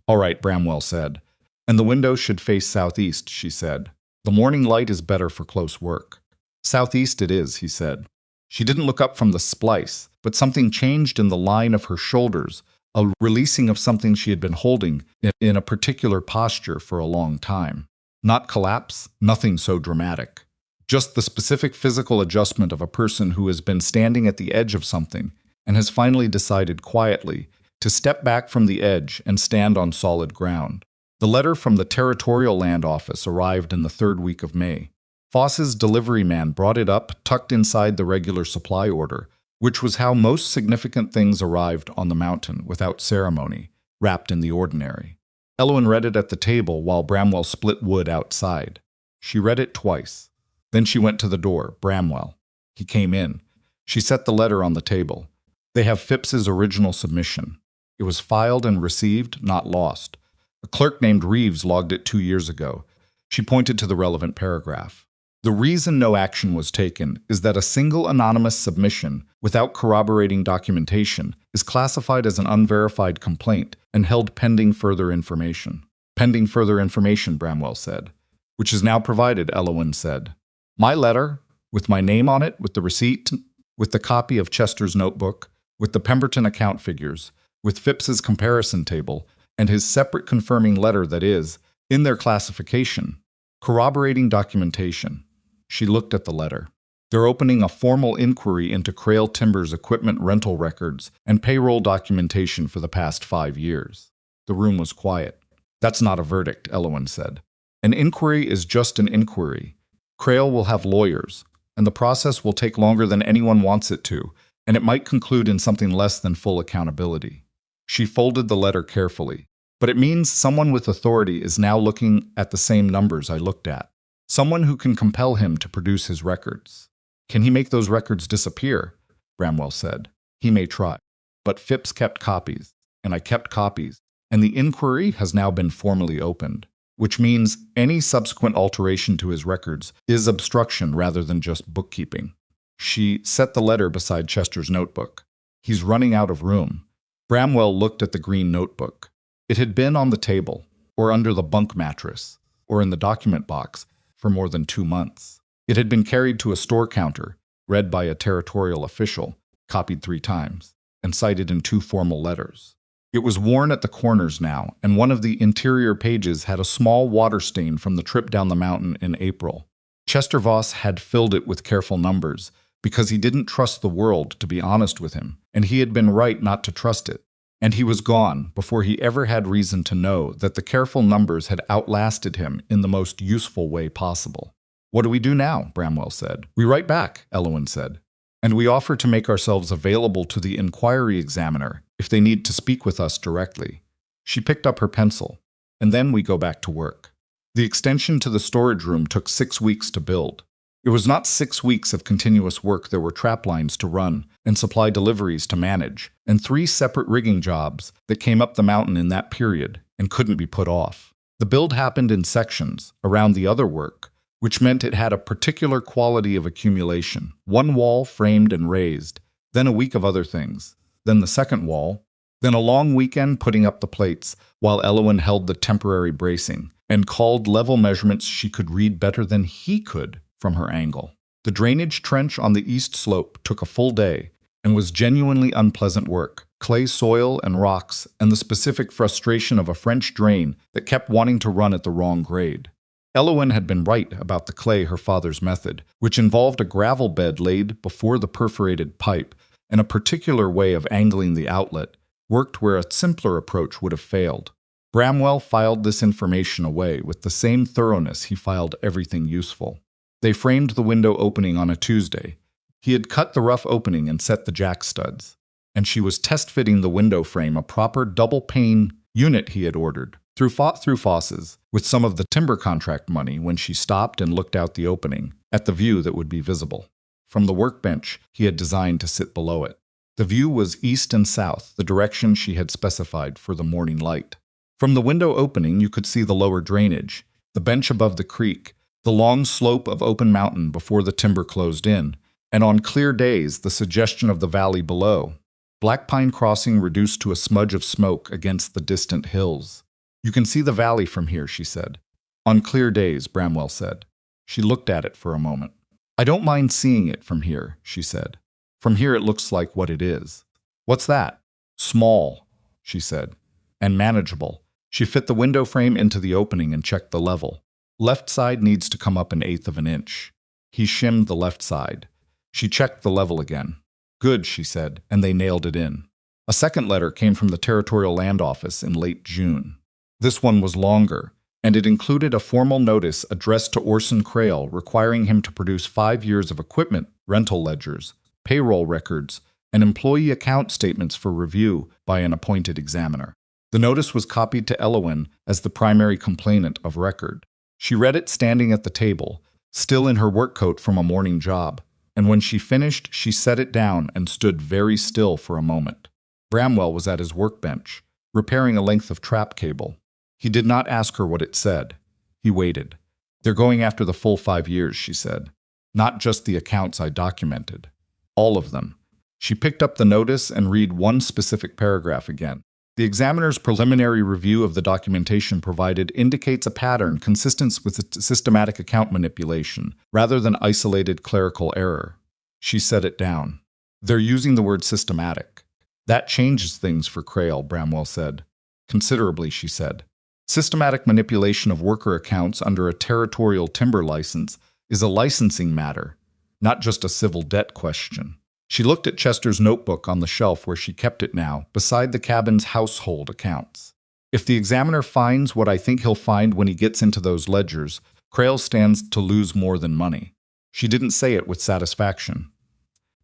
"All right," Bramwell said. "And the window should face southeast," she said. "The morning light is better for close work." "Southeast it is," he said. She didn't look up from the splice, but something changed in the line of her shoulders, a releasing of something she had been holding in a particular posture for a long time. Not collapse, nothing so dramatic. Just the specific physical adjustment of a person who has been standing at the edge of something and has finally decided quietly to step back from the edge and stand on solid ground. The letter from the Territorial Land Office arrived in the 3rd week of May. Voss's delivery man brought it up, tucked inside the regular supply order, which was how most significant things arrived on the mountain without ceremony, wrapped in the ordinary. Elowen read it at the table while Bramwell split wood outside. She read it twice. Then she went to the door. Bramwell. He came in. She set the letter on the table. "They have Phipps's original submission. It was filed and received, not lost. A clerk named Reeves logged it 2 years ago." She pointed to the relevant paragraph. "The reason no action was taken is that a single anonymous submission, without corroborating documentation, is classified as an unverified complaint and held pending further information." "Pending further information," Bramwell said. "Which is now provided," Elowen said. "My letter, with my name on it, with the receipt, with the copy of Chester's notebook, with the Pemberton account figures, with Phipps's comparison table, and his separate confirming letter that is, in their classification, corroborating documentation." She looked at the letter. "They're opening a formal inquiry into Crail Timber's equipment rental records and payroll documentation for the past 5 years. The room was quiet. "That's not a verdict," Elowen said. "An inquiry is just an inquiry. Crail will have lawyers, and the process will take longer than anyone wants it to, and it might conclude in something less than full accountability." She folded the letter carefully. "But it means someone with authority is now looking at the same numbers I looked at. Someone who can compel him to produce his records." "Can he make those records disappear?" Bramwell said. "He may try. But Phipps kept copies, and I kept copies, and the inquiry has now been formally opened, which means any subsequent alteration to his records is obstruction rather than just bookkeeping." She set the letter beside Chester's notebook. "He's running out of room." Bramwell looked at the green notebook. It had been on the table, or under the bunk mattress, or in the document box for more than 2 months. It had been carried to a store counter, read by a territorial official, copied 3 times. and cited in 2 formal letters. It was worn at the corners now, and one of the interior pages had a small water stain from the trip down the mountain in April. Chester Voss had filled it with careful numbers, because he didn't trust the world to be honest with him, and he had been right not to trust it. And he was gone before he ever had reason to know that the careful numbers had outlasted him in the most useful way possible. "What do we do now?" Bramwell said. "We write back," Elowen said. "And we offer to make ourselves available to the inquiry examiner if they need to speak with us directly." She picked up her pencil. "And then we go back to work." The extension to the storage room took 6 weeks to build. It was not 6 weeks of continuous work. There were trap lines to run and supply deliveries to manage, and 3 separate rigging jobs that came up the mountain in that period and couldn't be put off. The build happened in sections around the other work, which meant it had a particular quality of accumulation. 1 wall framed and raised, then a week of other things, then the second wall, then a long weekend putting up the plates while Elowen held the temporary bracing and called level measurements she could read better than he could from her angle. The drainage trench on the east slope took a full day and was genuinely unpleasant work. Clay soil and rocks and the specific frustration of a French drain that kept wanting to run at the wrong grade. Elowen had been right about the clay, her father's method, which involved a gravel bed laid before the perforated pipe and a particular way of angling the outlet, worked where a simpler approach would have failed. Bramwell filed this information away with the same thoroughness he filed everything useful. They framed the window opening on a Tuesday. He had cut the rough opening and set the jack studs, and she was test-fitting the window frame, a proper double-pane unit he had ordered, through Voss's, with some of the timber contract money when she stopped and looked out the opening, at the view that would be visible. From the workbench he had designed to sit below it. The view was east and south, the direction she had specified for the morning light. From the window opening you could see the lower drainage, the bench above the creek, the long slope of open mountain before the timber closed in, and on clear days the suggestion of the valley below. Black Pine Crossing reduced to a smudge of smoke against the distant hills. "You can see the valley from here," she said. "On clear days," Bramwell said. She looked at it for a moment. "I don't mind seeing it from here," she said. "From here it looks like what it is." "What's that?" "Small," she said, "and manageable." She fit the window frame into the opening and checked the level. "Left side needs to come up 1/8 of an inch." He shimmed the left side. She checked the level again. "Good," she said, and they nailed it in. A second letter came from the Territorial Land Office in late June. This one was longer, and it included a formal notice addressed to Orson Crail requiring him to produce 5 years of equipment, rental ledgers, payroll records, and employee account statements for review by an appointed examiner. The notice was copied to Elowen as the primary complainant of record. She read it standing at the table, still in her work coat from a morning job, and when she finished, she set it down and stood very still for a moment. Bramwell was at his workbench, repairing a length of trap cable. He did not ask her what it said. He waited. "They're going after the full 5 years," she said. "Not just the accounts I documented. All of them." She picked up the notice and read one specific paragraph again. "The examiner's preliminary review of the documentation provided indicates a pattern consistent with systematic account manipulation, rather than isolated clerical error." She set it down. "They're using the word systematic. That changes things for Crail," Bramwell said. "Considerably," she said. "Systematic manipulation of worker accounts under a territorial timber license is a licensing matter, not just a civil debt question." She looked at Chester's notebook on the shelf where she kept it now, beside the cabin's household accounts. "If the examiner finds what I think he'll find when he gets into those ledgers, Crail stands to lose more than money." She didn't say it with satisfaction.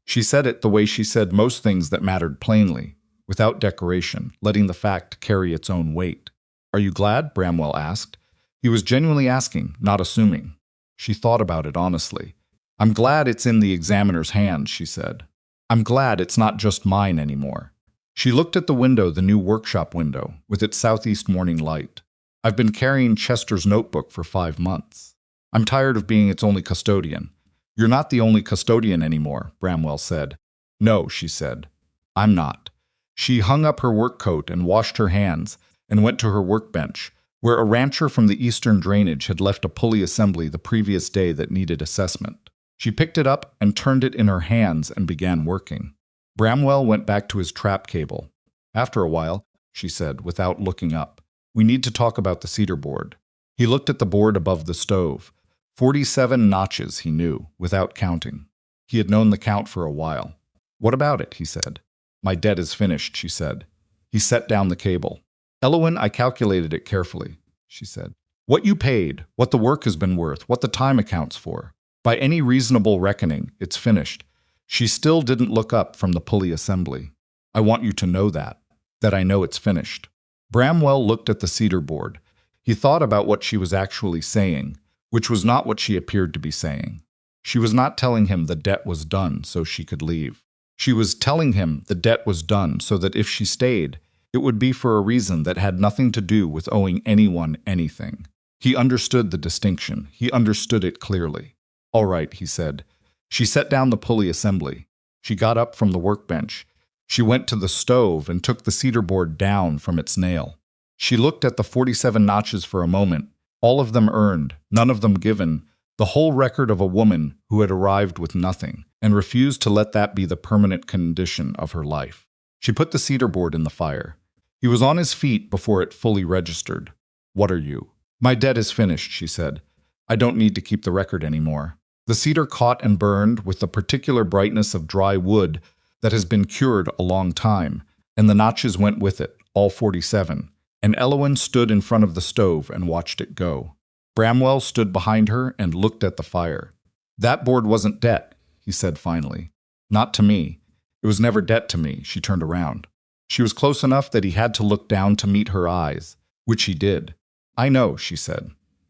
She said it the way she said most things that mattered, plainly, without decoration, letting the fact carry its own weight. "Are you glad?" Bramwell asked. He was genuinely asking, not assuming. She thought about it honestly. "I'm glad it's in the examiner's hands," she said. "I'm glad it's not just mine anymore." She looked at the window, the new workshop window, with its southeast morning light. "I've been carrying Chester's notebook for 5 months. I'm tired of being its only custodian." "You're not the only custodian anymore," Bramwell said. "No," she said. "I'm not." She hung up her work coat and washed her hands and went to her workbench, where a rancher from the eastern drainage had left a pulley assembly the previous day that needed assessment. She picked it up and turned it in her hands and began working. Bramwell went back to his trap cable. After a while, she said, without looking up, "We need to talk about the cedar board." He looked at the board above the stove. 47 notches, he knew, without counting. He had known the count for a while. "What about it?" he said. "My debt is finished," she said. He set down the cable. "Elowen, I calculated it carefully," she said. "What you paid, what the work has been worth, what the time accounts for. By any reasonable reckoning, it's finished." She still didn't look up from the pulley assembly. "I want you to know that I know it's finished." Bramwell looked at the cedar board. He thought about what she was actually saying, which was not what she appeared to be saying. She was not telling him the debt was done so she could leave. She was telling him the debt was done so that if she stayed, it would be for a reason that had nothing to do with owing anyone anything. He understood the distinction. He understood it clearly. "All right," he said. She set down the pulley assembly. She got up from the workbench. She went to the stove and took the cedar board down from its nail. She looked at the 47 notches for a moment, all of them earned, none of them given, the whole record of a woman who had arrived with nothing, and refused to let that be the permanent condition of her life. She put the cedar board in the fire. He was on his feet before it fully registered. "What are you?" "My debt is finished," she said. "I don't need to keep the record anymore." The cedar caught and burned with the particular brightness of dry wood that has been cured a long time, and the notches went with it, all 47, and Elowen stood in front of the stove and watched it go. Bramwell stood behind her and looked at the fire. "That board wasn't debt," he said finally. "Not to me. It was never debt to me." She turned around. She was close enough that he had to look down to meet her eyes, which he did. "I know," she said.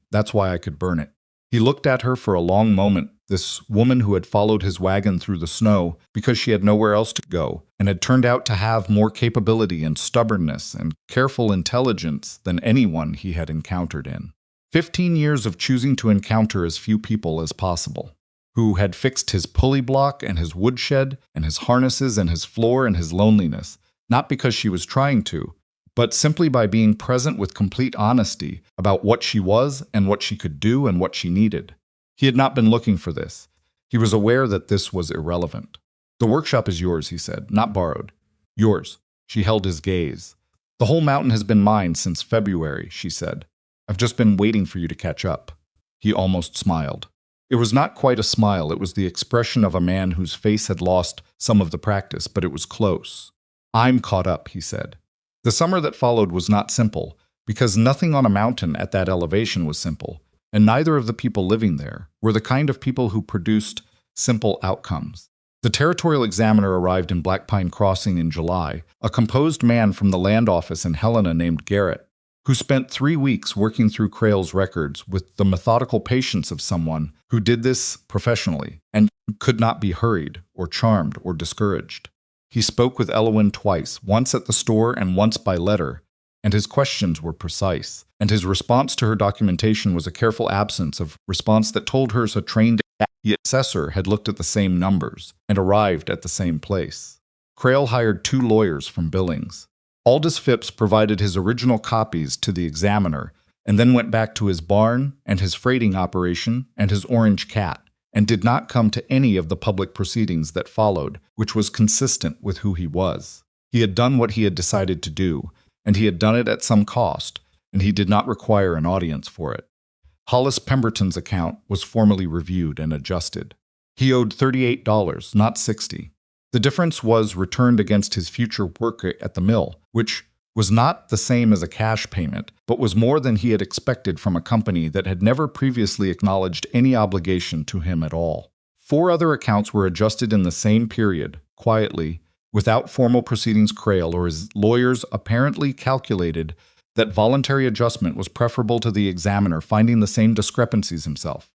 "That's why I could burn it." He looked at her for a long moment, this woman who had followed his wagon through the snow because she had nowhere else to go, and had turned out to have more capability and stubbornness and careful intelligence than anyone he had encountered in 15 years of choosing to encounter as few people as possible, who had fixed his pulley block and his woodshed and his harnesses and his floor and his loneliness, not because she was trying to, but simply by being present with complete honesty about what she was and what she could do and what she needed. He had not been looking for this. He was aware that this was irrelevant. "The workshop is yours," he said, "not borrowed. Yours." She held his gaze. "The whole mountain has been mine since February," she said. "I've just been waiting for you to catch up." He almost smiled. It was not quite a smile. It was the expression of a man whose face had lost some of the practice, but it was close. "I'm caught up," he said. The summer that followed was not simple, because nothing on a mountain at that elevation was simple, and neither of the people living there were the kind of people who produced simple outcomes. The territorial examiner arrived in Black Pine Crossing in July, a composed man from the land office in Helena named Garrett, who spent 3 weeks working through Crail's records with the methodical patience of someone who did this professionally and could not be hurried or charmed or discouraged. He spoke with Elowen twice, once at the store and once by letter, and his questions were precise, and his response to her documentation was a careful absence of response that told her a trained assessor had looked at the same numbers and arrived at the same place. Crail hired 2 lawyers from Billings. Aldous Phipps provided his original copies to the examiner and then went back to his barn and his freighting operation and his orange cat, and did not come to any of the public proceedings that followed, which was consistent with who he was. He had done what he had decided to do, and he had done it at some cost, and he did not require an audience for it. Hollis Pemberton's account was formally reviewed and adjusted. He owed $38, not $60. The difference was returned against his future work at the mill, which was not the same as a cash payment, but was more than he had expected from a company that had never previously acknowledged any obligation to him at all. 4 other accounts were adjusted in the same period, quietly, without formal proceedings. Crail or his lawyers apparently calculated that voluntary adjustment was preferable to the examiner finding the same discrepancies himself.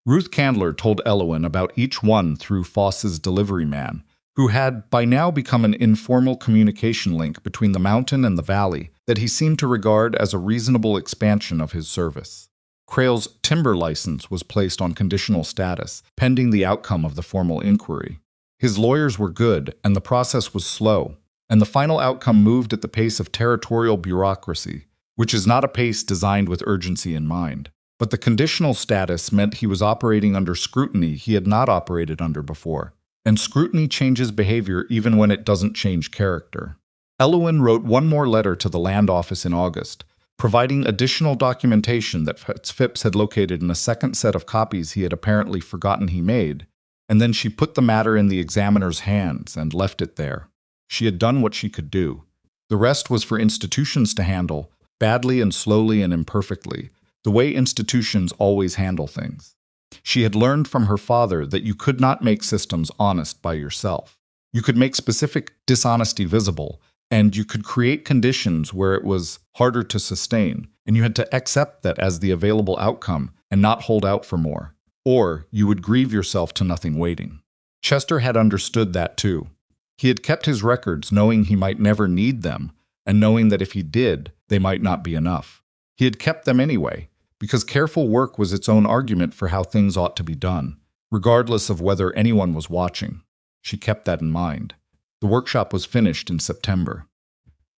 Ruth Candler told Elowen about each one through Voss's delivery man, who had by now become an informal communication link between the mountain and the valley that he seemed to regard as a reasonable expansion of his service. Crail's timber license was placed on conditional status, pending the outcome of the formal inquiry. His lawyers were good, and the process was slow, and the final outcome moved at the pace of territorial bureaucracy, which is not a pace designed with urgency in mind. But the conditional status meant he was operating under scrutiny he had not operated under before, and scrutiny changes behavior even when it doesn't change character. Elowen wrote one more letter to the land office in August, providing additional documentation that Fitzphipps had located in a second set of copies he had apparently forgotten he made, and then she put the matter in the examiner's hands and left it there. She had done what she could do. The rest was for institutions to handle, badly and slowly and imperfectly, the way institutions always handle things. She had learned from her father that you could not make systems honest by yourself. You could make specific dishonesty visible, and you could create conditions where it was harder to sustain, and you had to accept that as the available outcome and not hold out for more, or you would grieve yourself to nothing waiting. Chester had understood that too. He had kept his records knowing he might never need them, and knowing that if he did, they might not be enough. He had kept them anyway, because careful work was its own argument for how things ought to be done, regardless of whether anyone was watching. She kept that in mind. The workshop was finished in September.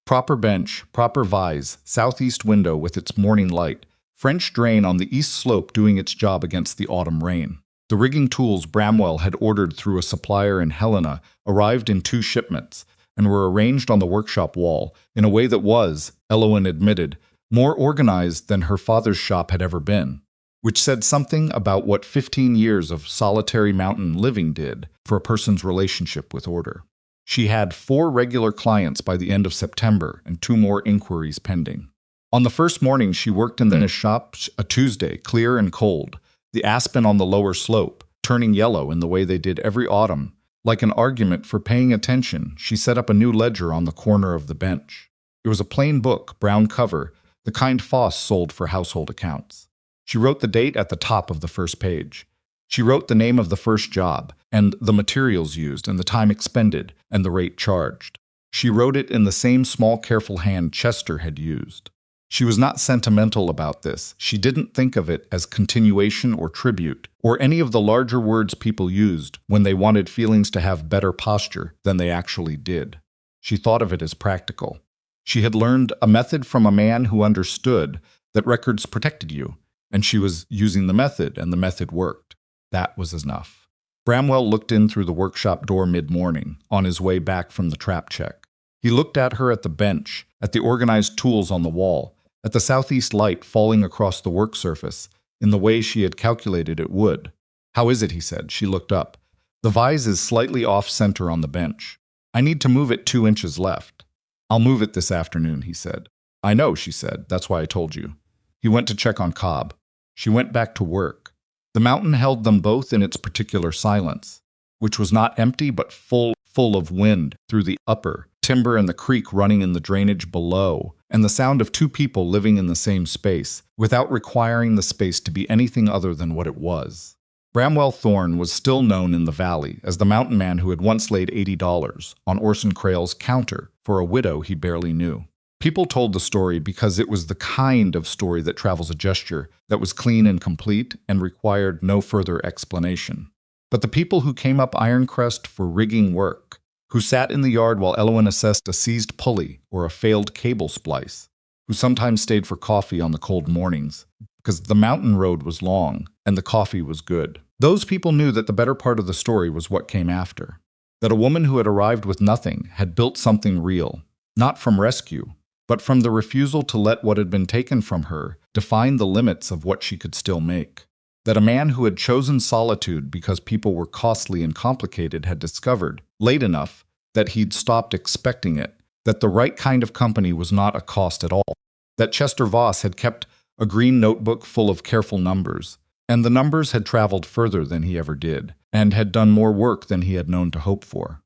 Proper bench, proper vise, southeast window with its morning light, French drain on the east slope doing its job against the autumn rain. The rigging tools Bramwell had ordered through a supplier in Helena arrived in 2 shipments and were arranged on the workshop wall in a way that was, Elowen admitted, more organized than her father's shop had ever been, which said something about what 15 years of solitary mountain living did for a person's relationship with order. She had 4 regular clients by the end of September and 2 more inquiries pending. On the first morning, she worked in the shop a Tuesday, clear and cold, the aspen on the lower slope, turning yellow in the way they did every autumn. Like an argument for paying attention, she set up a new ledger on the corner of the bench. It was a plain book, brown cover, the kind Voss sold for household accounts. She wrote the date at the top of the first page. She wrote the name of the first job, and the materials used, and the time expended, and the rate charged. She wrote it in the same small, careful hand Chester had used. She was not sentimental about this. She didn't think of it as continuation or tribute, or any of the larger words people used when they wanted feelings to have better posture than they actually did. She thought of it as practical. She had learned a method from a man who understood that records protected you, and she was using the method, and the method worked. That was enough. Bramwell looked in through the workshop door mid-morning, on his way back from the trap check. He looked at her at the bench, at the organized tools on the wall, at the southeast light falling across the work surface, in the way she had calculated it would. "How is it?" he said. She looked up. "The vise is slightly off-center on the bench. I need to move it 2 inches left." "I'll move it this afternoon," he said. "I know," she said. "That's why I told you." He went to check on Cobb. She went back to work. The mountain held them both in its particular silence, which was not empty but full of wind through the upper timber and the creek running in the drainage below, and the sound of 2 people living in the same space, without requiring the space to be anything other than what it was. Bramwell Thorne was still known in the valley as the mountain man who had once laid $80 on Orson Crail's counter for a widow he barely knew. People told the story because it was the kind of story that travels a gesture, that was clean and complete and required no further explanation. But the people who came up Ironcrest for rigging work, who sat in the yard while Elowen assessed a seized pulley or a failed cable splice, who sometimes stayed for coffee on the cold mornings, because the mountain road was long and the coffee was good. Those people knew that the better part of the story was what came after. That a woman who had arrived with nothing had built something real, not from rescue, but from the refusal to let what had been taken from her define the limits of what she could still make. That a man who had chosen solitude because people were costly and complicated had discovered, late enough, that he'd stopped expecting it, that the right kind of company was not a cost at all. That Chester Voss had kept a green notebook full of careful numbers, and the numbers had traveled further than he ever did, and had done more work than he had known to hope for.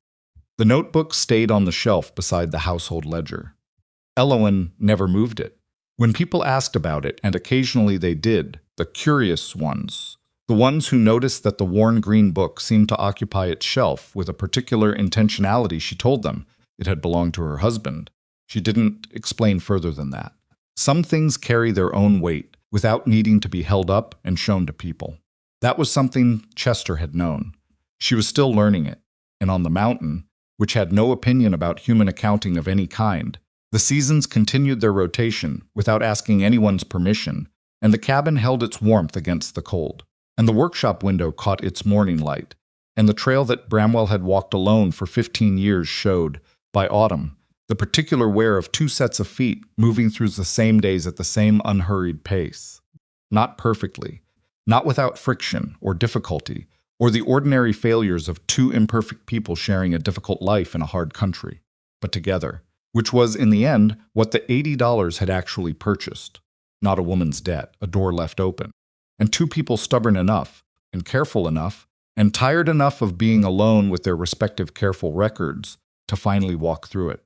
The notebook stayed on the shelf beside the household ledger. Elowen never moved it. When people asked about it, and occasionally they did, the curious ones, the ones who noticed that the worn green book seemed to occupy its shelf with a particular intentionality, she told them it had belonged to her husband. She didn't explain further than that. Some things carry their own weight without needing to be held up and shown to people. That was something Chester had known. She was still learning it, and on the mountain, which had no opinion about human accounting of any kind, the seasons continued their rotation without asking anyone's permission, and the cabin held its warmth against the cold, and the workshop window caught its morning light, And the trail that Bramwell had walked alone for 15 years showed, by autumn, the particular wear of two sets of feet moving through the same days at the same unhurried pace. Not perfectly, not without friction or difficulty, or the ordinary failures of two imperfect people sharing a difficult life in a hard country, but together, which was, in the end, what the $80 had actually purchased. Not a woman's debt, a door left open, and two people stubborn enough, and careful enough, and tired enough of being alone with their respective careful records to finally walk through it.